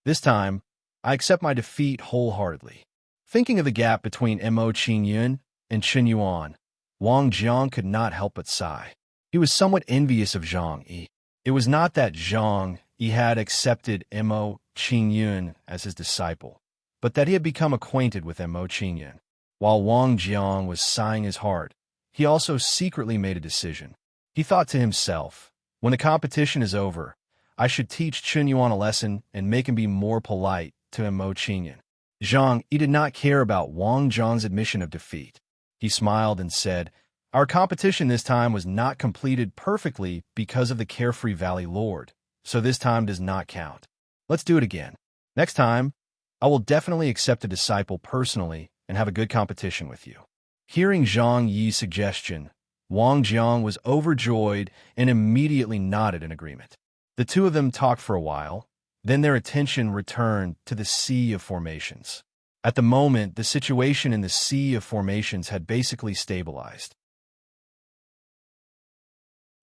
This time, I accept my defeat wholeheartedly. Thinking of the gap between Mo Qingyun and Qin Yuan, Wang Jiang could not help but sigh. He was somewhat envious of Zhang Yi. It was not that Zhang Yi had accepted Mo Qingyun as his disciple, but that he had become acquainted with Mo Qingyun. While Wang Jiang was sighing his heart, he also secretly made a decision. He thought to himself, when the competition is over, I should teach Qin Yuan a lesson and make him be more polite to Mo Qingyun. Zhang Yi did not care about Wang Jiang's admission of defeat. He smiled and said, "Our competition this time was not completed perfectly because of the Carefree Valley Lord, so this time does not count. Let's do it again. Next time, I will definitely accept a disciple personally and have a good competition with you." Hearing Zhang Yi's suggestion, Wang Jiang was overjoyed and immediately nodded in agreement. The two of them talked for a while, then their attention returned to the sea of formations. At the moment, the situation in the sea of formations had basically stabilized.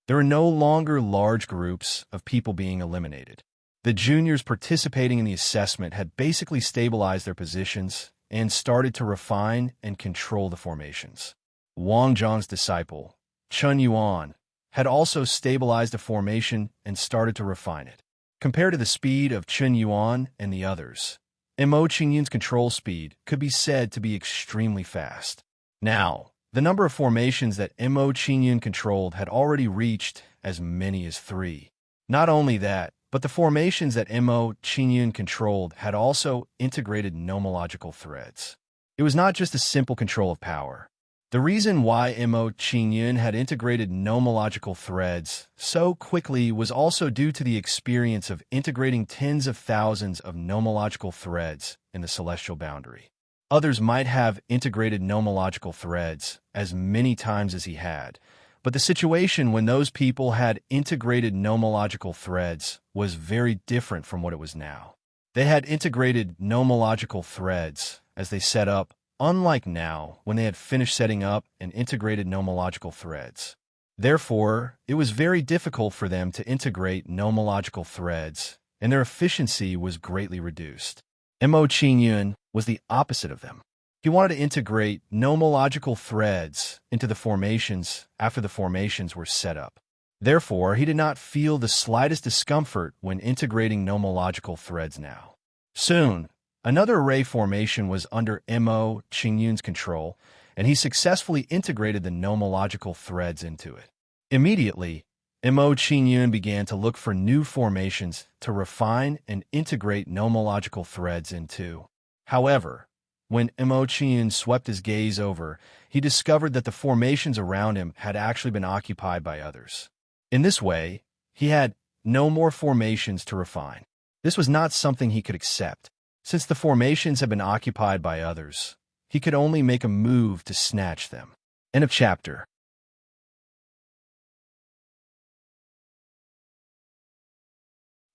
There are no longer large groups of people being eliminated. The juniors participating in the assessment had basically stabilized their positions and started to refine and control the formations. Wang Jiang's disciple, Qin Yuan, had also stabilized the formation and started to refine it. Compared to the speed of Qin Yuan and the others, Mo Qingyun's control speed could be said to be extremely fast. Now, the number of formations that Mo Qingyun controlled had already reached as many as 3. Not only that, but the formations that Mo Qingyun controlled had also integrated nomological threads. It was not just a simple control of power. The reason why Mo Qingyun had integrated nomological threads so quickly was also due to the experience of integrating tens of thousands of nomological threads in the celestial boundary. Others might have integrated nomological threads as many times as he had, but the situation when those people had integrated nomological threads was very different from what it was now. They had integrated nomological threads as they set up, unlike now when they had finished setting up and integrated nomological threads. Therefore, it was very difficult for them to integrate nomological threads, and their efficiency was greatly reduced. Mo Qingyun was the opposite of them. He wanted to integrate nomological threads into the formations after the formations were set up. Therefore, he did not feel the slightest discomfort when integrating nomological threads now. Soon, another array formation was under Mo Qingyun's control, and he successfully integrated the nomological threads into it. Immediately, Mo Qingyun began to look for new formations to refine and integrate nomological threads into. However, when Mo Qingyun swept his gaze over, he discovered that the formations around him had actually been occupied by others. In this way, he had no more formations to refine. This was not something he could accept. Since the formations had been occupied by others, he could only make a move to snatch them. End of chapter.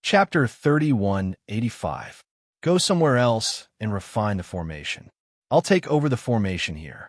Chapter 3185. Go somewhere else and refine the formation. I'll take over the formation here.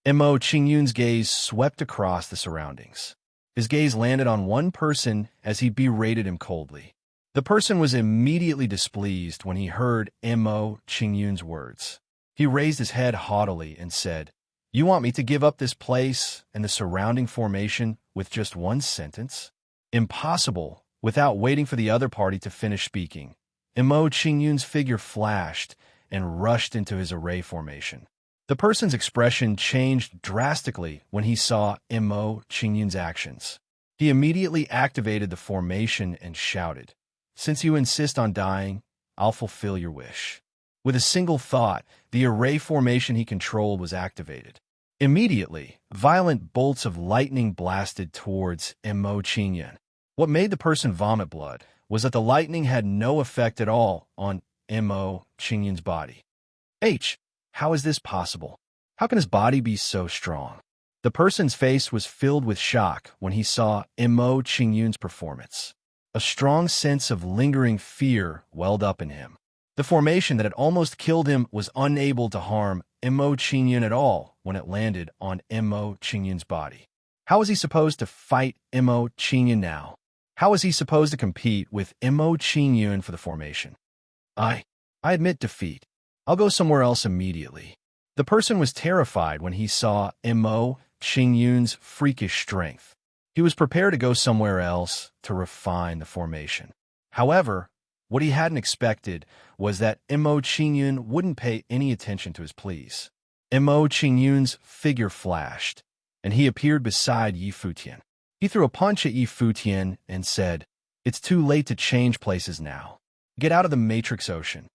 Mo Qingyun's gaze swept across the surroundings. His gaze landed on one person as he berated him coldly. The person was immediately displeased when he heard Mo Qingyun's words. He raised his head haughtily and said, "You want me to give up this place and the surrounding formation with just one sentence? Impossible." Without waiting for the other party to finish speaking, Mo Qingyun's figure flashed and rushed into his array formation. The person's expression changed drastically when he saw Mo Qingyun's actions. He immediately activated the formation and shouted, "Since you insist on dying, I'll fulfill your wish." With a single thought, the array formation he controlled was activated. Immediately, violent bolts of lightning blasted towards Mo Qingyun. What made the person vomit blood was that the lightning had no effect at all on Mo Qingyun's body. How is this possible? How can his body be so strong? The person's face was filled with shock when he saw Mo Qingyun's performance. A strong sense of lingering fear welled up in him. The formation that had almost killed him was unable to harm Mo Qingyun at all when it landed on Mo Qingyun's body. How was he supposed to fight Mo Qingyun now? How was he supposed to compete with Mo Qingyun for the formation? I admit defeat. I'll go somewhere else immediately. The person was terrified when he saw Mo Qingyun's freakish strength. He was prepared to go somewhere else to refine the formation. However, what he hadn't expected was that Mo Qingyun wouldn't pay any attention to his pleas. Mo Qingyun's figure flashed, and he appeared beside Yi Futian. He threw a punch at Yi Futian and said, "It's too late to change places now. Get out of the Matrix Ocean."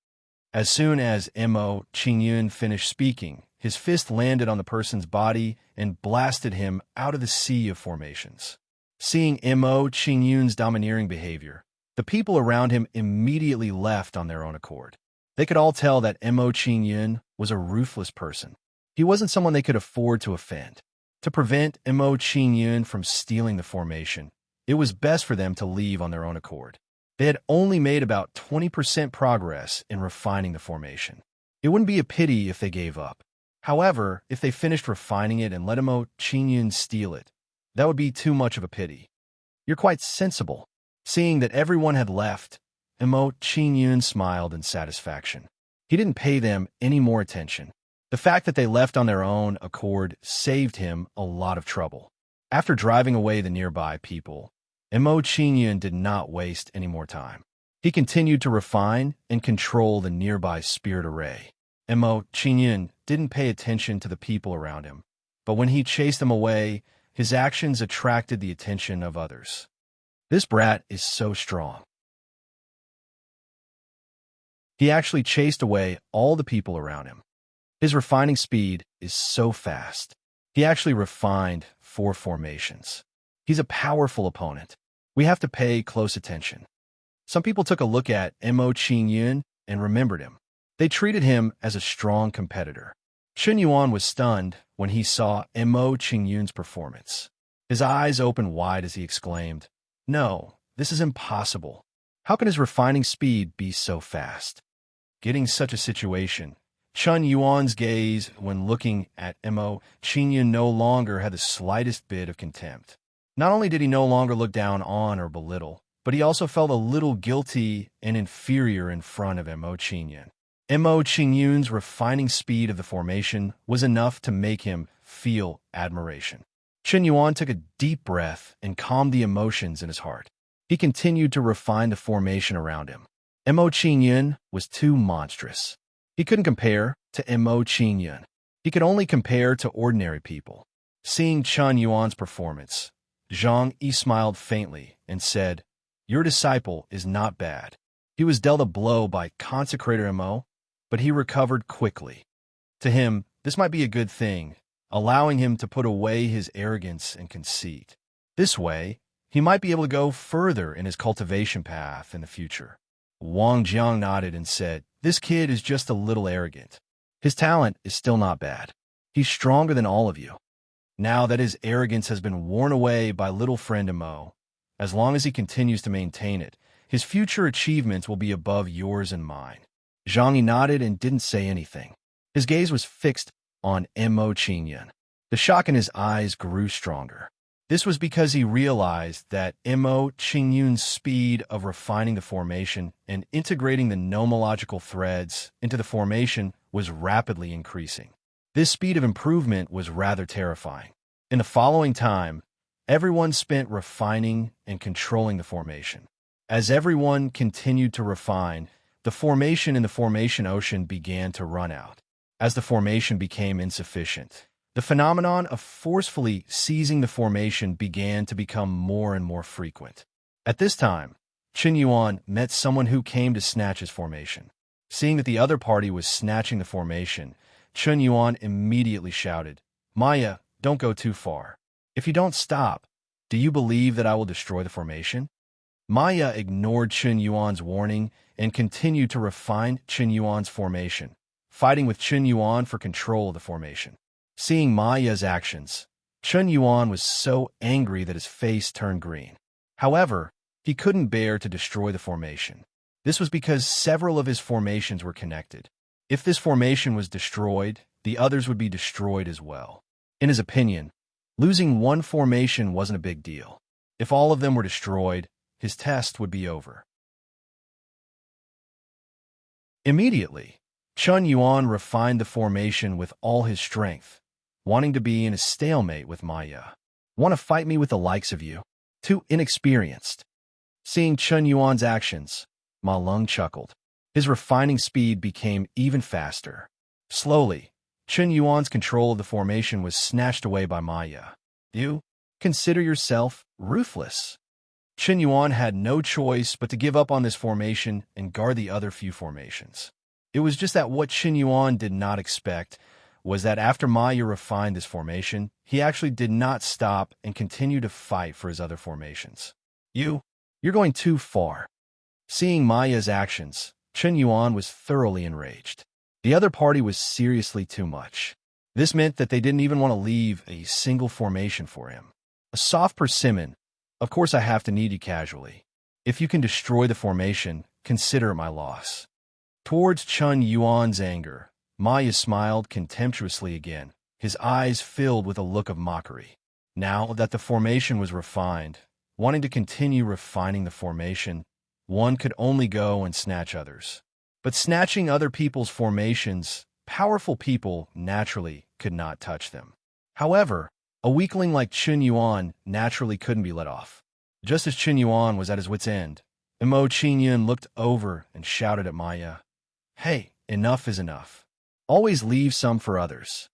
As soon as Mo Qingyun finished speaking, his fist landed on the person's body and blasted him out of the sea of formations. Seeing Mo Qingyun's domineering behavior, the people around him immediately left on their own accord. They could all tell that Mo Qingyun was a ruthless person. He wasn't someone they could afford to offend. To prevent Mo Qingyun from stealing the formation, it was best for them to leave on their own accord. They had only made about 20% progress in refining the formation. It wouldn't be a pity if they gave up. However, if they finished refining it and let Mo Qingyun steal it, that would be too much of a pity. "You're quite sensible." Seeing that everyone had left, Mo Qingyun smiled in satisfaction. He didn't pay them any more attention. The fact that they left on their own accord saved him a lot of trouble. After driving away the nearby people, Mo Qingyun did not waste any more time. He continued to refine and control the nearby spirit array. Mo Qingyun didn't pay attention to the people around him, but when he chased them away, his actions attracted the attention of others. "This brat is so strong." He actually chased away all the people around him. His refining speed is so fast. He actually refined 4 formations. He's a powerful opponent. We have to pay close attention. Some people took a look at Mo Qingyun and remembered him. They treated him as a strong competitor. Chen Yuan was stunned when he saw Mo Qingyun's performance. His eyes opened wide as he exclaimed, "No, this is impossible. How can his refining speed be so fast?" Getting such a situation, Chen Yuan's gaze when looking at Mo Qingyun no longer had the slightest bit of contempt. Not only did he no longer look down on or belittle, but he also felt a little guilty and inferior in front of Mo Qingyun. Mo Qingyun's refining speed of the formation was enough to make him feel admiration. Chen Yuan took a deep breath and calmed the emotions in his heart. He continued to refine the formation around him. Mo Qingyun was too monstrous. He couldn't compare to Mo Qingyun. He could only compare to ordinary people. Seeing Chun Yuan's performance, Zhang Yi smiled faintly and said, "Your disciple is not bad. He was dealt a blow by Consecrator Mo, but he recovered quickly. To him, this might be a good thing, allowing him to put away his arrogance and conceit. This way, he might be able to go further in his cultivation path in the future." Wang Jiang nodded and said, "This kid is just a little arrogant. His talent is still not bad. He's stronger than all of you. Now that his arrogance has been worn away by little friend Mo, as long as he continues to maintain it, his future achievements will be above yours and mine." Zhang Yi nodded and didn't say anything. His gaze was fixed on Mo Qingyun. The shock in his eyes grew stronger. This was because he realized that Mo Qingyun's speed of refining the formation and integrating the nomological threads into the formation was rapidly increasing. This speed of improvement was rather terrifying. In the following time, everyone spent refining and controlling the formation. As everyone continued to refine, the formation in the formation ocean began to run out. As the formation became insufficient, the phenomenon of forcefully seizing the formation began to become more and more frequent. At this time, Qin Yuan met someone who came to snatch his formation. Seeing that the other party was snatching the formation, Qin Yuan immediately shouted, "Maya, don't go too far. If you don't stop, do you believe that I will destroy the formation?" Maya ignored Qin Yuan's warning and continued to refine Qin Yuan's formation, fighting with Qin Yuan for control of the formation. Seeing Maya's actions, Qin Yuan was so angry that his face turned green. However, he couldn't bear to destroy the formation. This was because several of his formations were connected. If this formation was destroyed, the others would be destroyed as well. In his opinion, losing one formation wasn't a big deal. If all of them were destroyed, his test would be over. Immediately, Qin Yuan refined the formation with all his strength, wanting to be in a stalemate with Maya. "Want to fight me with the likes of you? Too inexperienced." Seeing Qin Yuan's actions, Ma Lung chuckled. His refining speed became even faster. Slowly, Qin Yuan's control of the formation was snatched away by Maya. "You consider yourself ruthless." Qin Yuan had no choice but to give up on this formation and guard the other few formations. It was just that what Qin Yuan did not expect was that after Maya refined this formation, he actually did not stop and continue to fight for his other formations. You're going too far." Seeing Maya's actions, Qin Yuan was thoroughly enraged. The other party was seriously too much. This meant that they didn't even want to leave a single formation for him. A soft persimmon, "Of course I have to need you casually. If you can destroy the formation, consider it my loss." Towards Qin Yuan's anger, Maya smiled contemptuously again, his eyes filled with a look of mockery. Now that the formation was refined, wanting to continue refining the formation, one could only go and snatch others. But snatching other people's formations, powerful people naturally could not touch them. However, a weakling like Qin Yuan naturally couldn't be let off. Just as Qin Yuan was at his wit's end, Mo Qingyun looked over and shouted at Maya, "Hey, enough is enough. Always leave some for others."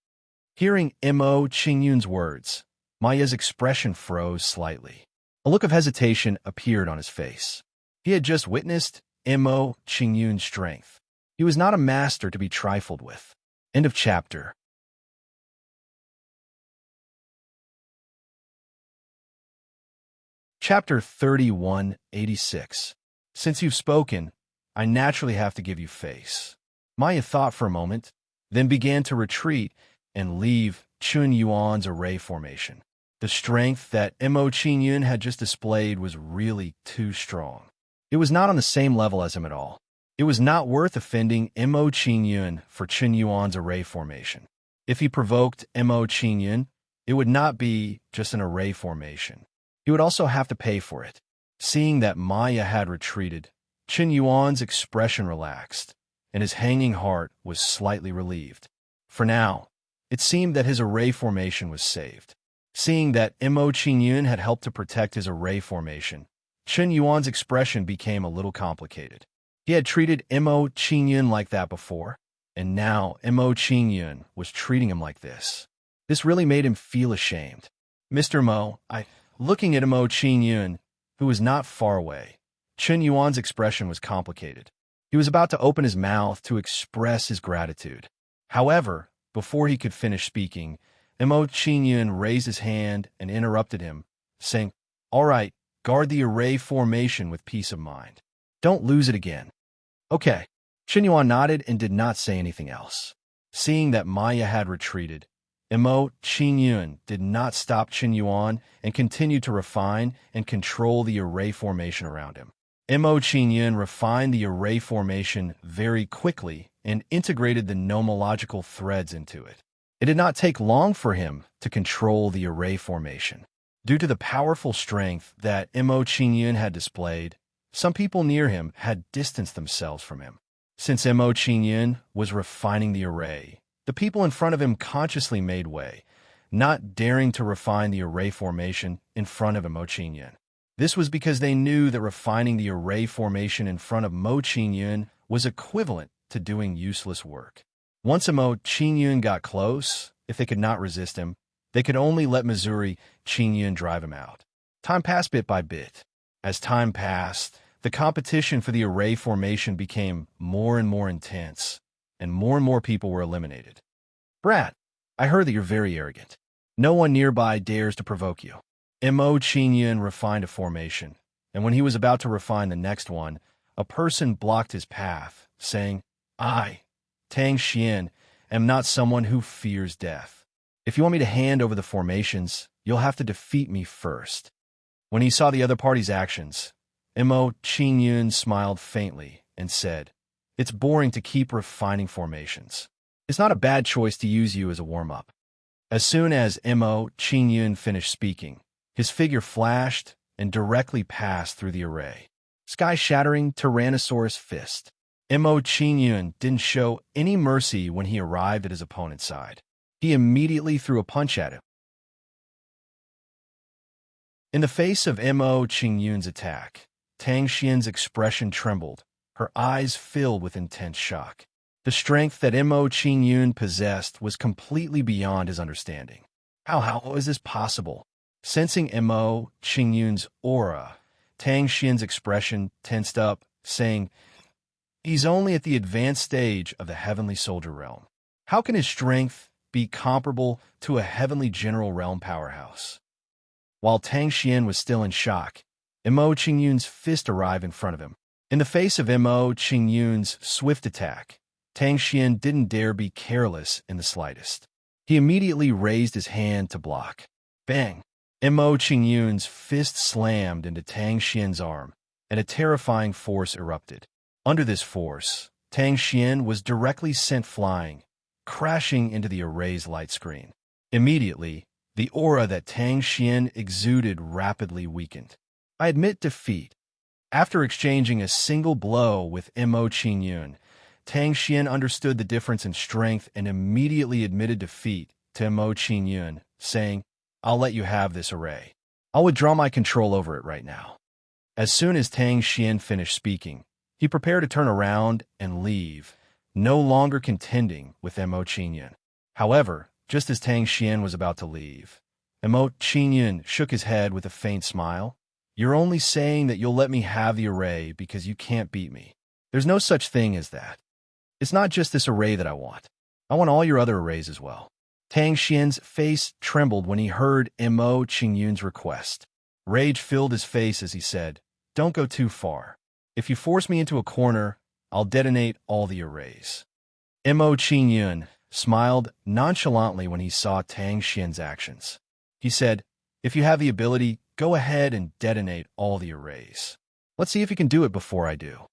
Hearing Mo Qingyun's words, Maya's expression froze slightly. A look of hesitation appeared on his face. He had just witnessed Mo Qingyun's strength. He was not a master to be trifled with. End of chapter. Chapter 3186. Since you've spoken, I naturally have to give you face. Maya thought for a moment, then began to retreat and leave Qin Yuan's array formation. The strength that Mo Qingyun had just displayed was really too strong. It was not on the same level as him at all. It was not worth offending Mo Qingyun for Qin Yuan's array formation. If he provoked Mo Qingyun, it would not be just an array formation. He would also have to pay for it. Seeing that Maya had retreated, Qin Yuan's expression relaxed, and his hanging heart was slightly relieved. For now, it seemed that his array formation was saved. Seeing that Mo Qingyun had helped to protect his array formation, Qin Yuan's expression became a little complicated. He had treated Mo Qingyun like that before, and now Mo Qingyun was treating him like this. This really made him feel ashamed. Mr. Mo, looking at Mo Qingyun, who was not far away. Chen Yuan's expression was complicated. He was about to open his mouth to express his gratitude. However, before he could finish speaking, Mo Qingyun raised his hand and interrupted him, saying, "All right, guard the array formation with peace of mind. Don't lose it again." "Okay." Chen Yuan nodded and did not say anything else. Seeing that Maya had retreated, Mo Qingyun did not stop Chen Yuan and continued to refine and control the array formation around him. Mo Qingyun refined the array formation very quickly and integrated the nomological threads into it. It did not take long for him to control the array formation. Due to the powerful strength that Mo Qingyun had displayed, some people near him had distanced themselves from him. Since Mo Qingyun was refining the array, the people in front of him consciously made way, not daring to refine the array formation in front of Mo Qingyun. This was because they knew that refining the array formation in front of Mo Qingyun was equivalent to doing useless work. Once Mo Qingyun got close, if they could not resist him, they could only let Missouri Qingyun drive him out. Time passed bit by bit. As time passed, the competition for the array formation became more and more intense, and more people were eliminated. "Brat, I heard that you're very arrogant. No one nearby dares to provoke you." Mo Qingyun refined a formation, and when he was about to refine the next one, a person blocked his path, saying, "I, Tang Xian, am not someone who fears death. If you want me to hand over the formations, you'll have to defeat me first." When he saw the other party's actions, Mo Qingyun smiled faintly and said, "It's boring to keep refining formations. It's not a bad choice to use you as a warm-up." As soon as Mo Qingyun finished speaking, his figure flashed and directly passed through the array. Sky-shattering Tyrannosaurus fist. Mo Qingyun didn't show any mercy when he arrived at his opponent's side. He immediately threw a punch at him. In the face of Mo Qingyun's attack, Tang Xian's expression trembled, her eyes filled with intense shock. The strength that Mo Qingyun possessed was completely beyond his understanding. How was this possible? Sensing Mo Qingyun's aura, Tang Xian's expression tensed up, saying, "He's only at the advanced stage of the heavenly soldier realm. How can his strength be comparable to a heavenly general realm powerhouse?" While Tang Xian was still in shock, Mo Qingyun's fist arrived in front of him. In the face of Mo Qingyun's swift attack, Tang Xian didn't dare be careless in the slightest. He immediately raised his hand to block. Bang! Mo Qingyun's fist slammed into Tang Xian's arm, and a terrifying force erupted. Under this force, Tang Xian was directly sent flying, crashing into the array's light screen. Immediately, the aura that Tang Xian exuded rapidly weakened. I admit defeat. After exchanging a single blow with Mo Qingyun, Tang Xian understood the difference in strength and immediately admitted defeat to Mo Qingyun, saying, "I'll let you have this array. I'll withdraw my control over it right now." As soon as Tang Xian finished speaking, he prepared to turn around and leave, no longer contending with Mo Qingyun. However, just as Tang Xian was about to leave, Mo Qingyun shook his head with a faint smile. "You're only saying that you'll let me have the array because you can't beat me. There's no such thing as that. It's not just this array that I want. I want all your other arrays as well." Tang Xian's face trembled when he heard Mo Qingyun's request. Rage filled his face as he said, "Don't go too far. If you force me into a corner, I'll detonate all the arrays." Mo Qingyun smiled nonchalantly when he saw Tang Xian's actions. He said, "If you have the ability, go ahead and detonate all the arrays. Let's see if you can do it before I do."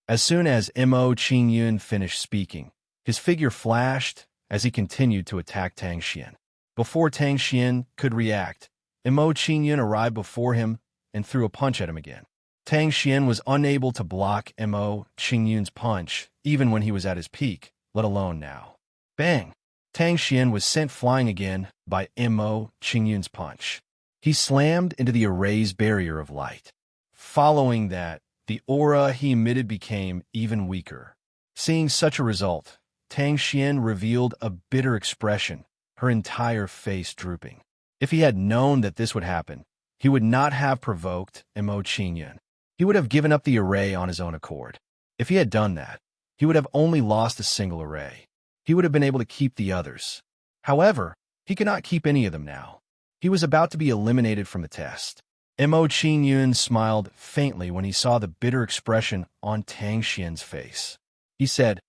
As soon as Mo Qingyun finished speaking, his figure flashed as he continued to attack Tang Xian. Before Tang Xian could react, Mo Qingyun arrived before him and threw a punch at him again. Tang Xian was unable to block Mo Qingyun's punch even when he was at his peak, let alone now. Bang! Tang Xian was sent flying again by Mo Qingyun's punch. He slammed into the array's barrier of light. Following that, the aura he emitted became even weaker. Seeing such a result, Tang Xian revealed a bitter expression, her entire face drooping. If he had known that this would happen, he would not have provoked Mo Qingyun. He would have given up the array on his own accord. If he had done that, he would have only lost a single array. He would have been able to keep the others. However, he could not keep any of them now. He was about to be eliminated from the test. Mo Qingyun smiled faintly when he saw the bitter expression on Tang Xian's face. He said,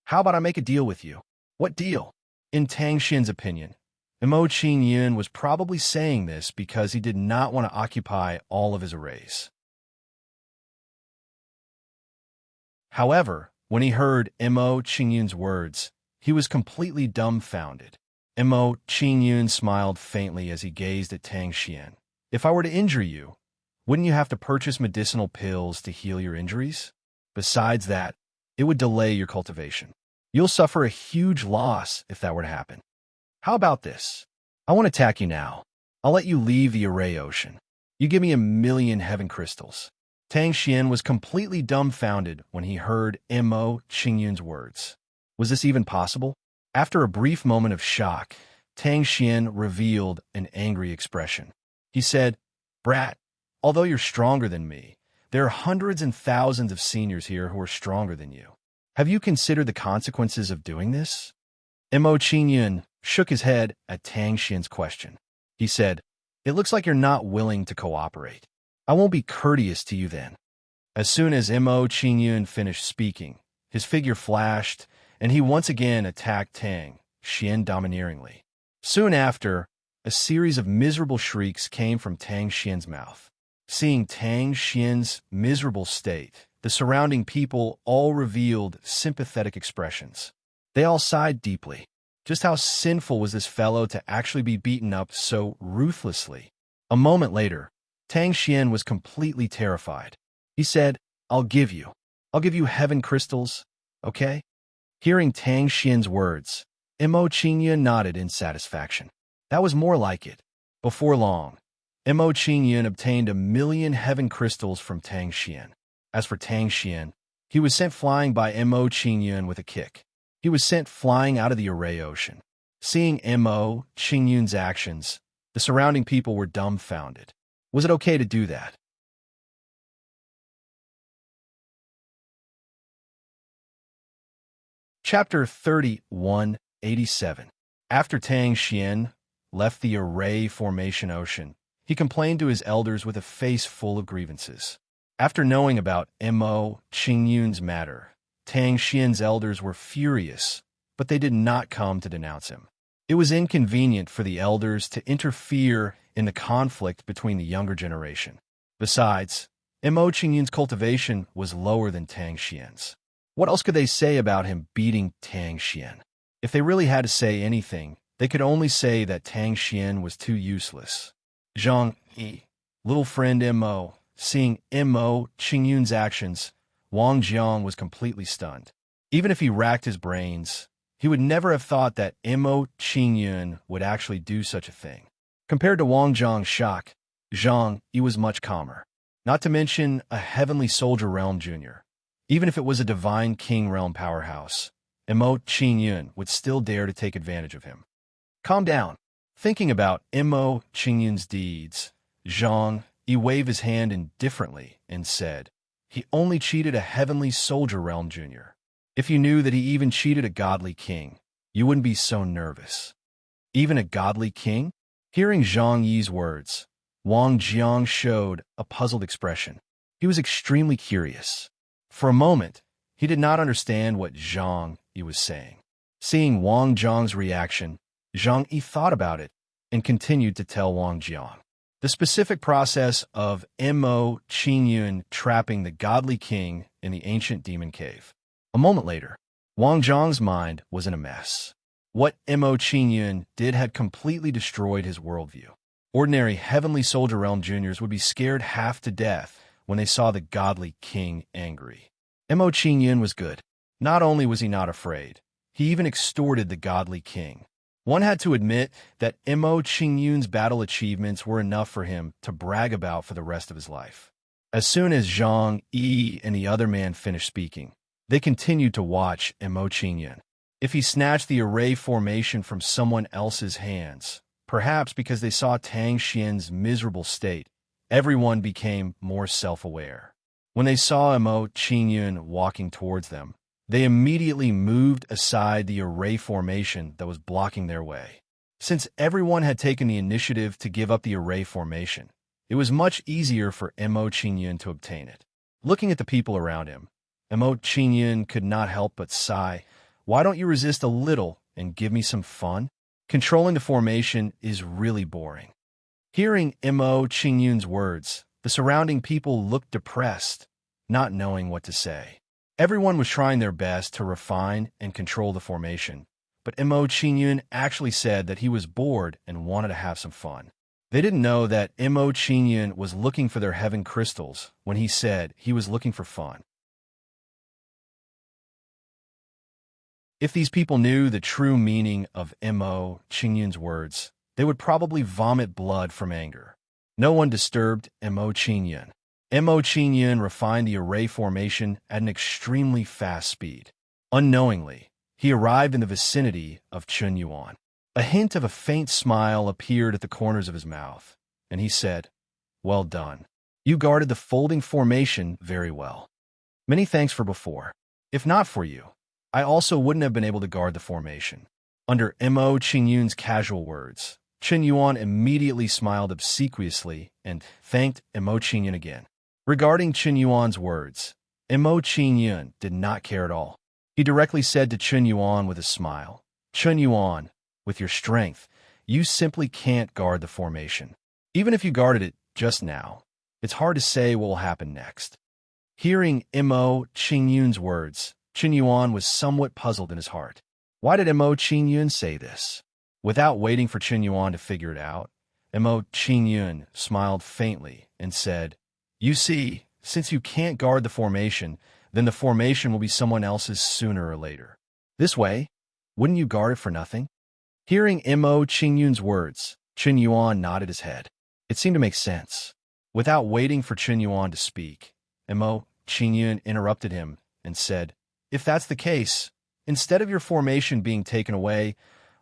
"How about I make a deal with you?" "What deal?" In Tang Xian's opinion, Mo Qingyun was probably saying this because he did not want to occupy all of his arrays. However, when he heard Mo Qingyun's words, he was completely dumbfounded. Mo Qingyun smiled faintly as he gazed at Tang Xian. "If I were to injure you, wouldn't you have to purchase medicinal pills to heal your injuries? Besides that, it would delay your cultivation. You'll suffer a huge loss if that were to happen. How about this? I won't attack you now. I'll let you leave the array ocean. You give me 1,000,000 heaven crystals." Tang Xian was completely dumbfounded when he heard Mo Qingyun's words. Was this even possible? After a brief moment of shock, Tang Xian revealed an angry expression. He said, "Brat, although you're stronger than me, there are hundreds and thousands of seniors here who are stronger than you. Have you considered the consequences of doing this?" Mo Qingyun shook his head at Tang Xian's question. He said, "It looks like you're not willing to cooperate. I won't be courteous to you then." As soon as Mo Qingyun finished speaking, his figure flashed, and he once again attacked Tang Xian domineeringly. Soon after, a series of miserable shrieks came from Tang Xian's mouth. Seeing Tang Xian's miserable state, the surrounding people all revealed sympathetic expressions. They all sighed deeply. Just how sinful was this fellow to actually be beaten up so ruthlessly? A moment later, Tang Xian was completely terrified. He said, I'll give you heaven crystals, okay?" Hearing Tang Xian's words, Mo Qingyun nodded in satisfaction. That was more like it. Before long, Mo Qingyun obtained 1,000,000 heaven crystals from Tang Xian. As for Tang Xian, he was sent flying by Mo Qingyun with a kick. He was sent flying out of the array ocean. Seeing Mo Qingyun's actions, the surrounding people were dumbfounded. Was it okay to do that? Chapter 3187. After Tang Xian left the array formation ocean, he complained to his elders with a face full of grievances. After knowing about Mo Qingyun's matter, Tang Xian's elders were furious, but they did not come to denounce him. It was inconvenient for the elders to interfere in the conflict between the younger generation. Besides, Mo Qingyun's cultivation was lower than Tang Xian's. What else could they say about him beating Tang Xian? If they really had to say anything, they could only say that Tang Xian was too useless. Zhang Yi, little friend Mo, seeing Mo Qingyun's actions, Wang Jiang was completely stunned. Even if he racked his brains, he would never have thought that Mo Qingyun would actually do such a thing. Compared to Wang Jiang's shock, Zhang Yi was much calmer. Not to mention a heavenly soldier realm junior. Even if it was a divine king realm powerhouse, Mo Qingyun would still dare to take advantage of him. Calm down. Thinking about Mo Qingyun's deeds, Zhang Yi waved his hand indifferently and said, he only cheated a heavenly soldier realm junior. If you knew that he even cheated a godly king, you wouldn't be so nervous. Even a godly king? Hearing Zhang Yi's words, Wang Jiang showed a puzzled expression. He was extremely curious. For a moment, he did not understand what Zhang Yi was saying. Seeing Wang Jiang's reaction, Zhang Yi thought about it and continued to tell Wang Jiang the specific process of Mo Qingyun trapping the godly king in the ancient demon cave. A moment later, Wang Jiang's mind was in a mess. What Mo Qingyun did had completely destroyed his worldview. Ordinary heavenly soldier realm juniors would be scared half to death when they saw the godly king angry. Mo Qingyun was good. Not only was he not afraid, he even extorted the godly king. One had to admit that Mo Qingyun's battle achievements were enough for him to brag about for the rest of his life. As soon as Zhang Yi and the other man finished speaking, they continued to watch Mo Qingyun. If he snatched the array formation from someone else's hands, perhaps because they saw Tang Xian's miserable state, everyone became more self-aware. When they saw Mo Qingyun walking towards them, they immediately moved aside the array formation that was blocking their way. Since everyone had taken the initiative to give up the array formation, it was much easier for Mo Qingyun to obtain it. Looking at the people around him, Mo Qingyun could not help but sigh. Why don't you resist a little and give me some fun? Controlling the formation is really boring. Hearing Mo Qingyun's words, the surrounding people looked depressed, not knowing what to say. Everyone was trying their best to refine and control the formation, but Mo Qingyun actually said that he was bored and wanted to have some fun. They didn't know that Mo Qingyun was looking for their heaven crystals when he said he was looking for fun. If these people knew the true meaning of Mo Qingyun's words, they would probably vomit blood from anger. No one disturbed Mo Qingyun. Mo Qingyun refined the array formation at an extremely fast speed. Unknowingly, he arrived in the vicinity of Chun Yuan. A hint of a faint smile appeared at the corners of his mouth, and he said, "Well done. You guarded the folding formation very well. Many thanks for before. If not for you, I also wouldn't have been able to guard the formation." Under Mo Qingyun's casual words, Chun Yuan immediately smiled obsequiously and thanked Mo Qingyun again. Regarding Chun Yuan's words, Mo Qingyun did not care at all. He directly said to Chun Yuan with a smile, "Chun Yuan, with your strength, you simply can't guard the formation. Even if you guarded it just now, it's hard to say what will happen next." Hearing Mo Qingyun's words, Chun Yuan was somewhat puzzled in his heart. Why did Mo Qingyun say this? Without waiting for Chun Yuan to figure it out, Mo Qingyun smiled faintly and said, "You see, since you can't guard the formation, then the formation will be someone else's sooner or later. This way, wouldn't you guard it for nothing?" Hearing Mo Qingyun's words, Chun Yuan nodded his head. It seemed to make sense. Without waiting for Chun Yuan to speak, Mo Qingyun interrupted him and said, "If that's the case, instead of your formation being taken away,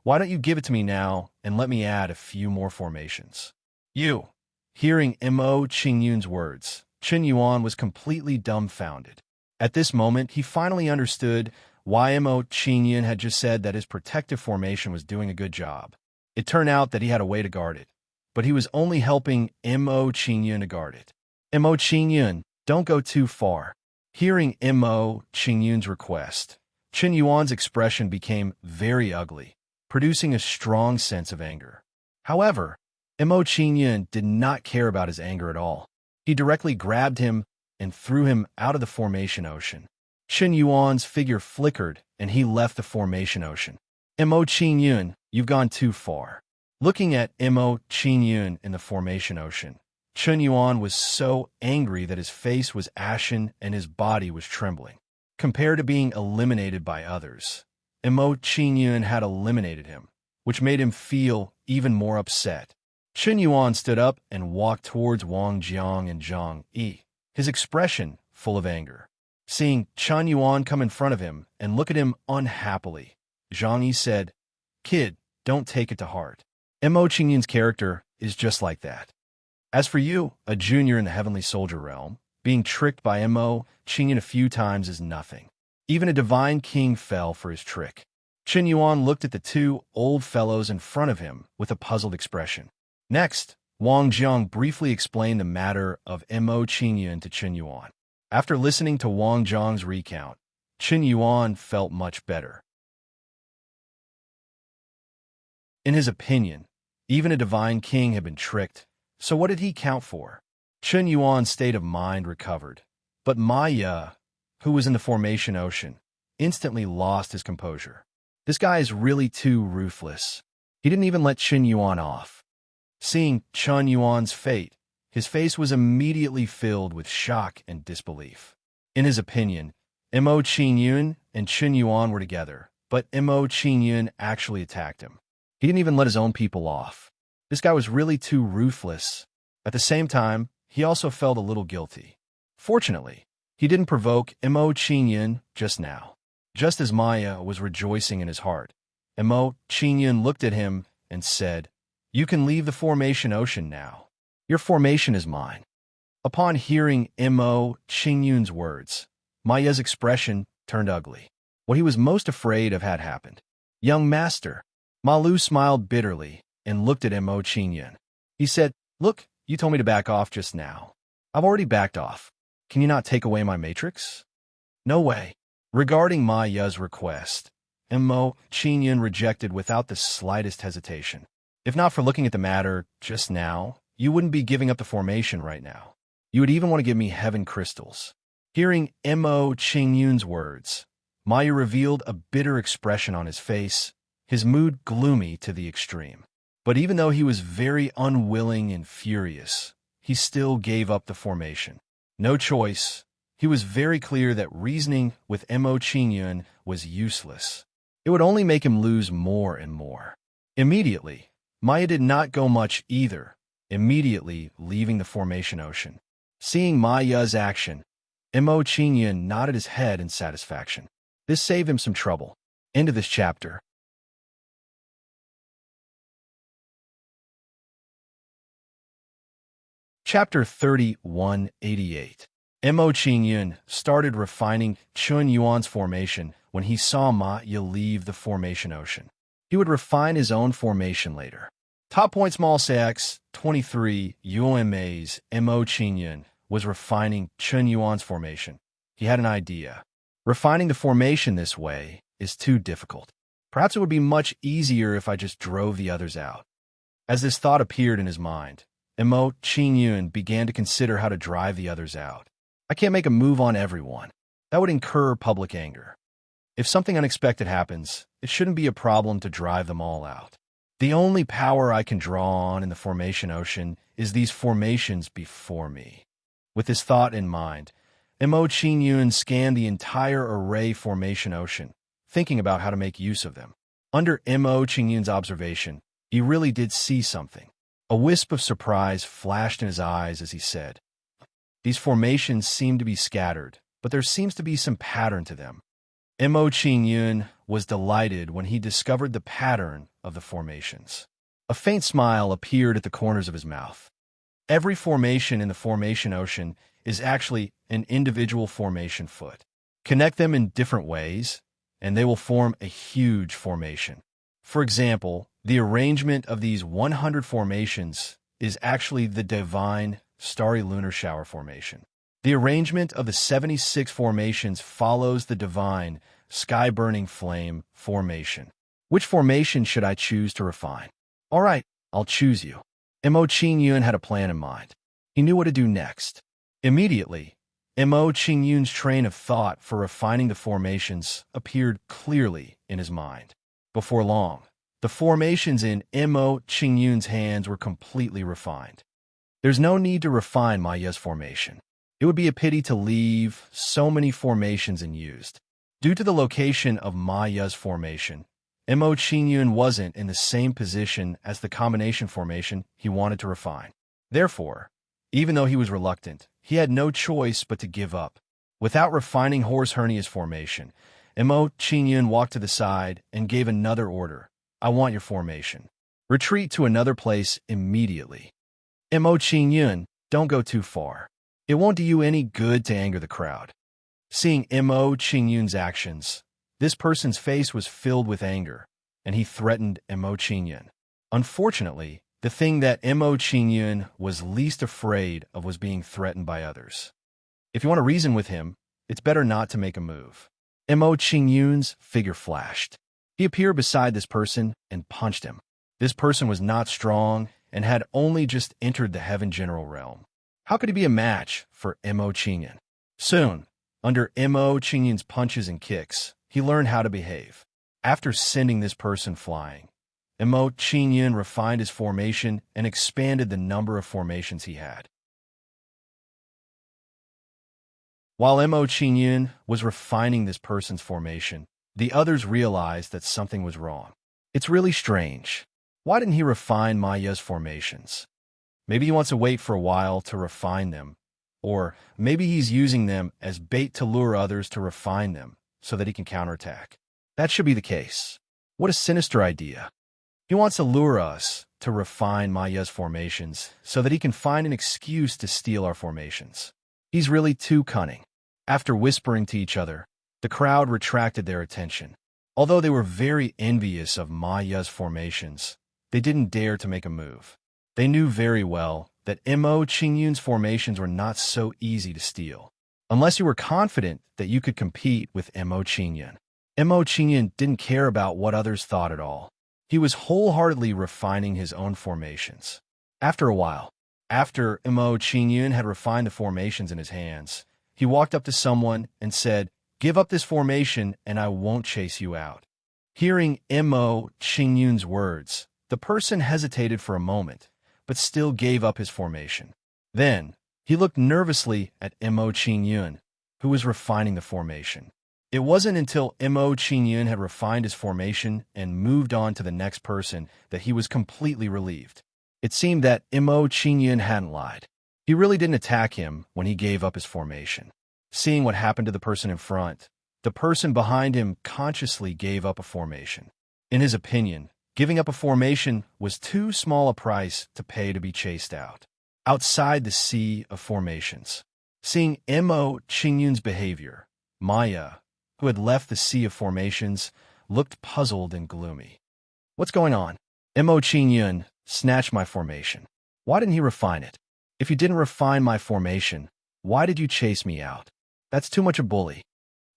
why don't you give it to me now and let me add a few more formations?" You. Hearing Mo Qingyun's words, Chun Yuan was completely dumbfounded. At this moment, he finally understood why Mo Qingyun had just said that his protective formation was doing a good job. It turned out that he had a way to guard it, but he was only helping Mo Qingyun to guard it. Mo Qingyun, don't go too far. Hearing Mo Qingyun's request, Chun Yuan's expression became very ugly, producing a strong sense of anger. However, Mo Qingyun did not care about his anger at all. He directly grabbed him and threw him out of the formation ocean. Chun Yuan's figure flickered, and he left the formation ocean. Mo Qingyun, you've gone too far. Looking at Mo Qingyun in the formation ocean, Chun Yuan was so angry that his face was ashen and his body was trembling. Compared to being eliminated by others, Mo Qingyun had eliminated him, which made him feel even more upset. Chun Yuan stood up and walked towards Wang Jiang and Zhang Yi, his expression full of anger. Seeing Chun Yuan come in front of him and look at him unhappily, Zhang Yi said, "Kid, don't take it to heart. Mo Qingyun's character is just like that. As for you, a junior in the Heavenly Soldier realm, being tricked by Mo Qingyun a few times is nothing. Even a divine king fell for his trick." Chun Yuan looked at the two old fellows in front of him with a puzzled expression. Next, Wang Jiang briefly explained the matter of Mo Qingyun to Chun Yuan. After listening to Wang Jiang's recount, Chun Yuan felt much better. In his opinion, even a divine king had been tricked, so what did he count for? Chun Yuan's state of mind recovered, but Maya, who was in the formation ocean, instantly lost his composure. This guy is really too ruthless. He didn't even let Chun Yuan off. Seeing Chun Yuan's fate, his face was immediately filled with shock and disbelief. In his opinion, Mo Qingyun and Chun Yuan were together, but Mo Qingyun actually attacked him. He didn't even let his own people off. This guy was really too ruthless. At the same time, he also felt a little guilty. Fortunately, he didn't provoke Mo Qingyun just now. Just as Maya was rejoicing in his heart, Mo Qingyun looked at him and said, "You can leave the formation ocean now. Your formation is mine." Upon hearing Mo Qingyun's words, Maya's expression turned ugly. What he was most afraid of had happened. "Young master." Malu smiled bitterly and looked at Mo Qingyun. He said, "Look, you told me to back off just now. I've already backed off. Can you not take away my matrix?" "No way." Regarding Maya's request, Mo Qingyun rejected without the slightest hesitation. "If not for looking at the matter just now, you wouldn't be giving up the formation right now. You would even want to give me heaven crystals." Hearing Mo Qingyun's words, Maya revealed a bitter expression on his face, his mood gloomy to the extreme. But even though he was very unwilling and furious, he still gave up the formation. No choice. He was very clear that reasoning with Mo Qingyun was useless. It would only make him lose more and more. Immediately, Maya did not go much either, immediately leaving the formation ocean. Seeing Maya's action, Mo Qingyun nodded his head in satisfaction. This saved him some trouble. End of this chapter. Chapter 3188. Mo Qingyun started refining Chun Yuan's formation when he saw Maya leave the formation ocean. He would refine his own formation later. Top point small CX 23 UMA's Mo Qingyun was refining Chun Yuan's formation. He had an idea. Refining the formation this way is too difficult. Perhaps it would be much easier if I just drove the others out. As this thought appeared in his mind, Mo Qingyun began to consider how to drive the others out. I can't make a move on everyone. That would incur public anger. If something unexpected happens, it shouldn't be a problem to drive them all out. The only power I can draw on in the formation ocean is these formations before me. With this thought in mind, Mo Qingyun scanned the entire array formation ocean, thinking about how to make use of them. Under Mo Qingyun's observation, he really did see something. A wisp of surprise flashed in his eyes as he said, "These formations seem to be scattered, but there seems to be some pattern to them." Mo Qingyun was delighted when he discovered the pattern of the formations. A faint smile appeared at the corners of his mouth. Every formation in the formation ocean is actually an individual formation foot. Connect them in different ways, and they will form a huge formation. For example, the arrangement of these 100 formations is actually the divine starry lunar shower formation. The arrangement of the 76 formations follows the divine sky-burning flame formation. Which formation should I choose to refine? All right, I'll choose you. Mo Qingyun had a plan in mind. He knew what to do next. Immediately, Mo Qingyun's train of thought for refining the formations appeared clearly in his mind. Before long, the formations in Mo Qingyun's hands were completely refined. There's no need to refine Maya's formation. It would be a pity to leave so many formations unused. Due to the location of Maya's formation, Mo Qingyun wasn't in the same position as the combination formation he wanted to refine. Therefore, even though he was reluctant, he had no choice but to give up. Without refining Horse Hernia's formation, Mo Qingyun walked to the side and gave another order. "I want your formation. Retreat to another place immediately." Mo Qingyun, don't go too far. It won't do you any good to anger the crowd. Seeing Mo Qingyun's actions, this person's face was filled with anger, and he threatened Mo Qingyun. Unfortunately, the thing that Mo Qingyun was least afraid of was being threatened by others. If you want to reason with him, it's better not to make a move. Mo Qingyun's figure flashed. He appeared beside this person and punched him. This person was not strong and had only just entered the Heaven General realm. How could he be a match for Mo Qingyun? Soon, under Mo Qingyun's punches and kicks, he learned how to behave. After sending this person flying, Mo Qingyun refined his formation and expanded the number of formations he had. While Mo Qingyun was refining this person's formation, the others realized that something was wrong. It's really strange. Why didn't he refine Maya's formations? Maybe he wants to wait for a while to refine them, or maybe he's using them as bait to lure others to refine them, so that he can counterattack. That should be the case. What a sinister idea. He wants to lure us to refine Maya's formations so that he can find an excuse to steal our formations. He's really too cunning. After whispering to each other, the crowd retracted their attention. Although they were very envious of Maya's formations, they didn't dare to make a move. They knew very well that Mo Qingyun's formations were not so easy to steal, unless you were confident that you could compete with Mo Qingyun. Mo Qingyun didn't care about what others thought at all. He was wholeheartedly refining his own formations. After a while, after Mo Qingyun had refined the formations in his hands, he walked up to someone and said, "Give up this formation and I won't chase you out." Hearing Mo Qingyun's words, the person hesitated for a moment, but still gave up his formation. Then, he looked nervously at Mo Qingyun, who was refining the formation. It wasn't until Mo Qingyun had refined his formation and moved on to the next person that he was completely relieved. It seemed that Mo Qingyun hadn't lied. He really didn't attack him when he gave up his formation. Seeing what happened to the person in front, the person behind him consciously gave up a formation. In his opinion, giving up a formation was too small a price to pay to be chased out. Outside the sea of formations. Seeing Mo Qingyun's behavior, Maya, who had left the sea of formations, looked puzzled and gloomy. "What's going on? Mo Qingyun snatched my formation. Why didn't he refine it? If you didn't refine my formation, why did you chase me out? That's too much a bully."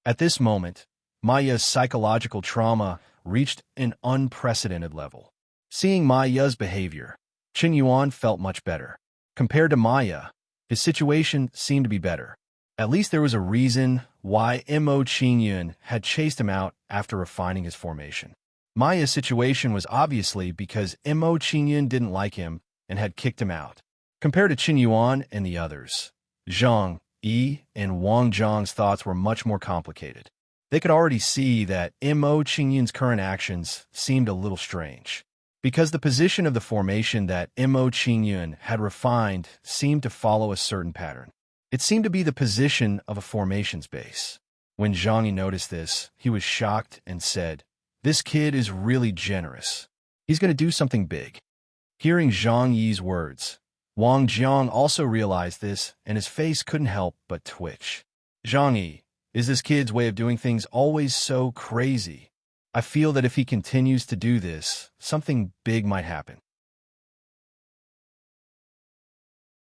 At this moment, Maya's psychological trauma reached an unprecedented level. Seeing Maya's behavior, Qin Yuan felt much better. Compared to Maya, his situation seemed to be better. At least there was a reason why Mo Qingyun had chased him out after refining his formation. Maya's situation was obviously because Mo Qingyun didn't like him and had kicked him out. Compared to Qin Yuan and the others, Zhang Yi and Wang Zhang's thoughts were much more complicated. They could already see that Mo Qingyun's current actions seemed a little strange, because the position of the formation that Mo Qingyun had refined seemed to follow a certain pattern. It seemed to be the position of a formation's base. When Zhang Yi noticed this, he was shocked and said, "This kid is really generous. He's going to do something big." Hearing Zhang Yi's words, Wang Jiang also realized this, and his face couldn't help but twitch. "Zhang Yi, is this kid's way of doing things always so crazy? I feel that if he continues to do this, something big might happen."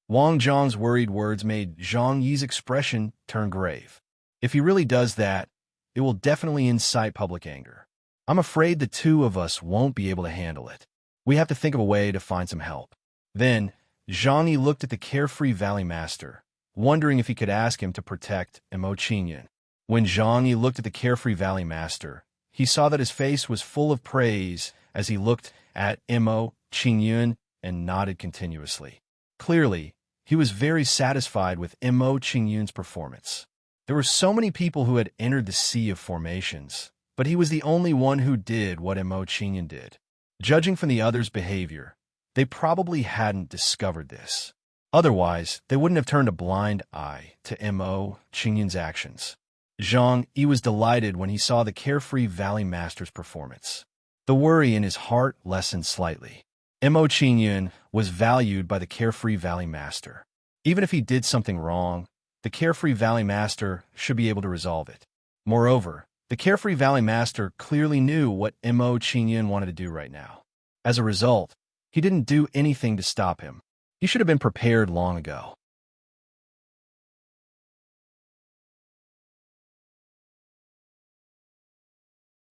Wang Zhang's worried words made Zhang Yi's expression turn grave. If he really does that, it will definitely incite public anger. I'm afraid the two of us won't be able to handle it. We have to think of a way to find some help. Then, Zhang Yi looked at the carefree Valley Master, wondering if he could ask him to protect Mo Qingyun. When Zhang Yi looked at the carefree Valley Master, he saw that his face was full of praise as he looked at Mo Qingyun and nodded continuously. Clearly, he was very satisfied with Mo Qingyun's performance. There were so many people who had entered the sea of formations, but he was the only one who did what Mo Qingyun did. Judging from the others' behavior, they probably hadn't discovered this. Otherwise, they wouldn't have turned a blind eye to Mo Qingyun's actions. Zhang Yi was delighted when he saw the carefree Valley Master's performance. The worry in his heart lessened slightly. Mo Qingyun was valued by the carefree Valley Master. Even if he did something wrong, the carefree Valley Master should be able to resolve it. Moreover, the carefree Valley Master clearly knew what Mo Qingyun wanted to do right now. As a result, he didn't do anything to stop him. He should have been prepared long ago.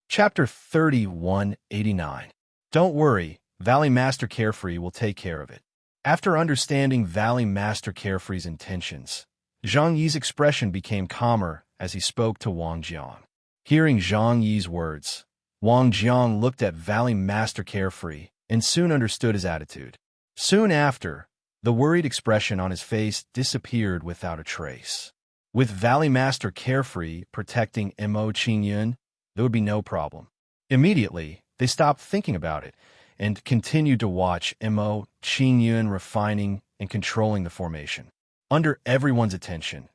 Chapter 3189. Don't worry, Valley Master Carefree will take care of it. After understanding Valley Master Carefree's intentions, Zhang Yi's expression became calmer as he spoke to Wang Jiang. Hearing Zhang Yi's words, Wang Jiang looked at Valley Master Carefree and soon understood his attitude. Soon after, the worried expression on his face disappeared without a trace. With Valley Master Carefree protecting Mo Qingyun, there would be no problem. Immediately, they stopped thinking about it and continued to watch Mo Qingyun refining and controlling the formation. Under everyone's attention,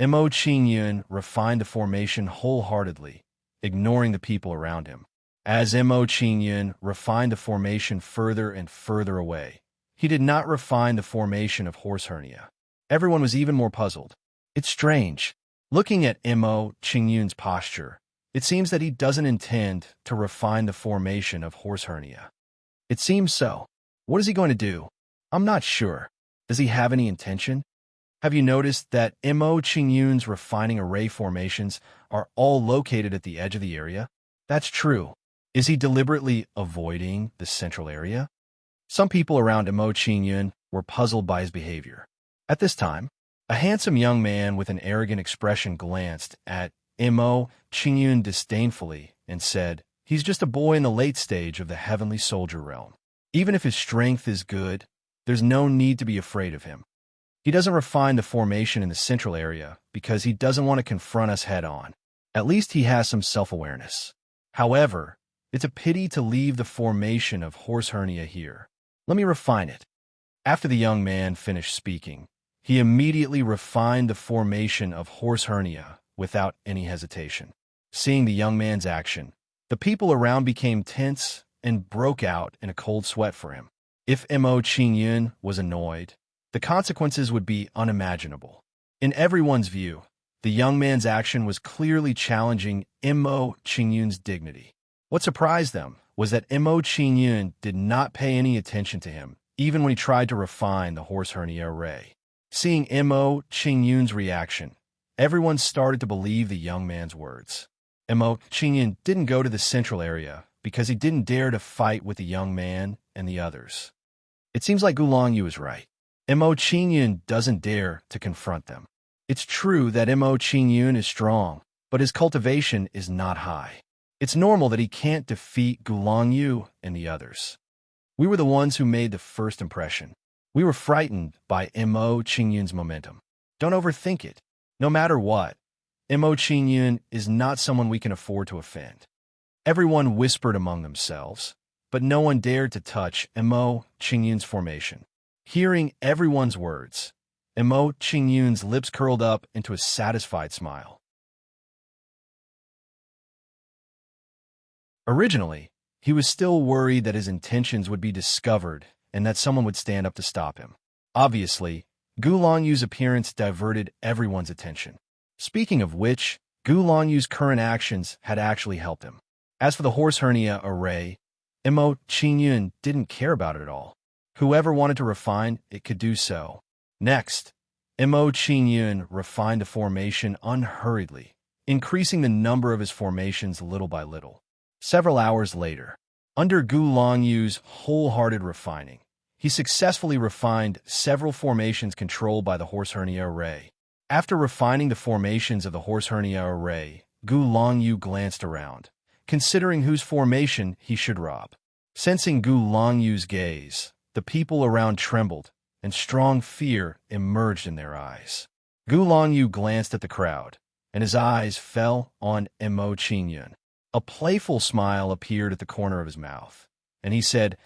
Mo Qingyun refined the formation wholeheartedly, ignoring the people around him. As Mo Qingyun refined the formation further and further away, he did not refine the formation of horse hernia. Everyone was even more puzzled. It's strange. Looking at Mo Qingyun's posture, it seems that he doesn't intend to refine the formation of horse hernia. It seems so. What is he going to do? I'm not sure. Does he have any intention? Have you noticed that Mo Qingyun's refining array formations are all located at the edge of the area? That's true. Is he deliberately avoiding the central area? Some people around Mo Qingyun were puzzled by his behavior. At this time, a handsome young man with an arrogant expression glanced at Mo Qingyun disdainfully and said, "He's just a boy in the late stage of the heavenly soldier realm. Even if his strength is good, there's no need to be afraid of him. He doesn't refine the formation in the central area because he doesn't want to confront us head-on. At least he has some self-awareness. However, it's a pity to leave the formation of horse hernia here. Let me refine it." After the young man finished speaking, he immediately refined the formation of horse hernia without any hesitation. Seeing the young man's action, the people around became tense and broke out in a cold sweat for him. If Mo Qingyun was annoyed, the consequences would be unimaginable. In everyone's view, the young man's action was clearly challenging Mo Qingyun's dignity. What surprised them was that Mo Qingyun did not pay any attention to him, even when he tried to refine the horse hernia array. Seeing Mo Qingyun's reaction, everyone started to believe the young man's words. Mo Qingyun didn't go to the central area because he didn't dare to fight with the young man and the others. It seems like Gulongyu is right. Mo Qingyun doesn't dare to confront them. It's true that Mo Qingyun is strong, but his cultivation is not high. It's normal that he can't defeat Gulongyu and the others. We were the ones who made the first impression. We were frightened by Mo Qingyun's momentum. Don't overthink it. No matter what, Mo Qingyun is not someone we can afford to offend. Everyone whispered among themselves, but no one dared to touch Mo Qingyun's formation. Hearing everyone's words, Mo Qingyun's lips curled up into a satisfied smile. Originally, he was still worried that his intentions would be discovered and that someone would stand up to stop him. Obviously, Gulongyu's appearance diverted everyone's attention. Speaking of which, Gulongyu's current actions had actually helped him. As for the horse hernia array, Mo Qingyun didn't care about it at all. Whoever wanted to refine it could do so. Next, Mo Qingyun refined the formation unhurriedly, increasing the number of his formations little by little. Several hours later, under Gulongyu's wholehearted refining, he successfully refined several formations controlled by the horse hernia array. After refining the formations of the horse hernia array, Gulongyu glanced around, considering whose formation he should rob. Sensing Gulongyu's gaze, the people around trembled, and strong fear emerged in their eyes. Gulongyu glanced at the crowd, and his eyes fell on Mo Qingyun. A playful smile appeared at the corner of his mouth, and he said,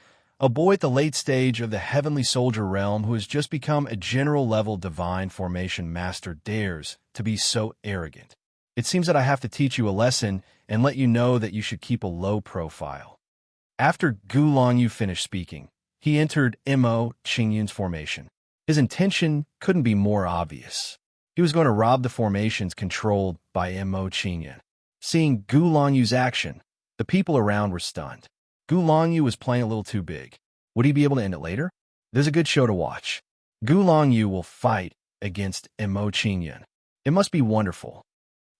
"A boy at the late stage of the heavenly soldier realm who has just become a general-level divine formation master dares to be so arrogant. It seems that I have to teach you a lesson and let you know that you should keep a low profile." After Gulongyu finished speaking, he entered Mo Qingyun's formation. His intention couldn't be more obvious. He was going to rob the formations controlled by Mo Qingyun. Seeing Gulongyu's action, the people around were stunned. Gulongyu was playing a little too big. Would he be able to end it later? There's a good show to watch. Gulongyu will fight against Mo Qingyun. It must be wonderful.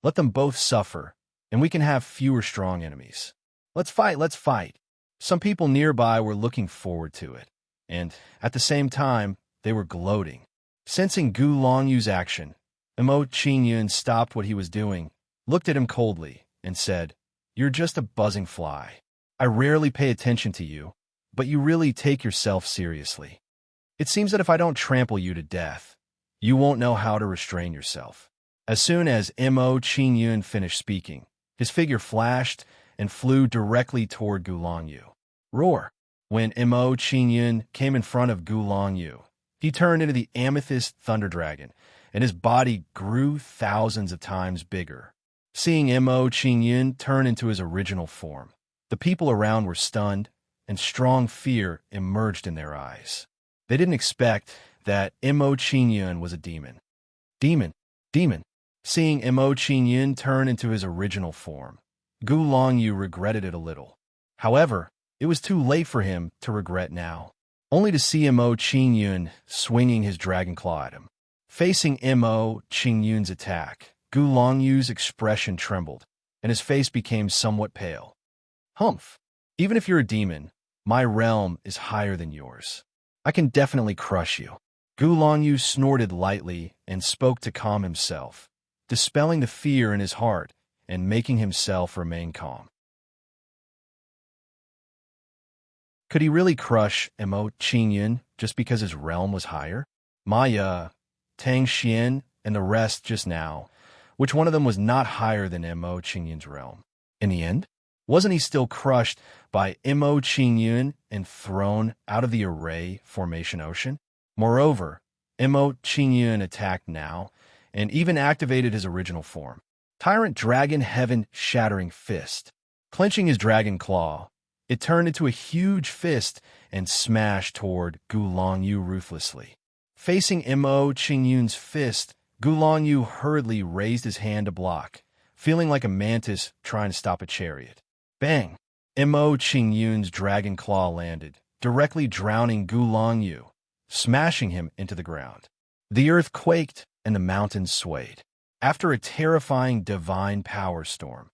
Let them both suffer, and we can have fewer strong enemies. Let's fight, let's fight. Some people nearby were looking forward to it, and, at the same time, they were gloating. Sensing Gulongyu's action, Mo Qingyun stopped what he was doing, looked at him coldly, and said, "You're just a buzzing fly. I rarely pay attention to you, but you really take yourself seriously. It seems that if I don't trample you to death, you won't know how to restrain yourself." As soon as Mo Qingyun finished speaking, his figure flashed and flew directly toward Gulongyu. Roar! When Mo Qingyun came in front of Gulongyu, he turned into the amethyst thunder dragon and his body grew thousands of times bigger. Seeing Mo Qingyun turn into his original form, the people around were stunned, and strong fear emerged in their eyes. They didn't expect that Mo Qingyun was a demon. Demon! Demon! Seeing Mo Qingyun turn into his original form, Gu Longyu regretted it a little. However, it was too late for him to regret now, only to see Mo Qingyun swinging his dragon claw at him. Facing Mo Qingyun's attack, Gu Longyu's expression trembled, and his face became somewhat pale. Humph! Even if you're a demon, my realm is higher than yours. I can definitely crush you. Gu Longyu snorted lightly and spoke to calm himself, dispelling the fear in his heart and making himself remain calm. Could he really crush Mo Qingyun just because his realm was higher? Maya, Tang Xian, and the rest just now, which one of them was not higher than Mo Qingyun's realm? In the end, wasn't he still crushed by Mo Qingyun and thrown out of the array formation ocean? Moreover, Mo Qingyun attacked now and even activated his original form. Tyrant Dragon Heaven Shattering Fist. Clenching his dragon claw, it turned into a huge fist and smashed toward Gu Longyu ruthlessly. Facing Mo Qingyun's fist, Gu Longyu hurriedly raised his hand to block, feeling like a mantis trying to stop a chariot. Bang! Mo Qingyun's dragon claw landed, directly drowning Gu Longyu, smashing him into the ground. The earth quaked and the mountains swayed. After a terrifying divine power storm,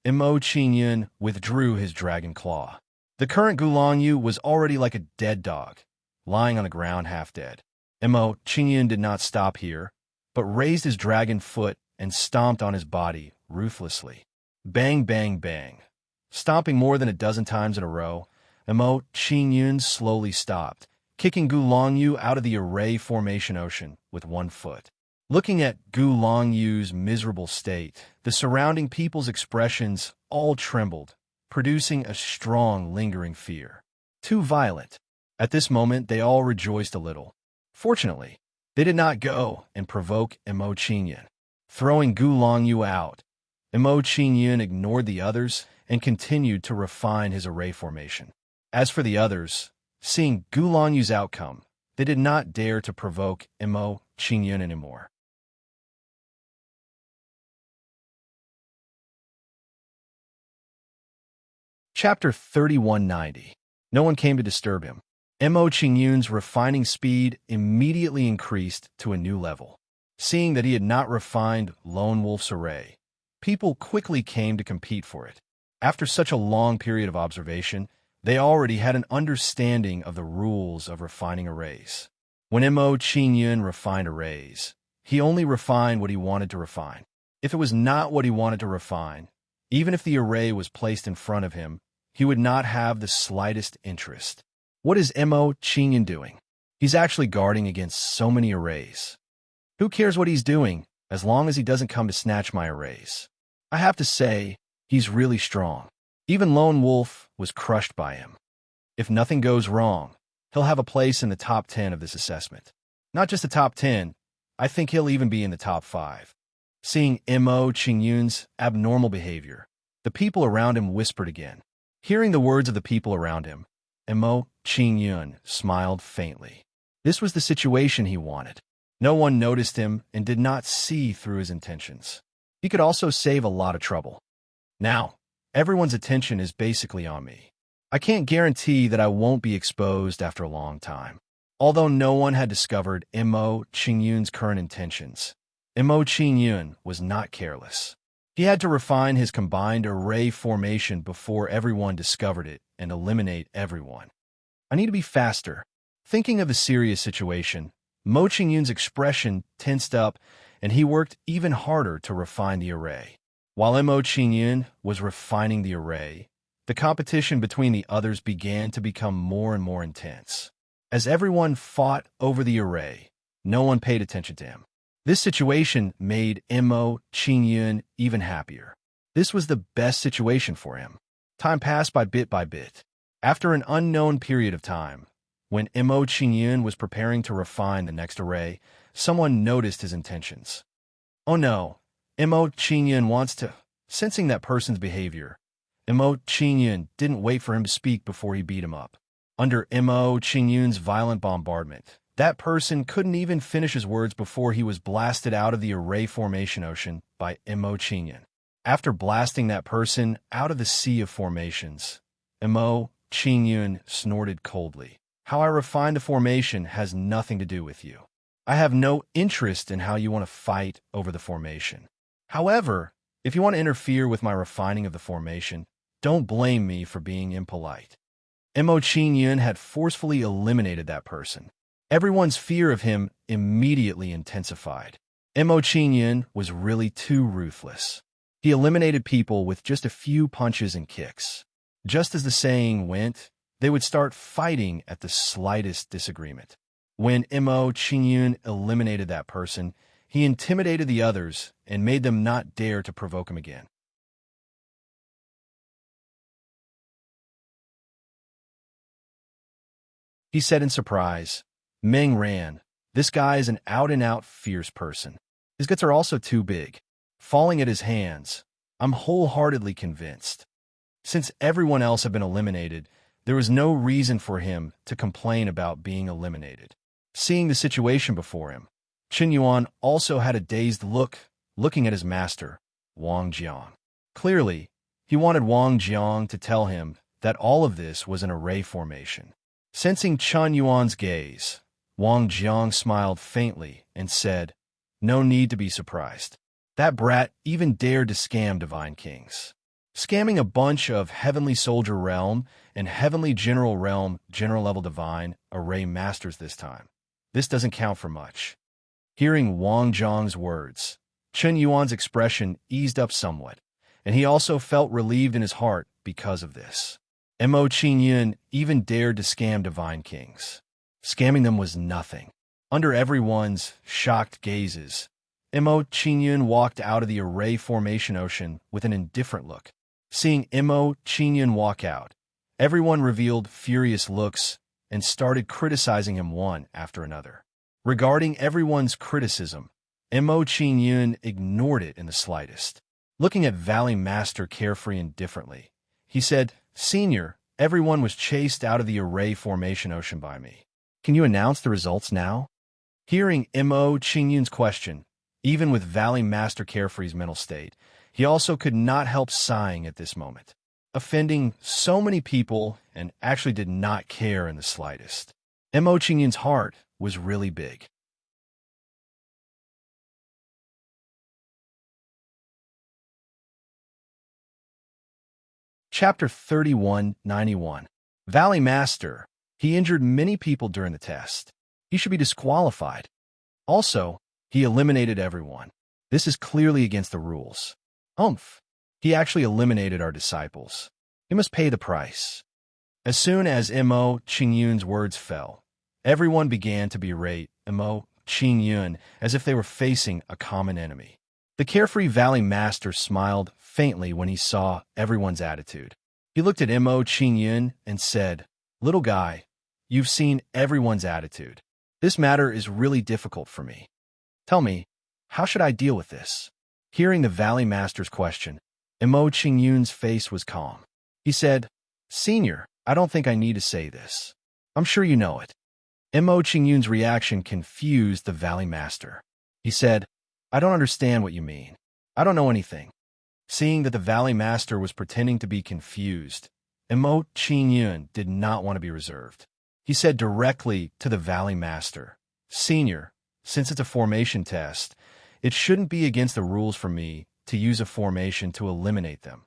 Mo Qingyun withdrew his dragon claw. The current Gu Longyu was already like a dead dog, lying on the ground half dead. Mo Qingyun did not stop here, but raised his dragon foot and stomped on his body ruthlessly. Bang, bang, bang. Stomping more than a dozen times in a row, Mo Qingyun slowly stopped, kicking Gu Longyu out of the array formation ocean with one foot. Looking at Gu Longyu's miserable state, the surrounding people's expressions all trembled, producing a strong, lingering fear. Too violent. At this moment, they all rejoiced a little. Fortunately, they did not go and provoke Mo Qingyun. Throwing Gu Longyu out, Mo Qingyun ignored the others and continued to refine his array formation. As for the others, seeing Gu Longyu's outcome, they did not dare to provoke Mo Qingyun anymore. Chapter 3190. No one came to disturb him. Mo Qingyun's refining speed immediately increased to a new level. Seeing that he had not refined Lone Wolf's array, people quickly came to compete for it. After such a long period of observation, they already had an understanding of the rules of refining arrays. When Mo Qingyun refined arrays, he only refined what he wanted to refine. If it was not what he wanted to refine, even if the array was placed in front of him, he would not have the slightest interest. What is Mo Qingyun doing? He's actually guarding against so many arrays. Who cares what he's doing, as long as he doesn't come to snatch my arrays? I have to say, he's really strong. Even Lone Wolf was crushed by him. If nothing goes wrong, he'll have a place in the top 10 of this assessment. Not just the top 10, I think he'll even be in the top 5. Seeing Mo Qingyun's abnormal behavior, the people around him whispered again. Hearing the words of the people around him, Mo Qingyun smiled faintly. This was the situation he wanted. No one noticed him and did not see through his intentions. He could also save a lot of trouble. Now, everyone's attention is basically on me. I can't guarantee that I won't be exposed after a long time. Although no one had discovered Mo Qingyun's current intentions, Mo Qingyun was not careless. He had to refine his combined array formation before everyone discovered it and eliminate everyone. I need to be faster. Thinking of the serious situation, Mo Qingyun's expression tensed up and he worked even harder to refine the array. While Mo Qingyun was refining the array, the competition between the others began to become more and more intense. As everyone fought over the array, no one paid attention to him. This situation made Mo Qingyun even happier. This was the best situation for him. Time passed by bit. After an unknown period of time, when Mo Qingyun was preparing to refine the next array, someone noticed his intentions. Oh no, Mo Qingyun wants to... Sensing that person's behavior, Mo Qingyun didn't wait for him to speak before he beat him up. Under Mo Qingyun's violent bombardment, that person couldn't even finish his words before he was blasted out of the array formation ocean by Mo Qingyun. After blasting that person out of the sea of formations, Mo Qingyun snorted coldly. How I refine the formation has nothing to do with you. I have no interest in how you want to fight over the formation. However, if you want to interfere with my refining of the formation, don't blame me for being impolite. Mo Qingyun had forcefully eliminated that person. Everyone's fear of him immediately intensified. Mo Qingyun was really too ruthless. He eliminated people with just a few punches and kicks. Just as the saying went, they would start fighting at the slightest disagreement. When Mo Qingyun eliminated that person, he intimidated the others and made them not dare to provoke him again. He said in surprise, Meng ran. This guy is an out-and-out fierce person. His guts are also too big. Falling at his hands, I'm wholeheartedly convinced. Since everyone else had been eliminated, there was no reason for him to complain about being eliminated. Seeing the situation before him, Qin Yuan also had a dazed look, looking at his master, Wang Jiang. Clearly, he wanted Wang Jiang to tell him that all of this was an array formation. Sensing Qin Yuan's gaze, Wang Jiang smiled faintly and said, No need to be surprised. That brat even dared to scam Divine Kings. Scamming a bunch of Heavenly Soldier Realm and Heavenly General Realm General-level Divine Array Masters this time. This doesn't count for much. Hearing Wang Jiang's words, Qin Yuan's expression eased up somewhat, and he also felt relieved in his heart because of this. Mo Qingyun even dared to scam Divine Kings. Scamming them was nothing. Under everyone's shocked gazes, Mo Qingyun walked out of the array formation ocean with an indifferent look. Seeing Mo Qingyun walk out, everyone revealed furious looks and started criticizing him one after another. Regarding everyone's criticism, Mo Qingyun ignored it in the slightest. Looking at Valley Master carefree and indifferently, he said, Senior, everyone was chased out of the array formation ocean by me. Can you announce the results now? Hearing Mo Qingyun's question, even with Valley Master Carefree's mental state, he also could not help sighing at this moment. Offending so many people and actually did not care in the slightest. Mo Qingyun's heart was really big. Chapter 3191. Valley Master. He injured many people during the test. He should be disqualified. Also, he eliminated everyone. This is clearly against the rules. He actually eliminated our disciples. He must pay the price. As soon as Mo Qingyun's words fell, everyone began to berate Mo Qingyun as if they were facing a common enemy. The carefree Valley Master smiled faintly when he saw everyone's attitude. He looked at Mo Qingyun and said, Little guy, you've seen everyone's attitude. This matter is really difficult for me. Tell me, how should I deal with this? Hearing the Valley Master's question, Mo Qingyun's face was calm. He said, Senior, I don't think I need to say this. I'm sure you know it. Mo Qingyun's reaction confused the Valley Master. He said, I don't understand what you mean. I don't know anything. Seeing that the Valley Master was pretending to be confused, Mo Qingyun did not want to be reserved. He said directly to the Valley Master, Senior, since it's a formation test, it shouldn't be against the rules for me to use a formation to eliminate them,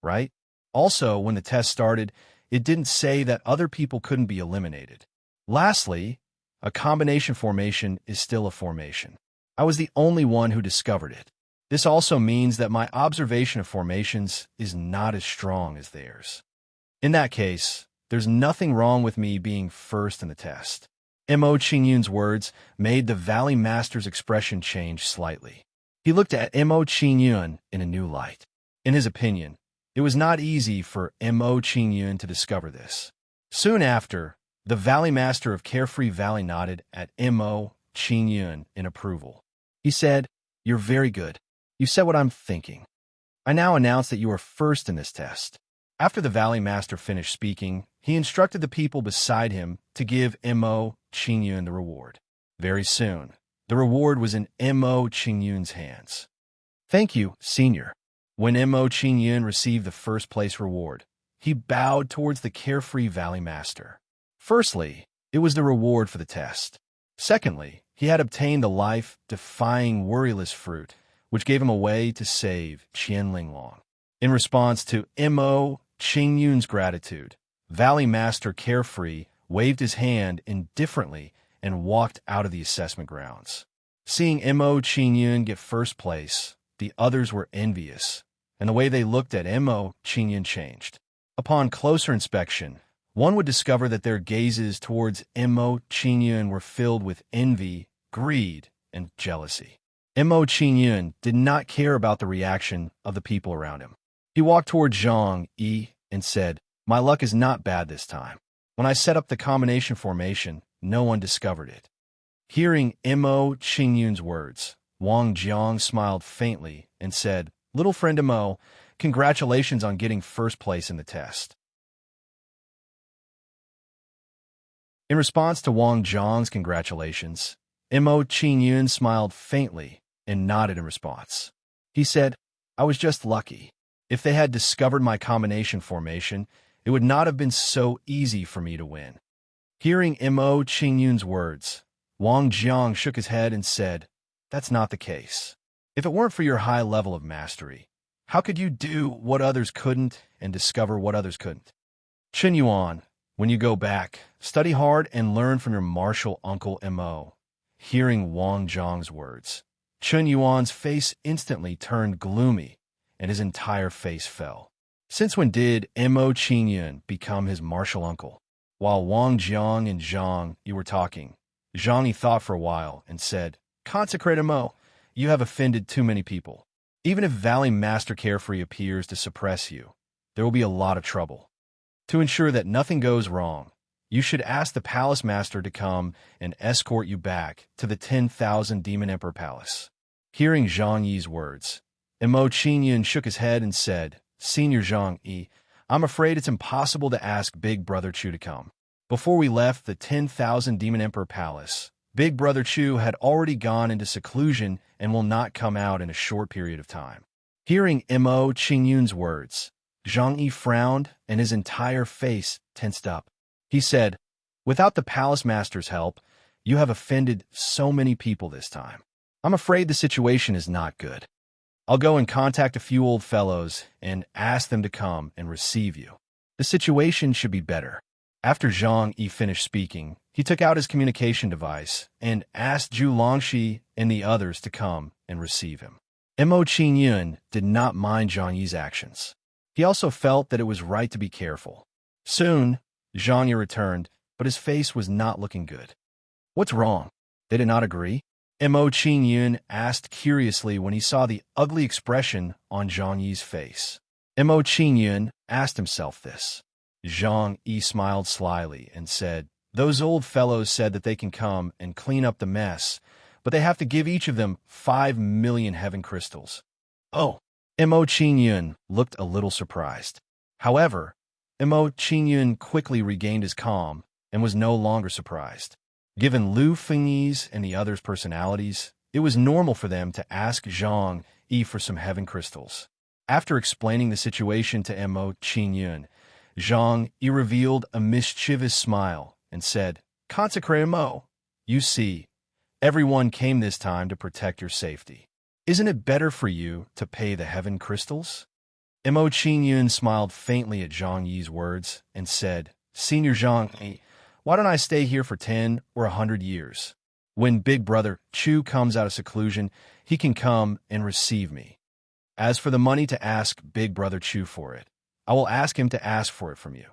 right? Also, when the test started, it didn't say that other people couldn't be eliminated. Lastly, a combination formation is still a formation. I was the only one who discovered it. This also means that my observation of formations is not as strong as theirs. In that case, there's nothing wrong with me being first in the test. Mo Qingyun's words made the Valley Master's expression change slightly. He looked at Mo Qingyun in a new light. In his opinion, it was not easy for Mo Qingyun to discover this. Soon after, the Valley Master of Carefree Valley nodded at Mo Qingyun in approval. He said, "You're very good. You said what I'm thinking. I now announce that you are first in this test." After the Valley Master finished speaking, he instructed the people beside him to give Mo Qingyun the reward. Very soon, the reward was in Mo Qingyun's hands. "Thank you, Senior." When Mo Qingyun received the first place reward, he bowed towards the carefree Valley Master. Firstly, it was the reward for the test. Secondly, he had obtained the life-defying worryless fruit, which gave him a way to save Qianling Long. In response to Mo Qingyun's gratitude, Valley Master Carefree waved his hand indifferently and walked out of the assessment grounds. Seeing Mo Qingyun get first place, the others were envious, and the way they looked at Mo Qingyun changed. Upon closer inspection, one would discover that their gazes towards Mo Qingyun were filled with envy, greed, and jealousy. Mo Qingyun did not care about the reaction of the people around him. He walked toward Zhang Yi and said, "My luck is not bad this time. When I set up the combination formation, no one discovered it." Hearing Mo Qingyun's words, Wang Jiang smiled faintly and said, "Little friend Mo, congratulations on getting first place in the test." In response to Wang Jiang's congratulations, Mo Qingyun smiled faintly and nodded in response. He said, "I was just lucky. If they had discovered my combination formation, it would not have been so easy for me to win." Hearing Mo Qingyun's words, Wang Jiang shook his head and said, "That's not the case. If it weren't for your high level of mastery, how could you do what others couldn't and discover what others couldn't? Chen Yuan, when you go back, study hard and learn from your martial uncle Mo." Hearing Wang Jiang's words, Chen Yuan's face instantly turned gloomy, and his entire face fell. Since when did Mo Qingyun become his martial uncle? While Wang Jiang and Zhang Yi were talking, Zhang Yi thought for a while and said, "Consecrated Mo, you have offended too many people. Even if Valley Master Carefree appears to suppress you, there will be a lot of trouble. To ensure that nothing goes wrong, you should ask the Palace Master to come and escort you back to the 10,000 Demon Emperor Palace." Hearing Zhang Yi's words, Mo Qingyun shook his head and said, "Senior Zhang Yi, I'm afraid it's impossible to ask Big Brother Chu to come." Before we left the 10,000 Demon Emperor Palace, Big Brother Chu had already gone into seclusion and will not come out in a short period of time. Hearing Mo Qingyun's words, Zhang Yi frowned and his entire face tensed up. He said, "Without the Palace Master's help, you have offended so many people this time. I'm afraid the situation is not good. I'll go and contact a few old fellows and ask them to come and receive you. The situation should be better." After Zhang Yi finished speaking, he took out his communication device and asked Zhu Longxi and the others to come and receive him. Mo Qingyun did not mind Zhang Yi's actions. He also felt that it was right to be careful. Soon, Zhang Yi returned, but his face was not looking good. "What's wrong? They did not agree?" Mo Qingyun asked curiously when he saw the ugly expression on Zhang Yi's face. Mo Qingyun asked himself this. Zhang Yi smiled slyly and said, "Those old fellows said that they can come and clean up the mess, but they have to give each of them 5 million heaven crystals." Oh, Mo Qingyun looked a little surprised. However, Mo Qingyun quickly regained his calm and was no longer surprised. Given Lu Fengyi's and the others' personalities, it was normal for them to ask Zhang Yi for some heaven crystals. After explaining the situation to Mo Qingyun, Zhang Yi revealed a mischievous smile and said, "Consecrated Mo, you see, everyone came this time to protect your safety. Isn't it better for you to pay the heaven crystals?" Mo Qingyun smiled faintly at Zhang Yi's words and said, "Senior Zhang Yi, why don't I stay here for 10 or 100 years? When Big Brother Chu comes out of seclusion, he can come and receive me. As for the money to ask Big Brother Chu for it, I will ask him to ask for it from you.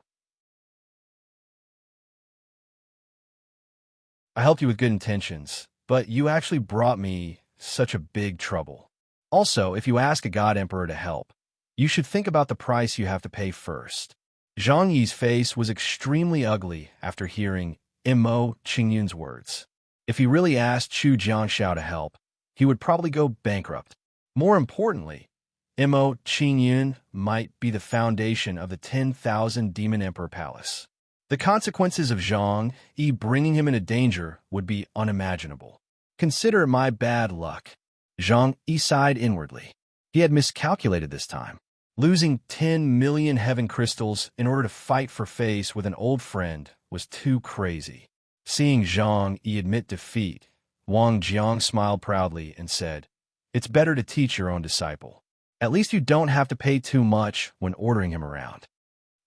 I helped you with good intentions, but you actually brought me such a big trouble. Also, if you ask a God Emperor to help, you should think about the price you have to pay first." Zhang Yi's face was extremely ugly after hearing Mo Qingyun's words. If he really asked Chu Jiangxiao to help, he would probably go bankrupt. More importantly, Mo Qingyun might be the foundation of the 10,000 Demon Emperor Palace. The consequences of Zhang Yi bringing him into danger would be unimaginable. Consider my bad luck. Zhang Yi sighed inwardly. He had miscalculated this time. Losing 10 million heaven crystals in order to fight for face with an old friend was too crazy. Seeing Zhang Yi admit defeat, Wang Jiang smiled proudly and said, "It's better to teach your own disciple. At least you don't have to pay too much when ordering him around."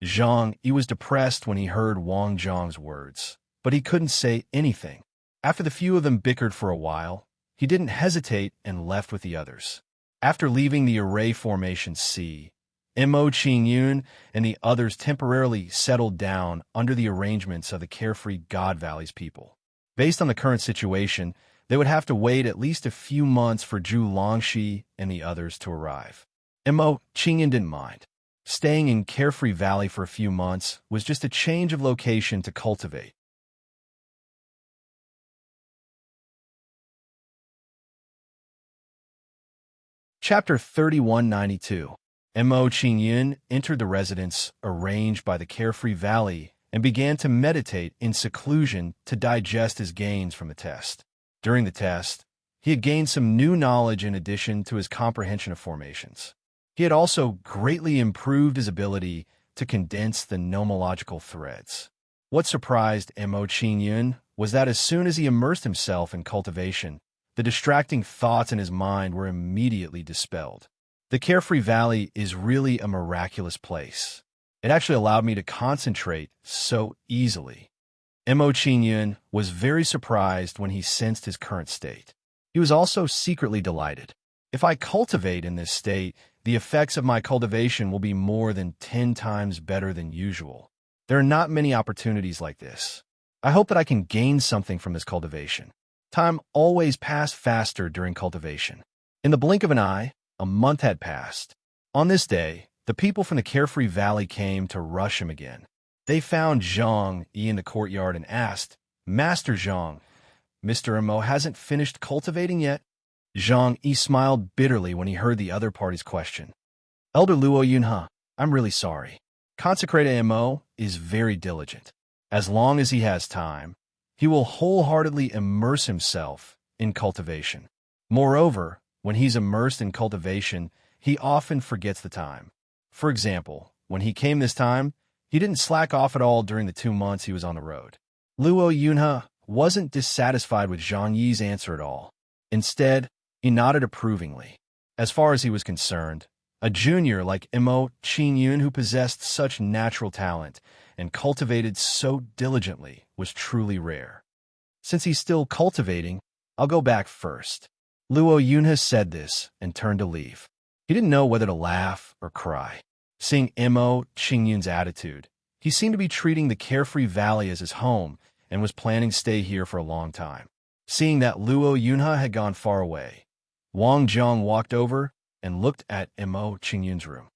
Zhang Yi was depressed when he heard Wang Jiang's words, but he couldn't say anything. After the few of them bickered for a while, he didn't hesitate and left with the others. After leaving the array formation C, Mo Qingyun and the others temporarily settled down under the arrangements of the carefree God Valley's people. Based on the current situation, they would have to wait at least a few months for Zhu Longxi and the others to arrive. Mo Qingyun didn't mind. Staying in Carefree Valley for a few months was just a change of location to cultivate. Chapter 3192. Mo Qingyun entered the residence arranged by the Carefree Valley and began to meditate in seclusion to digest his gains from the test. During the test, he had gained some new knowledge in addition to his comprehension of formations. He had also greatly improved his ability to condense the nomological threads. What surprised Mo Qingyun was that as soon as he immersed himself in cultivation, the distracting thoughts in his mind were immediately dispelled. The Carefree Valley is really a miraculous place. It actually allowed me to concentrate so easily. Mo Qingyun was very surprised when he sensed his current state. He was also secretly delighted. If I cultivate in this state, the effects of my cultivation will be more than 10 times better than usual. There are not many opportunities like this. I hope that I can gain something from this cultivation. Time always passed faster during cultivation. In the blink of an eye, a month had passed. On this day, the people from the Carefree Valley came to rush him again. They found Zhang Yi in the courtyard and asked, "Master Zhang, Mr. Mo hasn't finished cultivating yet?" Zhang Yi smiled bitterly when he heard the other party's question. "Elder Luo Yunhe, I'm really sorry. Consecrated Mo is very diligent. As long as he has time, he will wholeheartedly immerse himself in cultivation. Moreover, when he's immersed in cultivation, he often forgets the time. For example, when he came this time, he didn't slack off at all during the 2 months he was on the road." Luo Yunhe wasn't dissatisfied with Zhang Yi's answer at all. Instead, he nodded approvingly. As far as he was concerned, a junior like Mo Qingyun who possessed such natural talent and cultivated so diligently was truly rare. "Since he's still cultivating, I'll go back first." Luo Yunhe said this and turned to leave. He didn't know whether to laugh or cry. Seeing Mo Qingyun's attitude, he seemed to be treating the Carefree Valley as his home and was planning to stay here for a long time. Seeing that Luo Yunhe had gone far away, Wang Jiang walked over and looked at Mo Qingyun's room.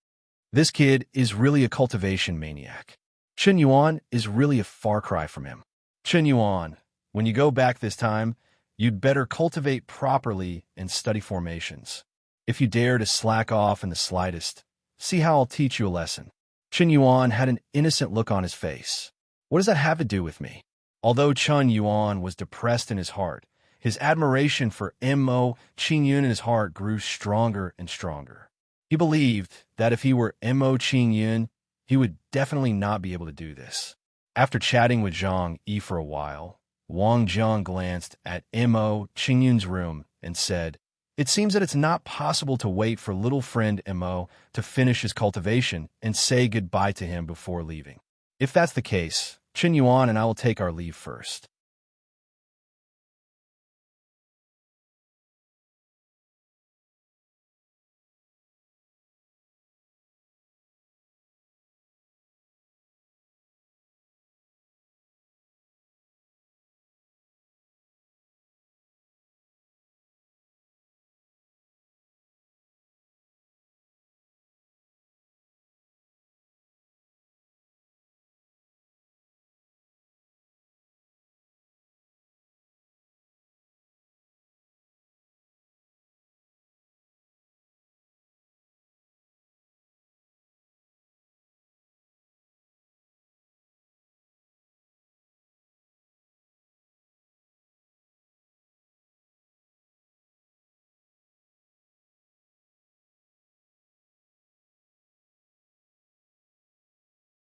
This kid is really a cultivation maniac. Chen Yuan is really a far cry from him. Chen Yuan, when you go back this time, you'd better cultivate properly and study formations. If you dare to slack off in the slightest, see how I'll teach you a lesson." Chen Yuan had an innocent look on his face. What does that have to do with me? Although Chen Yuan was depressed in his heart, his admiration for Mo Qingyun in his heart grew stronger and stronger. He believed that if he were Mo Qingyun, he would definitely not be able to do this. After chatting with Zhang Yi for a while, Wang Jiang glanced at Mo Qingyun's room and said, "It seems that it's not possible to wait for little friend Mo to finish his cultivation and say goodbye to him before leaving. If that's the case, Chen Yuan and I will take our leave first."